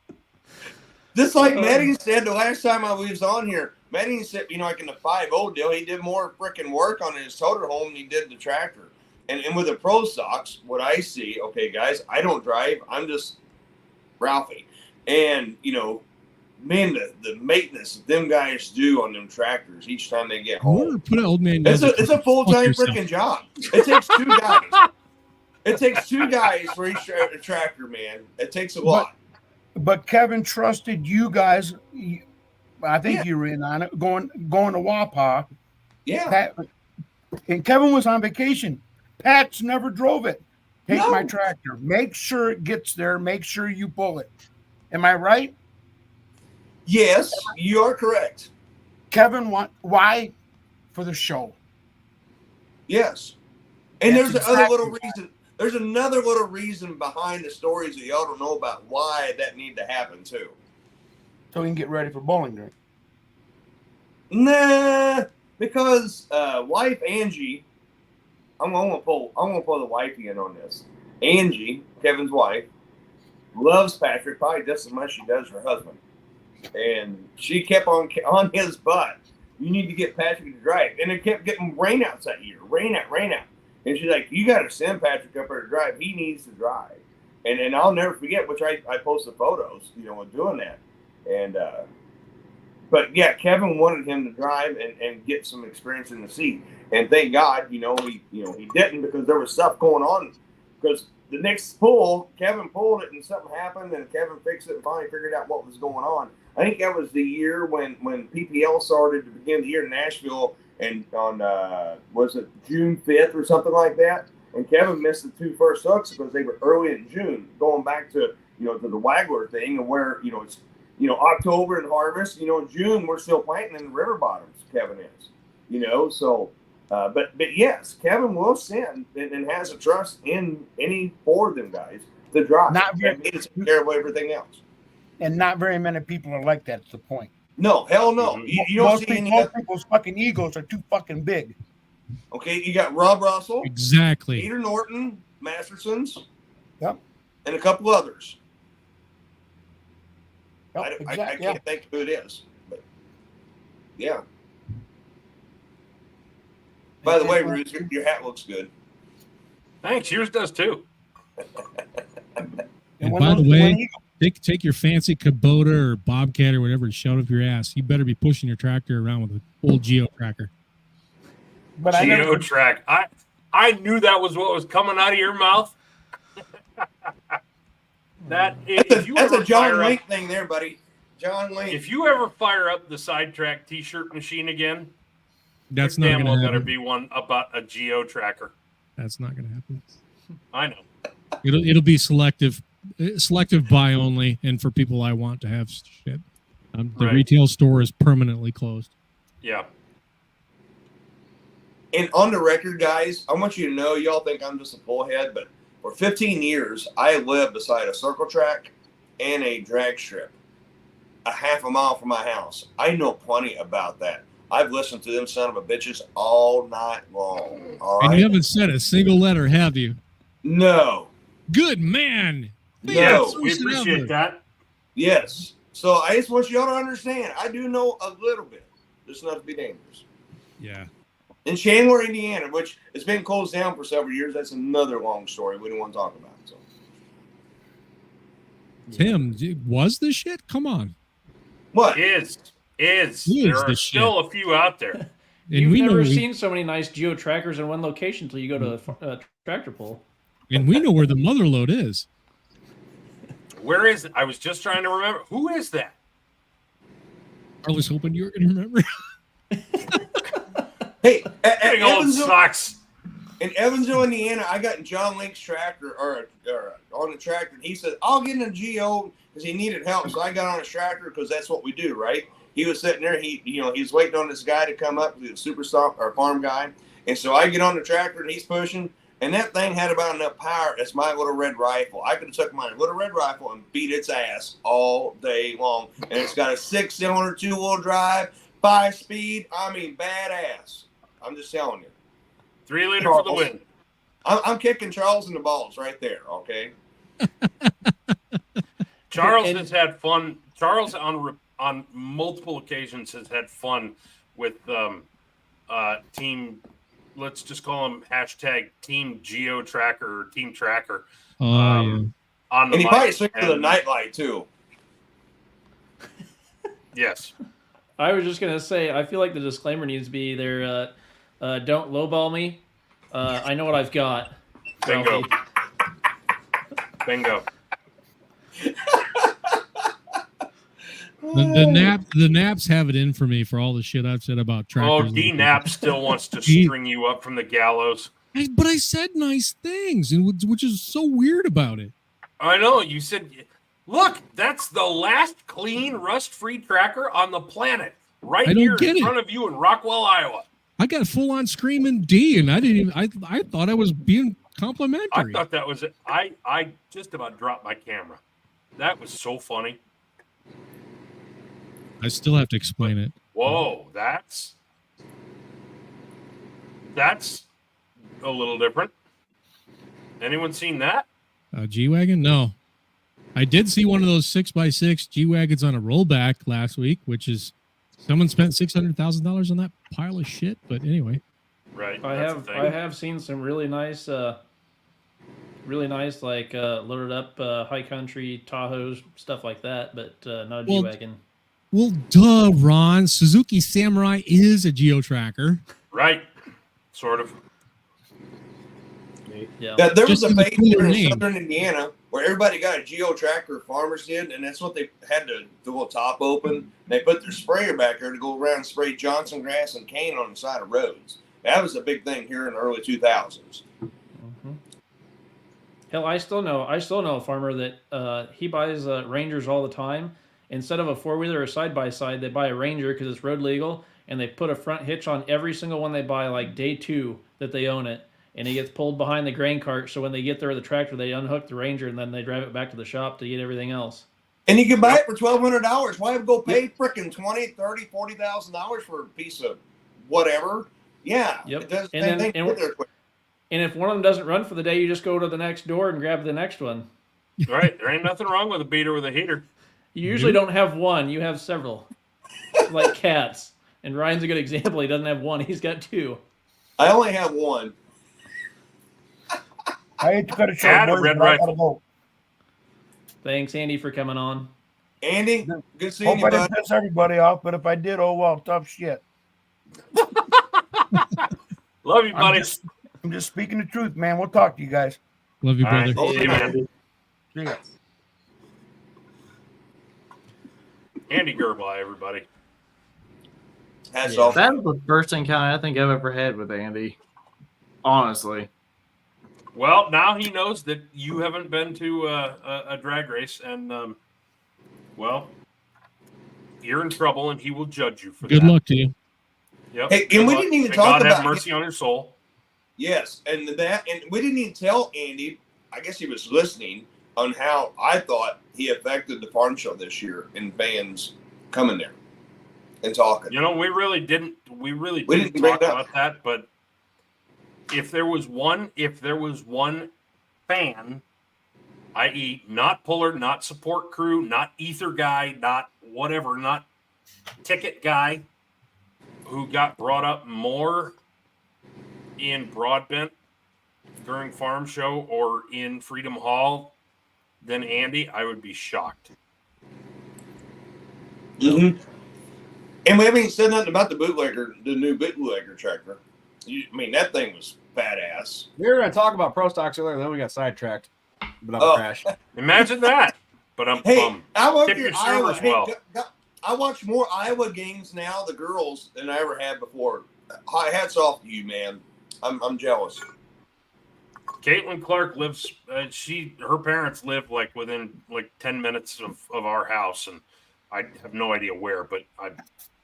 Just like Maddie said the last time I was on here, Maddie said, like in the 5.0 deal, he did more freaking work on his toter home than he did the tractor. And with the Pro Stocks, what I see, okay, guys, I don't drive. I'm just Ralphie. And, man, the maintenance that them guys do on them tractors each time they get home. Put an old man. It's a full-time freaking job. It takes two guys. It takes two guys for each tractor, man. It takes a lot. But Kevin trusted you guys. I think you were in on it, going to Wapaw. Yeah. And Kevin was on vacation. Pat's never drove it. Take my tractor. Make sure it gets there. Make sure you pull it. Am I right? Yes, you are correct. Kevin, why? For the show. Yes. And That's there's another little reason behind the stories that y'all don't know about why that need to happen too. So we can get ready for Bowling Green. Nah, because wife Angie, I'm gonna pull the wifey in on this. Angie, Kevin's wife, loves Patrick probably just as much as she does her husband, and she kept on his butt. You need to get Patrick to drive, and it kept getting rainouts that year, rain out. And she's like, "You got to send Patrick up there to drive. He needs to drive." And I'll never forget, which I posted photos, of doing that, and. But yeah, Kevin wanted him to drive and get some experience in the seat, and thank God, he didn't, because there was stuff going on. Because the next pull, Kevin pulled it and something happened, and Kevin fixed it and finally figured out what was going on. I think that was the year when PPL started to begin the year in Nashville, and on was it June 5th or something like that? And Kevin missed the two first hooks because they were early in June, going back to to the Waggler thing, and where it's. October and harvest, June, we're still planting in the river bottoms, Kevin is, so, but yes, Kevin will send and has a trust in any four of them guys to drive. Not very, to take care of everything else. And not very many people are like that, at the point. No, hell no. You don't see any. Most people's fucking egos are too fucking big. Okay, you got Rob Russell. Exactly. Peter Norton, Mastersons. Yep. And a couple others. Yep, I can't think of who it is, but yeah. By the way, Bruce, your hat looks good. Thanks. Yours does too. And by the way, take your fancy Kubota or Bobcat or whatever and shove it up your ass. You better be pushing your tractor around with an old Geo tracker. But I never, Geo-track. I knew that was what was coming out of your mouth. That's a John Link thing there, buddy. John Link. If you ever fire up the Sidetrack T-shirt machine again, That's there not damn going well to better happen. be one about a geo-tracker. That's not going to happen. I know. It'll be selective buy only, and for people I want to have shit. The Right. retail store is permanently closed. Yeah. And on the record, guys, I want you to know, y'all think I'm just a bullhead, but for 15 years, I lived beside a circle track and a drag strip, a half a mile from my house. I know plenty about that. I've listened to them son of a bitches all night long. All right. And you haven't said a single letter, have you? No. Good man. No. We appreciate that. Yes. So I just want y'all to understand, I do know a little bit, just enough to be dangerous. Yeah. In Chandler, Indiana, which has been closed down for several years, that's another long story we don't want to talk about. So. Tim, was this shit? Come on. What? Is. Is There the are still a few out there. And You've we know never we- seen so many nice geo-trackers in one location until you go to a tractor pull. And we know where the mother load is. Where is it? I was just trying to remember. Who is that? I was hoping you were going to remember. Hey, at Big old Evansville, socks. in Evansville, Indiana, I got in John Link's tractor or on the tractor, and he said, "I'll get in a geo," because he needed help. So I got on his tractor because that's what we do, right? He was sitting there. He was waiting on this guy to come up. He was a super stop or farm guy, and so I get on the tractor and he's pushing, and that thing had about enough power as my little red rifle. I could have took my little red rifle and beat its ass all day long, and it's got a 6-cylinder 2-wheel drive, 5-speed. I mean, badass. I'm just telling you. 3 liter for the win. I'm kicking Charles in the balls right there, okay? Charles has had fun. Charles on multiple occasions has had fun with team. Let's just call him hashtag Team Geo Tracker or Team Tracker. Oh, yeah. On the And he mic. probably sick of the nightlight too. Yes. I was just gonna say, I feel like the disclaimer needs to be there. Don't lowball me. I know what I've got. Bingo. Ralphie. Bingo. The naps have it in for me for all the shit I've said about tractors. Oh, D Nap still wants to string you up from the gallows. But I said nice things, and which is so weird about it. I know. You said, look, that's the last clean, rust-free tracker on the planet. Right I don't here get in it. front of you in Rockwell, Iowa. I got full on screaming D, and I didn't even. I thought I was being complimentary. I thought that was it. I just about dropped my camera. That was so funny. I still have to explain it. Whoa, that's a little different. Anyone seen that? G-Wagon? No. I did see one of those 6x6 G-Wagons on a rollback last week, which is someone spent $600,000 on that pile of shit. But anyway. Right. I that's have seen some really nice like loaded up high country Tahoes, stuff like that, but not a Well, G-Wagon. Well, duh, Ron. Suzuki Samurai is a geo-tracker. Right. Sort of. Yeah. There was Just a in the phase cooler here in name. southern Indiana where everybody got a geo tracker, farmers did, and that's what they had to do, a little top open. They put their sprayer back there to go around and spray Johnson grass and cane on the side of roads. That was a big thing here in the early 2000s. Hell, I still know a farmer that he buys Rangers all the time. Instead of a 4-wheeler or side-by-side, they buy a Ranger because it's road legal, and they put a front hitch on every single one they buy, like day 2 that they own it. And it gets pulled behind the grain cart, so when they get there with the tractor, they unhook the Ranger, and then they drive it back to the shop to get everything else. And you can buy it for $1,200. Why go pay frickin' $20,000, $30,000, $40,000 for a piece of whatever? Yeah. Yep. It does, And if one of them doesn't run for the day, you just go to the next door and grab the next one. Right. There ain't nothing wrong with a beater with a heater. You usually don't have one. You have several, like cats. And Ryan's a good example. He doesn't have one. He's got 2. I only have one. I hate to cut it Cat short, or boys, red but I gotta rifle? go. Thanks, Andy, for coming on. Andy, good seeing Hope you, I bud. didn't piss everybody off, but if I did, oh well, tough shit. Love you, buddy. I'm just speaking the truth, man. We'll talk to you guys. Love you, All right. brother. See you, man. See ya. Andy Gerby, everybody. Hats off. That was the first encounter I think I've ever had with Andy. Honestly. Well, now he knows that you haven't been to a drag race, and well, you're in trouble, and he will judge you for Good that. luck to you. Yep. Hey, and Good we luck. didn't even May talk God about have mercy on your soul. Yes, and we didn't even tell Andy. I guess he was listening on how I thought he affected the farm show this year and fans coming there and talking. You know, we really didn't didn't talk bring it up. about that, but if there was one fan, i.e., not puller, not support crew, not ether guy, not whatever, not ticket guy, who got brought up more in Broadbent during Farm Show or in Freedom Hall than Andy, I would be shocked. Mm-hmm. And we haven't even said nothing about the new bootlegger tractor. I mean, that thing was badass. We were going to talk about Pro Stocks earlier, then we got sidetracked. But I'm crash. Imagine that. But I'm I work tip in your Iowa. servers well. I watch more Iowa games now, the girls, than I ever had before. Hats off to you, man. I'm jealous. Caitlin Clark lives. Her parents live within 10 minutes of our house, and I have no idea where, but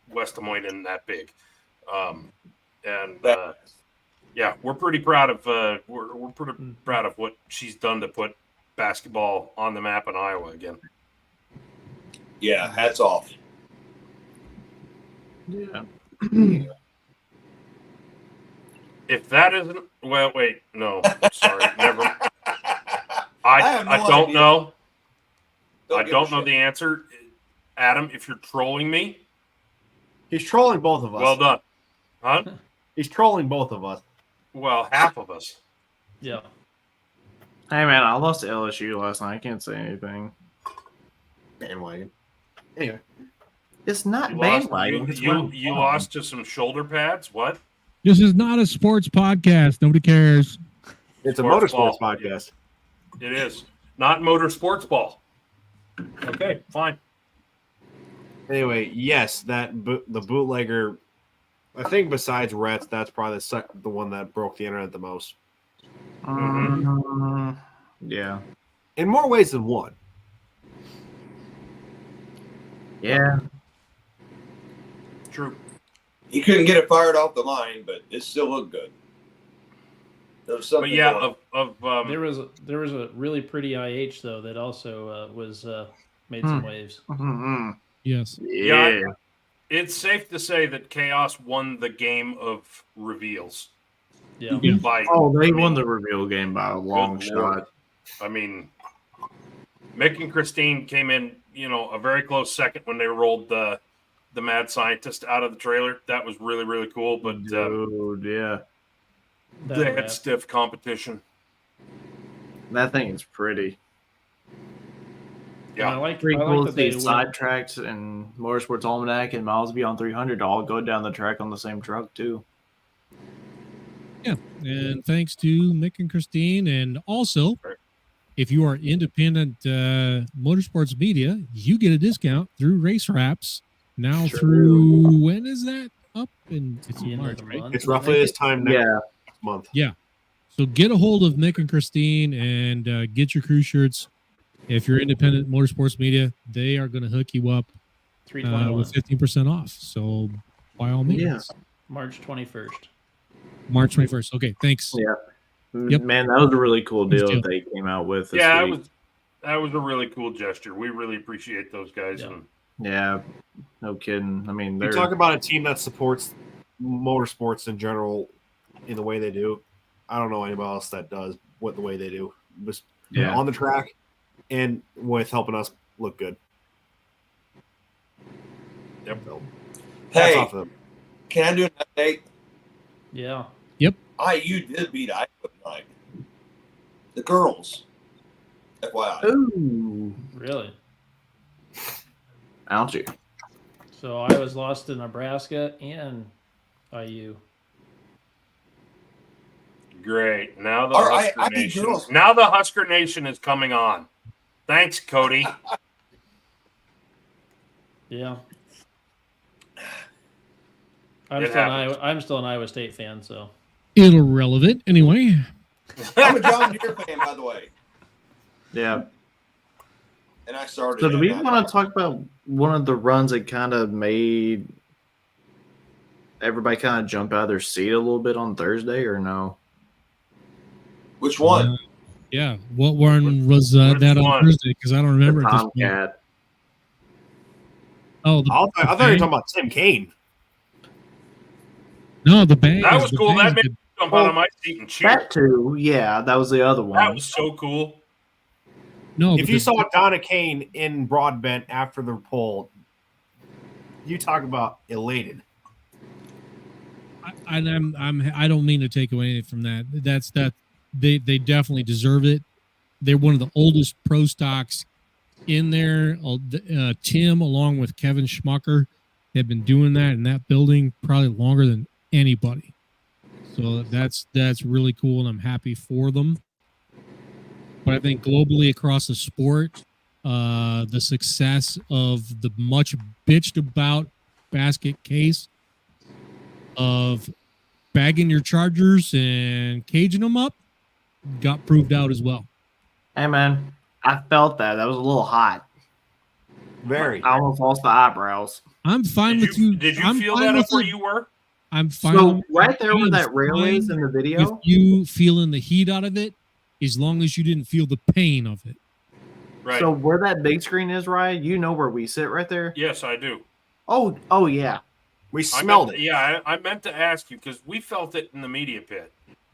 West Des Moines isn't that big. Yeah, we're pretty proud of we're pretty proud of what she's done to put basketball on the map in Iowa again. Yeah, hats off. Yeah. If that isn't, well, wait, no, sorry, never. I don't idea. know. I give don't a know shit. the answer, Adam. If you're trolling me, He's trolling both of us. well done, huh? He's trolling both of us. Well, half of us. Yeah. Hey man, I lost to LSU last night. I can't say anything. Bandwagon. Anyway. It's not You lost, bandwagon. It's you lost to some shoulder pads. What? This is not a sports podcast. Nobody cares. It's a Sports motorsports ball. podcast. It is not motorsports ball. Okay, fine. Anyway, yes, the bootlegger. I think besides Rhett's, that's probably the one that broke the internet the most. Yeah. In more ways than one. Yeah. True. He couldn't get it fired off the line, but it still looked good. There was something. But yeah, going. there was a really pretty IH though that also was made some waves. Mm-hmm. Yes. Yeah. It's safe to say that Chaos won the game of reveals. Yeah. They won the reveal game by a long Good shot. Lord. I mean, Mick and Christine came in, a very close second when they rolled the mad scientist out of the trailer. That was really, really cool. But Dude, yeah. they had stiff competition. That thing is pretty. Yeah. I like Pretty cool to that they see went- Sidetracked and Motorsports Almanac and Miles Beyond 300 all go down the track on the same truck too. Yeah, and thanks to Mick and Christine, and also, if you are independent motorsports media, you get a discount through Race Wraps now through when is that up? And it's in March, right? It's roughly this time next month. Yeah. So get a hold of Mick and Christine and get your crew shirts. If you're independent motorsports media, they are going to hook you up with 15% off. So by all means. Yeah. March 21st. March 21st. Okay, thanks. Yeah. Yep. Man, that was a really cool deal Thanks, that they came out with this Yeah, week. that was a really cool gesture. We really appreciate those guys. Yeah. And Yeah, no kidding. I mean, You they're talk about a team that supports motorsports in general in the way they do. I don't know anybody else that does the way they do. Just on the track and with helping us look good. Yep. So, Hey, off them. can I do an update? Yeah. Yep. IU did beat Iowa tonight. The girls. FYI. Ooh, Really? ouchie. So I was lost to Nebraska and IU. Great. Now the All right, Husker I need Nation. girls. Now the Husker Nation is coming on. Thanks, Cody. Yeah. It happens. I'm still an Iowa State fan, so Irrelevant. Anyway. I'm a John Deere fan, by the way. Yeah. And I started. So do at we that. want to talk about one of the runs that kind of made everybody kind of jump out of their seat a little bit on Thursday, or no? Which one? Yeah. What one was that on one? Thursday? Because I don't remember The at this point. Tomcat. Oh, I thought you were talking about Tim Kaine. No, the bang. That was the cool. bang That is made the- me jump out of my seat and cheer. That too, yeah, that was the other one. That was so cool. No, If but you the- saw Donna Kane in Broadbent after the poll, you talk about elated. I don't mean to take away anything from that. That's that they definitely deserve it. They're one of the oldest pro stocks in there. Tim, along with Kevin Schmucker, have been doing that in that building probably longer than anybody. So that's really cool, and I'm happy for them. But I think globally across the sport, the success of the much bitched about basket case of bagging your Chargers and caging them up got proved out as well. Hey man, I felt that. That was a little hot. Very. I almost lost the eyebrows. I'm fine with you. Did you I'm feel fine that with up where it. you were? I'm fine. So with- right there where I'm that rail is fine in the with video, you feeling the heat out of it, as long as you didn't feel the pain of it. Right. so where that big screen is, Ryan, you know where we sit right there? Yes, I do. Oh yeah. We I smelled meant, it. Yeah, I meant to ask you because we felt it in the media pit.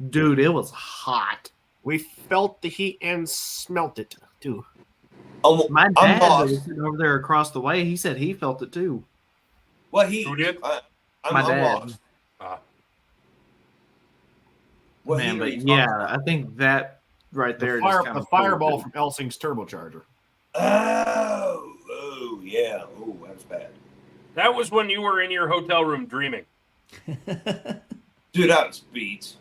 Dude, it was hot. We felt the heat and smelt it too. Oh, My I'm dad that lost. was sitting over there across the way, he said he felt it too. What heat? Who did? I'm My dad. lost. Uh, What Man, heat are but you yeah, talking I think that right there The, just kind the of fireball from Elsing's turbocharger. about? Oh, yeah. Oh, that's bad. that was when you were in your hotel room dreaming. Dude, that was beats.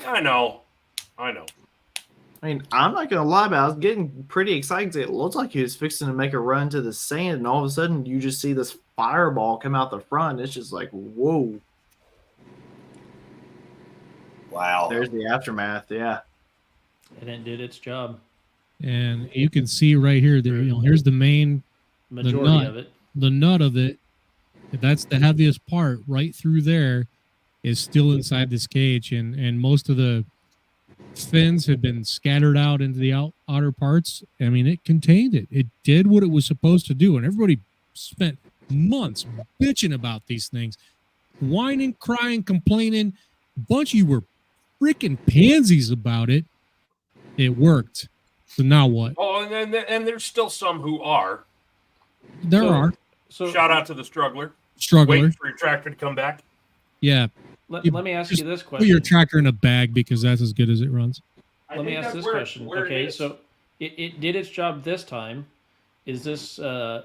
I know. I mean, I'm not gonna lie, but I was getting pretty excited. It looked like he was fixing to make a run to the sand, and all of a sudden, you just see this fireball come out the front. It's just like, whoa! Wow. There's the aftermath. Yeah, and it did its job. And you can see right here, there, here's the main, Majority nut. of it. the nut of it. That's the heaviest part right through there is still inside this cage. And most of the fins have been scattered out into the outer parts. I mean, it contained it. It did what it was supposed to do. And everybody spent months bitching about these things, whining, crying, complaining. A bunch of you were freaking pansies about it. It worked. So now what? Oh, and there's still some who are. There are. So Shout out to the struggler. Struggler. Wait for your tractor to come back. Yeah. let You me ask just you this Put your question. tractor in a bag because that's as good as it runs. Let me ask this question. Okay, so it did its job this time. Is this a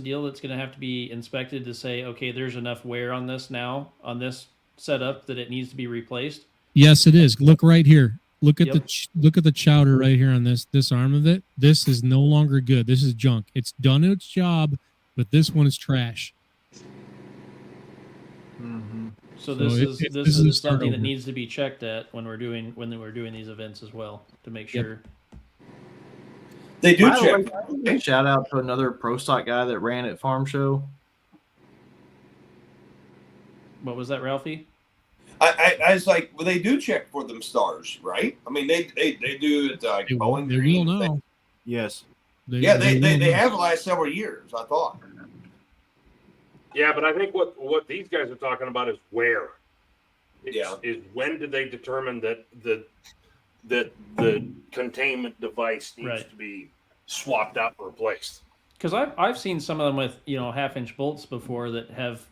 deal that's going to have to be inspected to say, okay, there's enough wear on this now, on this setup, that it needs to be replaced? Yes, it is. Look right here. Look at Yep. look at the chowder right here on this arm of it. This is no longer good. This is junk. It's done its job, but this one is trash. So this it- this this is a is something that turnover. needs to be checked at when we're doing these events as well to make Yep. sure. They do By the check. way, can I give a shout out to another pro stock guy that ran at Farm Show. What was that, Ralphie? I was like, well, they do check for them stars, right? I mean, they do it like They, Bowling they Green. will know. Yes. Yeah, they will know. have the last several years, I thought. Yeah, but I think what these guys are talking about is where. Yeah. Is when did they determine that the containment device needs Right. to be swapped out and replaced? Because I've seen some of them with 1/2-inch bolts before that have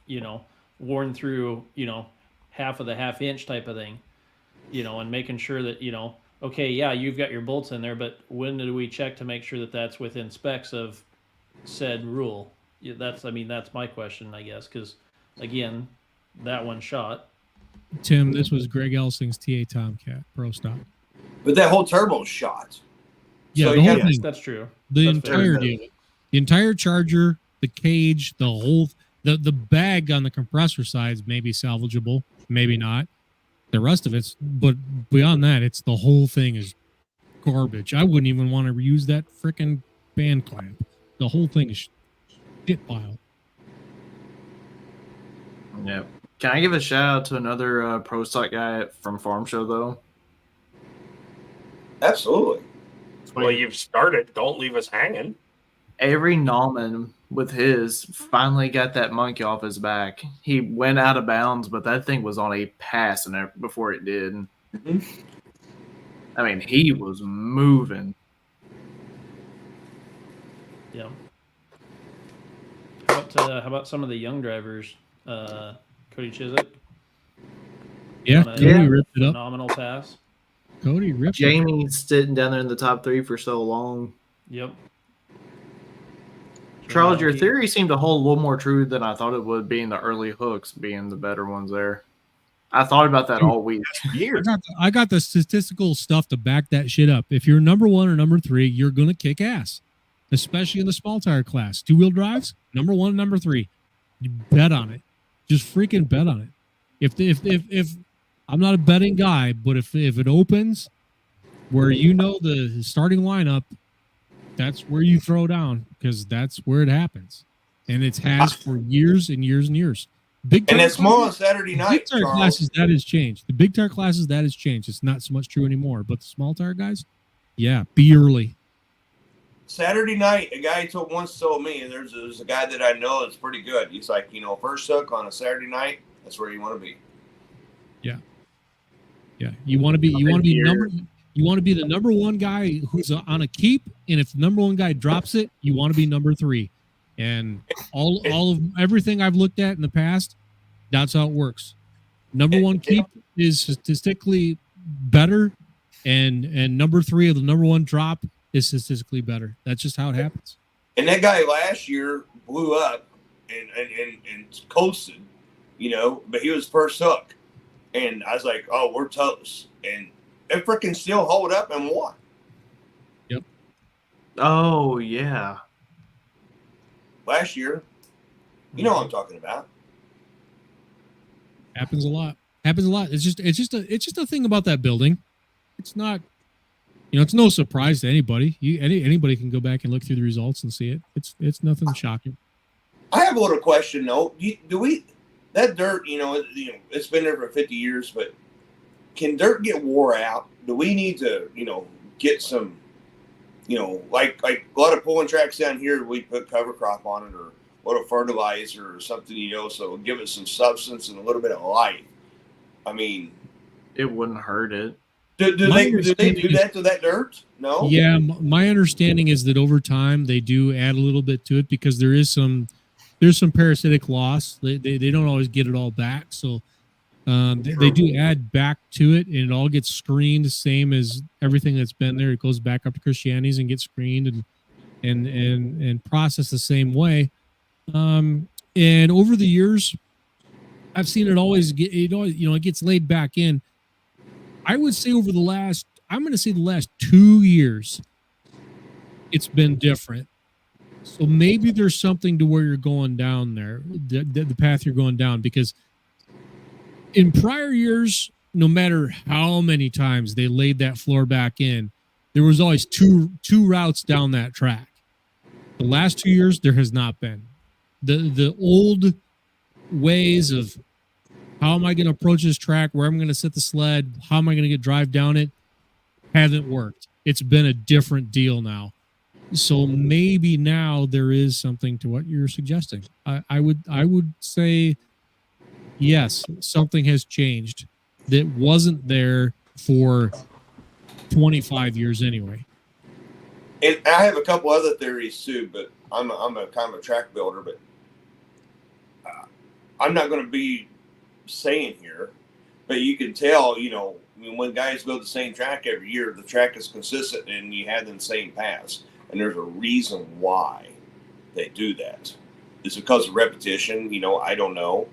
worn through half of the 1/2-inch type of thing, and making sure that okay, yeah, you've got your bolts in there, but when do we check to make sure that that's within specs of said rule? Yeah, that's my question, I guess, because again, that one shot. Tim, this was Greg Elsing's TA Tomcat Pro Stock. But that whole turbo's shot. Yeah, So the you whole gotta- thing. That's true. The That's entire fair. deal. The entire charger, the cage, the whole the bag on the compressor side is maybe salvageable, maybe not. The rest of it's, but beyond that, it's the whole thing is garbage. I wouldn't even want to reuse that freaking band clamp. The whole thing is shit pile. Yeah. Can I give a shout out to another pro stock guy from Farm Show though? Absolutely. Well, you've started. Don't leave us hanging. Avery Nallman with his finally got that monkey off his back. He went out of bounds, but that thing was on a pass and before it did. Mm-hmm. I mean, he was moving. Yeah. How about some of the young drivers? Cody Chiswick. Yeah, On a Cody ripped it up. Phenomenal pass. Cody ripped it. Jamie's sitting down there in the top 3 for so long. Yep. Charles, your theory seemed to hold a little more true than I thought it would, being the early hooks being the better ones there. I thought about that all week. I got the statistical stuff to back that shit up. If you're number 1 or number 3, you're gonna kick ass, especially in the small tire class. 2-wheel drives, number 1, number 3. You bet on it. Just freaking bet on it. If I'm not a betting guy, but if it opens where you know the starting lineup, that's where you throw down because that's where it happens, and it has for years and years and years. Big And tire it's more on classes- Saturday the night, Big tire Charles. classes that has changed. The big tire classes that has changed. It's not so much true anymore. But the small tire guys, yeah, be early. Saturday night, a guy once told me, there's a guy that I know that's pretty good. He's like, first hook on a Saturday night, that's where you want to be. Yeah, you want to be the number 1 guy who's on a keep, and if the number 1 guy drops it, you want to be number 3. And all of everything I've looked at in the past, that's how it works. Number 1 keep is statistically better, and number 3 of the number 1 drop is statistically better. That's just how it happens. And that guy last year blew up and coasted, but he was first hook. And I was like, oh, we're toast. And it freaking still hold up and won. Yep. Oh, yeah. Last year. You know what I'm talking about. Happens a lot. It's just a thing about that building. It's not, it's no surprise to anybody. Anybody can go back and look through the results and see it. It's nothing shocking. I have a little question though. That dirt, it's been there for 50 years, but can dirt get wore out? Do we need to, get some, like a lot of pulling tracks down here, we put cover crop on it or a little fertilizer or something, so it'll give it some substance and a little bit of life. I mean, it wouldn't hurt it. Do they do that to that dirt? No. Yeah, my understanding is that over time they do add a little bit to it because there's some parasitic loss. They don't always get it all back, so they do add back to it, and it all gets screened, same as everything that's been there. It goes back up to Christiani's and gets screened and processed the same way. And over the years, I've seen it always it gets laid back in. I would say over the last 2 years, it's been different. So maybe there's something to where you're going down there, the path you're going down, because in prior years, no matter how many times they laid that floor back in, there was always two routes down that track. The last 2 years, there has not been. The old ways of how am I going to approach this track, where I'm going to set the sled, how am I going to drive down it, haven't worked. It's been a different deal now. So maybe now there is something to what you're suggesting. I would say yes, something has changed that wasn't there for 25 years anyway. And I have a couple other theories too, but I'm a kind of a track builder, but I'm not going to be saying here, but you can tell, when guys build the same track every year, the track is consistent and you have the same paths. And there's a reason why they do that. It's because of repetition. I don't know.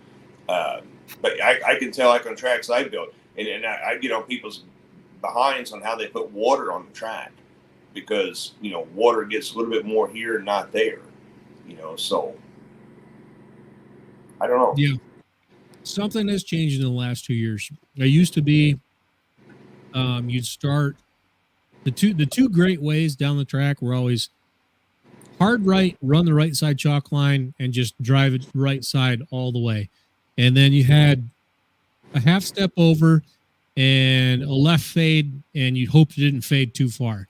But I can tell, like on tracks I built, and I get on people's behinds on how they put water on the track, because water gets a little bit more here and not there. So I don't know. Yeah, something has changed in the last 2 years. There used to be, you'd start the two great ways down the track were always hard right, run the right side chalk line, and just drive it right side all the way. And then you had a half step over and a left fade, and you'd hope you didn't fade too far.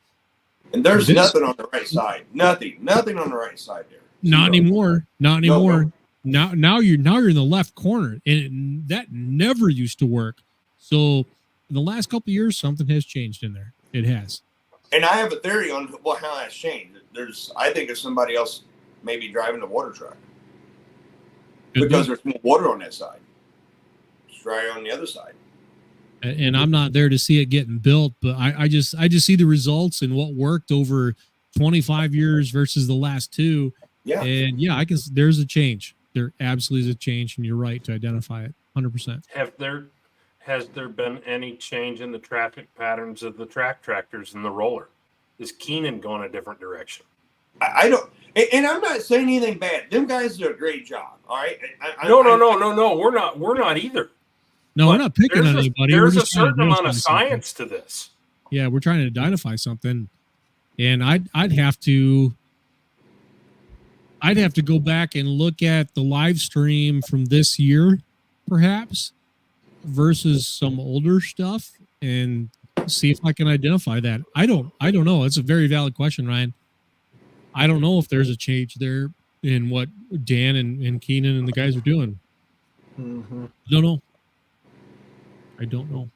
And there's nothing on the right side. Nothing on the right side there. Not anymore. Not anymore. No. Now you're in the left corner, and that never used to work. So in the last couple of years, something has changed in there. It has. And I have a theory on how that's changed. I think there's somebody else maybe driving the water truck, because there's more water on that side. It's drier on the other side. And I'm not there to see it getting built, but I just see the results and what worked over 25 years versus the last two. Yeah. And yeah, there's a change. There absolutely is a change, and you're right to identify it 100%. Has there been any change in the traffic patterns of the track tractors and the roller? Is Keenan going a different direction? I don't, and I'm not saying anything bad. Them guys do a great job. All right. No. We're not either. No, we're not picking on anybody. There's a certain amount of science to this. Yeah, we're trying to identify something, and I'd have to go back and look at the live stream from this year, perhaps, versus some older stuff, and see if I can identify that. I don't know. It's a very valid question, Ryan. I don't know if there's a change there in what Dan and Keenan and the guys are doing. Mm-hmm. I don't know.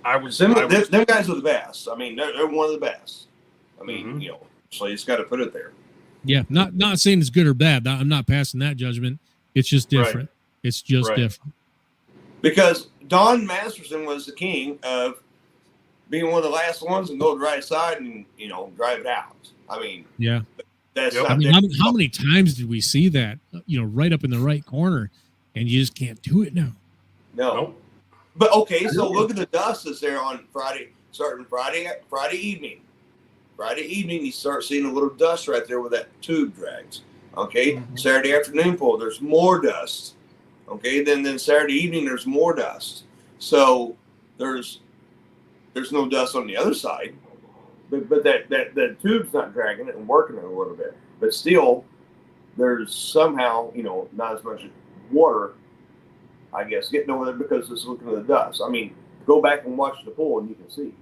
Them guys are the best. I mean, they're one of the best. I mean, so you just got to put it there. Yeah, not saying it's good or bad. I'm not passing that judgment. It's just different. Right. It's just different. Because Don Masterson was the king of being one of the last ones and go to the right side and drive it out. I mean, yeah, that's. I mean, how many times did we see that? Right up in the right corner, and you just can't do it now. No. Nope. But okay, so look at the dust that's there on Friday, starting Friday evening. Friday evening, you start seeing a little dust right there where that tube drags. Okay, Saturday afternoon pull, there's more dust. Okay, then Saturday evening, there's more dust. So there's no dust on the other side, but that tube's not dragging it and working it a little bit. But still, there's somehow not as much water, I guess, getting over there because it's looking at the dust. I mean, go back and watch the pool and you can see.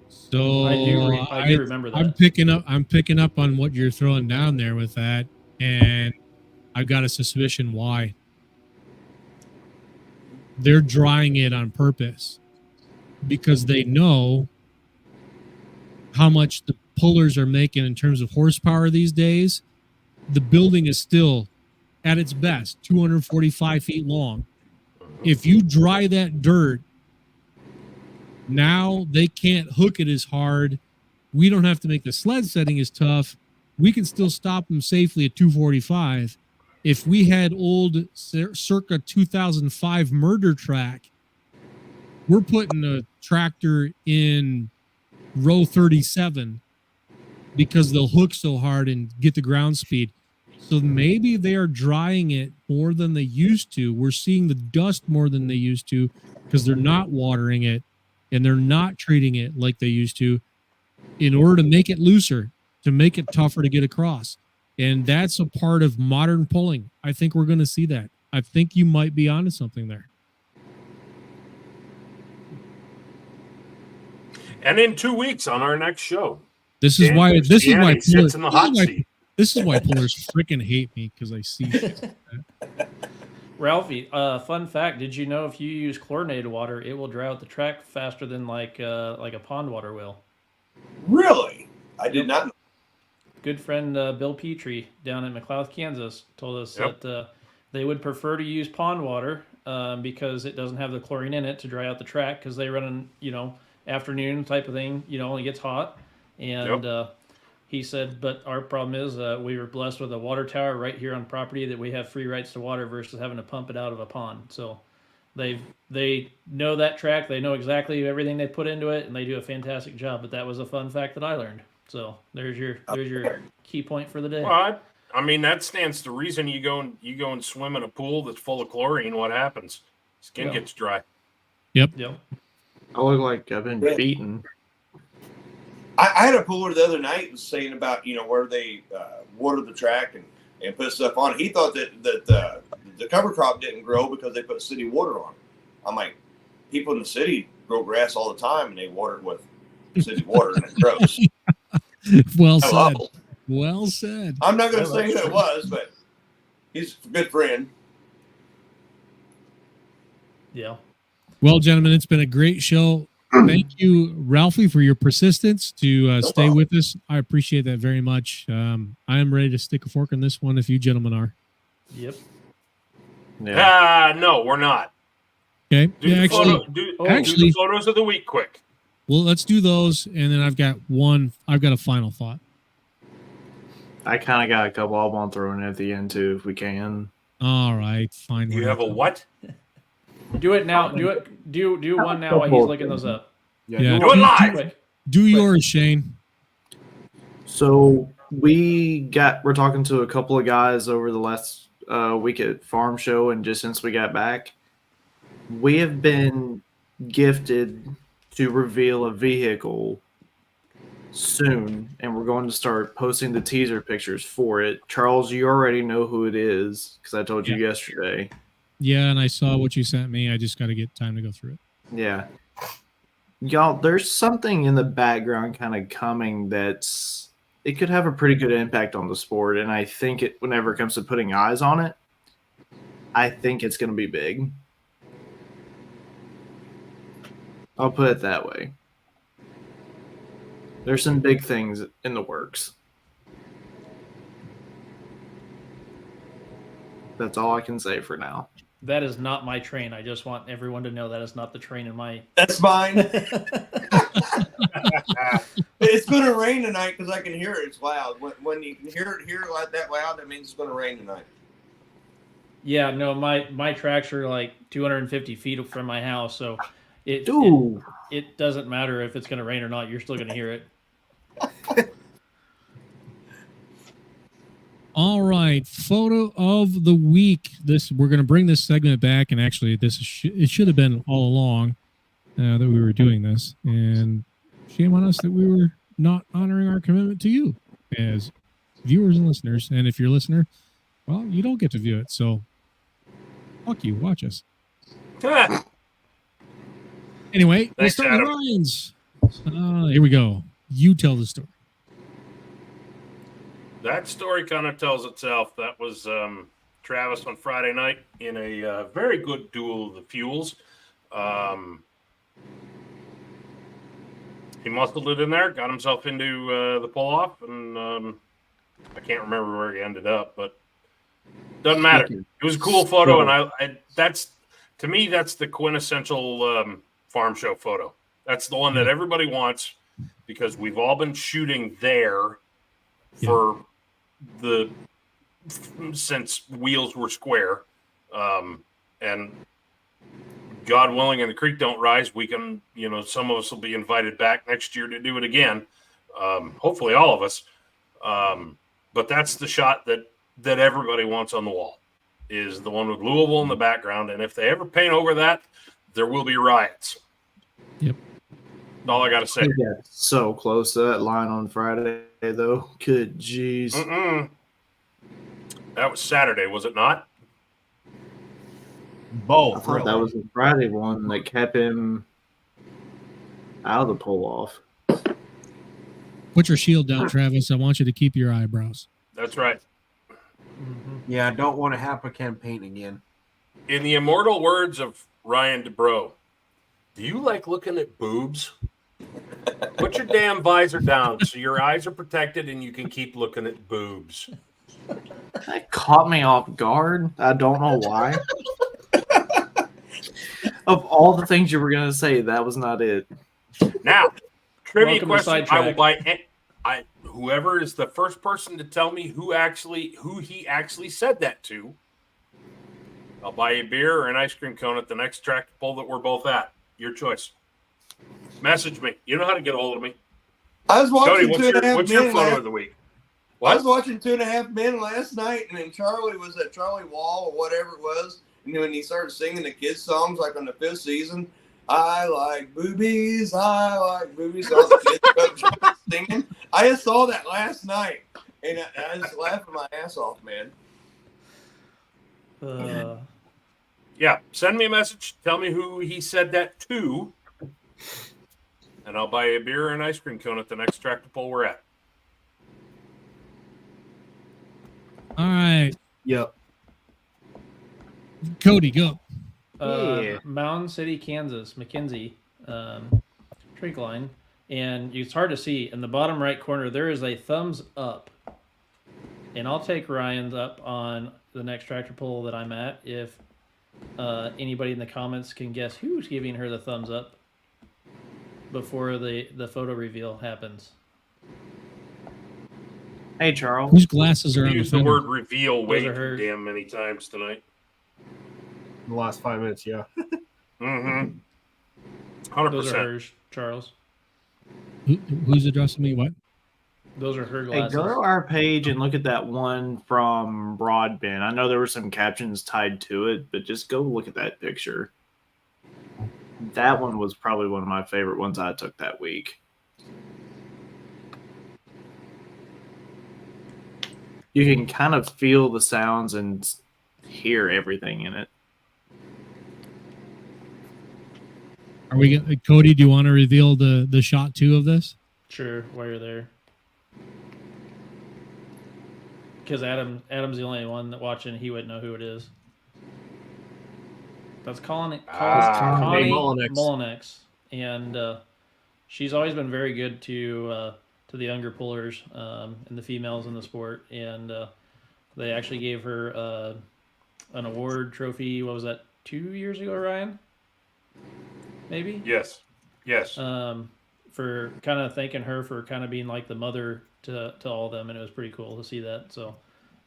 So I do remember that. I'm picking up on what you're throwing down there with that, and I've got a suspicion why. They're drying it on purpose because they know how much the pullers are making in terms of horsepower these days. The building is still at its best 245 feet long. If you dry that dirt, now they can't hook it as hard. We don't have to make the sled setting as tough. We can still stop them safely at 245. If we had old circa 2005 murder track, we're putting a tractor in row 37 because they'll hook so hard and get the ground speed. So maybe they are drying it more than they used to. We're seeing the dust more than they used to because they're not watering it and they're not treating it like they used to in order to make it looser, to make it tougher to get across. And that's a part of modern pulling. I think we're going to see that. I think you might be onto something there. And in 2 weeks on our next show, this is why pullers freaking hate me because I see shit like that. Ralphie, fun fact: did you know if you use chlorinated water, it will dry out the track faster than like a pond water will? Really? I did not know. Good friend Bill Petrie down in McLeod, Kansas, told us that they would prefer to use pond water because it doesn't have the chlorine in it to dry out the track because they run afternoon type of thing. Only gets hot, and he said, but our problem is we were blessed with a water tower right here on property that we have free rights to water versus having to pump it out of a pond. So They know that track. They know exactly everything they put into it, and they do a fantastic job. But that was a fun fact that I learned. So there's your key point for the day. Well, I mean, that stands to reason. You go and swim in a pool that's full of chlorine. What happens? Skin gets dry. Yep. I look like I've been beaten. I had a pooler the other night was saying about where they water the track and put stuff on it. He thought that the cover crop didn't grow because they put city water on it. I'm like, people in the city grow grass all the time and they water it with city water and it grows. Well said. Well said. I'm not going to say who it was, but he's a good friend. Yeah. Well, gentlemen, it's been a great show. Thank you, Ralphie, for your persistence to stay with us. I appreciate that very much. I am ready to stick a fork in this one if you gentlemen are. Yep. No, we're not. Okay. Do the photos of the week quick. Well, let's do those, and then I've got a final thought. I kind of got a couple I want thrown in at the end too, if we can. All right, fine. You have a what? Do it now. Do one now while he's looking those up. Yeah. Do it live. Do yours, Shane. So we're talking to a couple of guys over the last week at Farm Show, and just since we got back, we have been gifted to reveal a vehicle soon, and we're going to start posting the teaser pictures for it. Charles, you already know who it is because I told you yesterday. Yeah, and I saw what you sent me. I just got to get time to go through it. Yeah. Y'all, there's something in the background kind of coming it could have a pretty good impact on the sport, and I think whenever it comes to putting eyes on it, I think it's going to be big. I'll put it that way. There's some big things in the works. That's all I can say for now. That is not my train. I just want everyone to know that is not the train in my. That's mine. It's going to rain tonight because I can hear it. It's loud. When you can hear it like that loud, that means it's going to rain tonight. Yeah, no, my tracks are like 250 feet from my house, so it doesn't matter if it's going to rain or not. You're still going to hear it. All right, photo of the week. We're going to bring this segment back, and actually, it should have been all along that we were doing this. And shame on us that we were not honoring our commitment to you as viewers and listeners. And if you're a listener, well, you don't get to view it. So, fuck you. Watch us. Anyway, let's start with Ryan's. Here we go. You tell the story. That story kind of tells itself. That was Travis on Friday night in a very good duel of the fuels. He muscled it in there, got himself into the pull-off, and I can't remember where he ended up, but doesn't matter. It was a cool photo, and to me, that's the quintessential farm show photo. That's the one that everybody wants because we've all been shooting there for since wheels were square, and God willing, and the creek don't rise, we can, some of us will be invited back next year to do it again. Hopefully all of us. But that's the shot that everybody wants on the wall, is the one with Louisville in the background. And if they ever paint over that, there will be riots. Yep. That's all I got to say. We got so close to that line on Friday, though. Good jeez. That was Saturday, was it not? Both. I thought that was the Friday one that kept him out of the pull-off. Put your shield down, Travis. I want you to keep your eyebrows. That's right. Yeah, I don't want to have a campaign again. In the immortal words of Ryan DeBro, do you like looking at boobs? Put your damn visor down so your eyes are protected and you can keep looking at boobs. That caught me off guard. I don't know why. Of all the things you were going to say, that was not it. Now, trivia Welcome question. I will buy whoever is the first person to tell me who he actually said that to I'll buy you a beer or an ice cream cone at the next tractor pull that we're both at. Your choice. Message me. You know how to get a hold of me. I was watching Cody, what's your photo of the week? What? I was watching 2.5 Men last night, and then Charlie was at Charlie Wall or whatever it was, and then when he started singing the kids' songs, like on the 5th season, I like boobies, all the kids started singing. I just saw that last night, and I was laughing my ass off, man. Yeah, send me a message. Tell me who he said that to, and I'll buy you a beer or an ice cream cone at the next tractor pull we're at. All right. Yep. Cody, go. Mound City, Kansas, McKenzie, trink line. And it's hard to see. In the bottom right corner, there is a thumbs up. And I'll take Ryan's up on the next tractor pull that I'm at if anybody in the comments can guess who's giving her the thumbs up before the photo reveal happens. Hey, Charles. Whose glasses are on Use the the fender? word reveal way Those are too damn many times tonight. The last 5 minutes, yeah. Mm-hmm. Those 100%. are hers, Charles. Who's addressing me? What? Those are her Hey, glasses. go to our page and look at that one from Broadbent. I know there were some captions tied to it, but just go look at that picture. That one was probably one of my favorite ones I took that week. You can kind of feel the sounds and hear everything in it. Are we Cody? Do you want to reveal the shot 2 of this? Sure, while you're there. Because Adam's the only one that watching. He wouldn't know who it is. That's Connie Mullinex, and she's always been very good to the younger pullers and the females in the sport. And they actually gave her an award trophy. What was that? 2 years ago, Ryan? Maybe. Yes. For kind of thanking her for kind of being like the mother to all of them, and it was pretty cool to see that. So,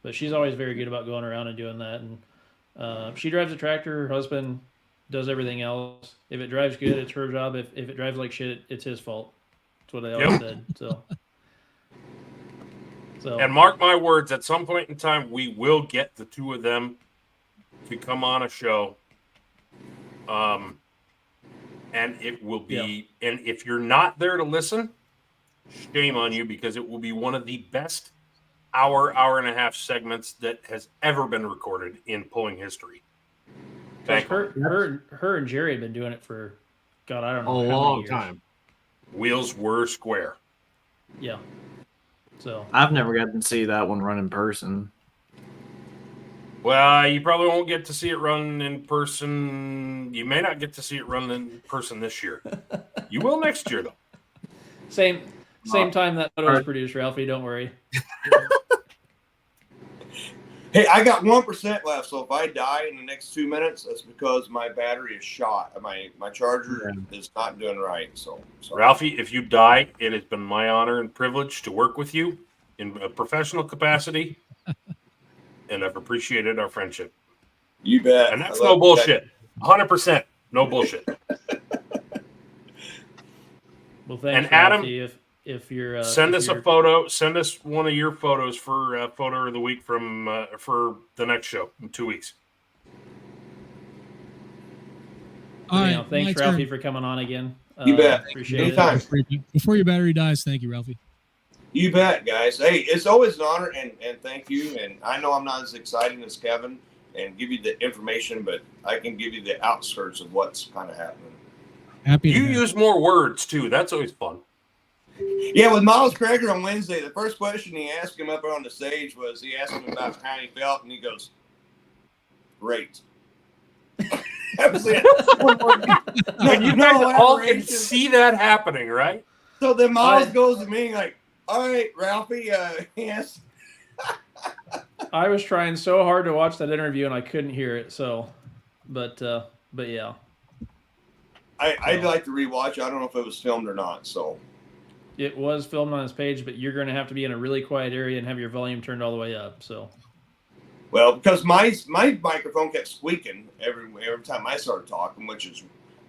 but she's always very good about going around and doing that. And she drives a tractor. Her husband does everything else. If it drives good, it's her job. If it drives like shit, it's his fault. That's what they always said. So, and mark my words, at some point in time, we will get the two of them to come on a show. And it will be, and if you're not there to listen, shame on you, because it will be one of the best hour and a half segments that has ever been recorded in pulling history. her and Jerry have been doing it for, God, I don't know, A how long many years. time. Wheels were square. Yeah. So I've never gotten to see that one run in person. Well, you probably won't get to see it run in person. You may not get to see it run in person this year. You will next year, though. Same time that photo was produced, Ralphie. Don't worry. Hey, I got 1% left, so if I die in the next 2 minutes, that's because my battery is shot. My charger is not doing right. So, Ralphie, if you die, it has been my honor and privilege to work with you in a professional capacity, and I've appreciated our friendship. You bet. And that's no bullshit. 100% no bullshit. Well, thanks, and Adam, Ralphie, if you're send us a photo. Send us one of your photos for photo of the week from for the next show in 2 weeks. All right, thanks, my Ralphie, turn. for coming on again. You bet. Appreciate Anytime. it. Before your battery dies, thank you, Ralphie. You bet, guys. Hey, it's always an honor, and thank you. And I know I'm not as exciting as Kevin and give you the information, but I can give you the outskirts of what's kind of happening. Happy You use more words, too. That's always fun. Yeah, with Miles Crager on Wednesday, the first question he asked him up on the stage was he asked him about how he felt, and he goes, "Great." That was it. And you guys all can see that happening, right? So then Miles goes to me like, "All right, Ralphie, yes." I was trying so hard to watch that interview and I couldn't hear it. So, but yeah. I'd like to rewatch. I don't know if it was filmed or not. So It was filmed on his page, but you're going to have to be in a really quiet area and have your volume turned all the way up. So Well, because my microphone kept squeaking every time I started talking, which is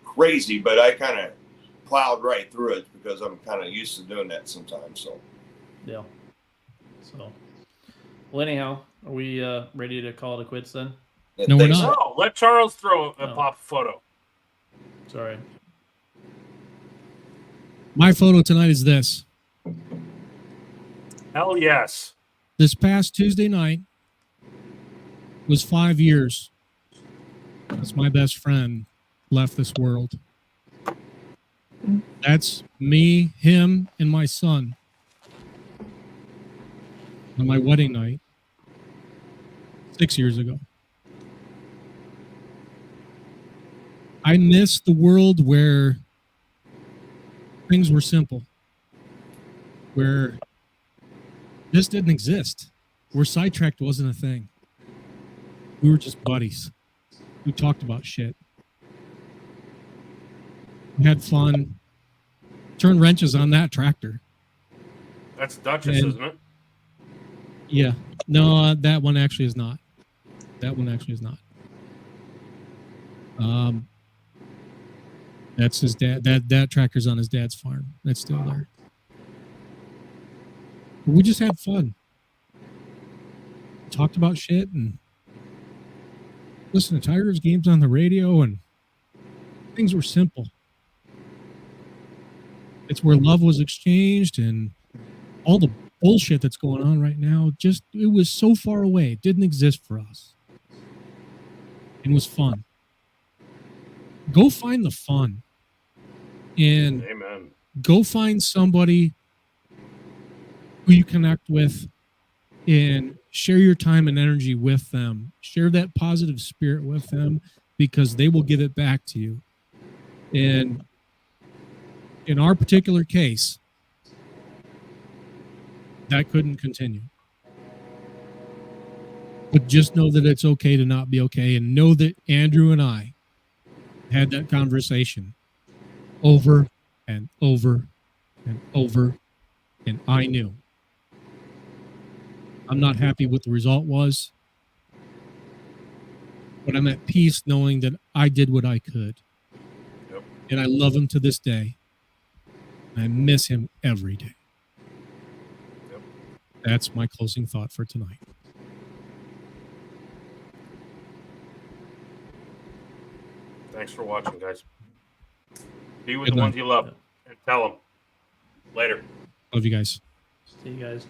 crazy, but I kind of plowed right through it because I'm kind of used to doing that sometimes. So Yeah. So, well, anyhow, are we ready to call it quits then? No, we're not. Oh, let Charles throw a pop photo. Sorry. My photo tonight is this. Hell yes. This past Tuesday night was 5 years since my best friend left this world. That's me, him, and my son on my wedding night 6 years ago. I miss the world where things were simple, where this didn't exist, where sidetracked wasn't a thing. We were just buddies. We talked about shit. We had fun. Turned wrenches on that tractor. That's Duchess, isn't it? Yeah. No, that one actually is not. That one actually is not. That's his dad. That tractor's on his dad's farm. That's still there. But we just had fun. Talked about shit and listened to Tigers games on the radio, and things were simple. It's where love was exchanged, and all the bullshit that's going on right now, it was so far away. It didn't exist for us. It was fun. Go find the fun. And Amen. Go find somebody who you connect with and share your time and energy with them. Share that positive spirit with them, because they will give it back to you. And in our particular case, that couldn't continue. But just know that it's okay to not be okay, and know that Andrew and I had that conversation over and over and over, and I knew. I'm not happy what the result was, but I'm at peace knowing that I did what I could. Yep. And I love him to this day. I miss him every day. Yep. That's my closing thought for tonight. Thanks for watching, guys. Be with Good the night. ones you love. And tell them. Later. Love you guys. See you guys.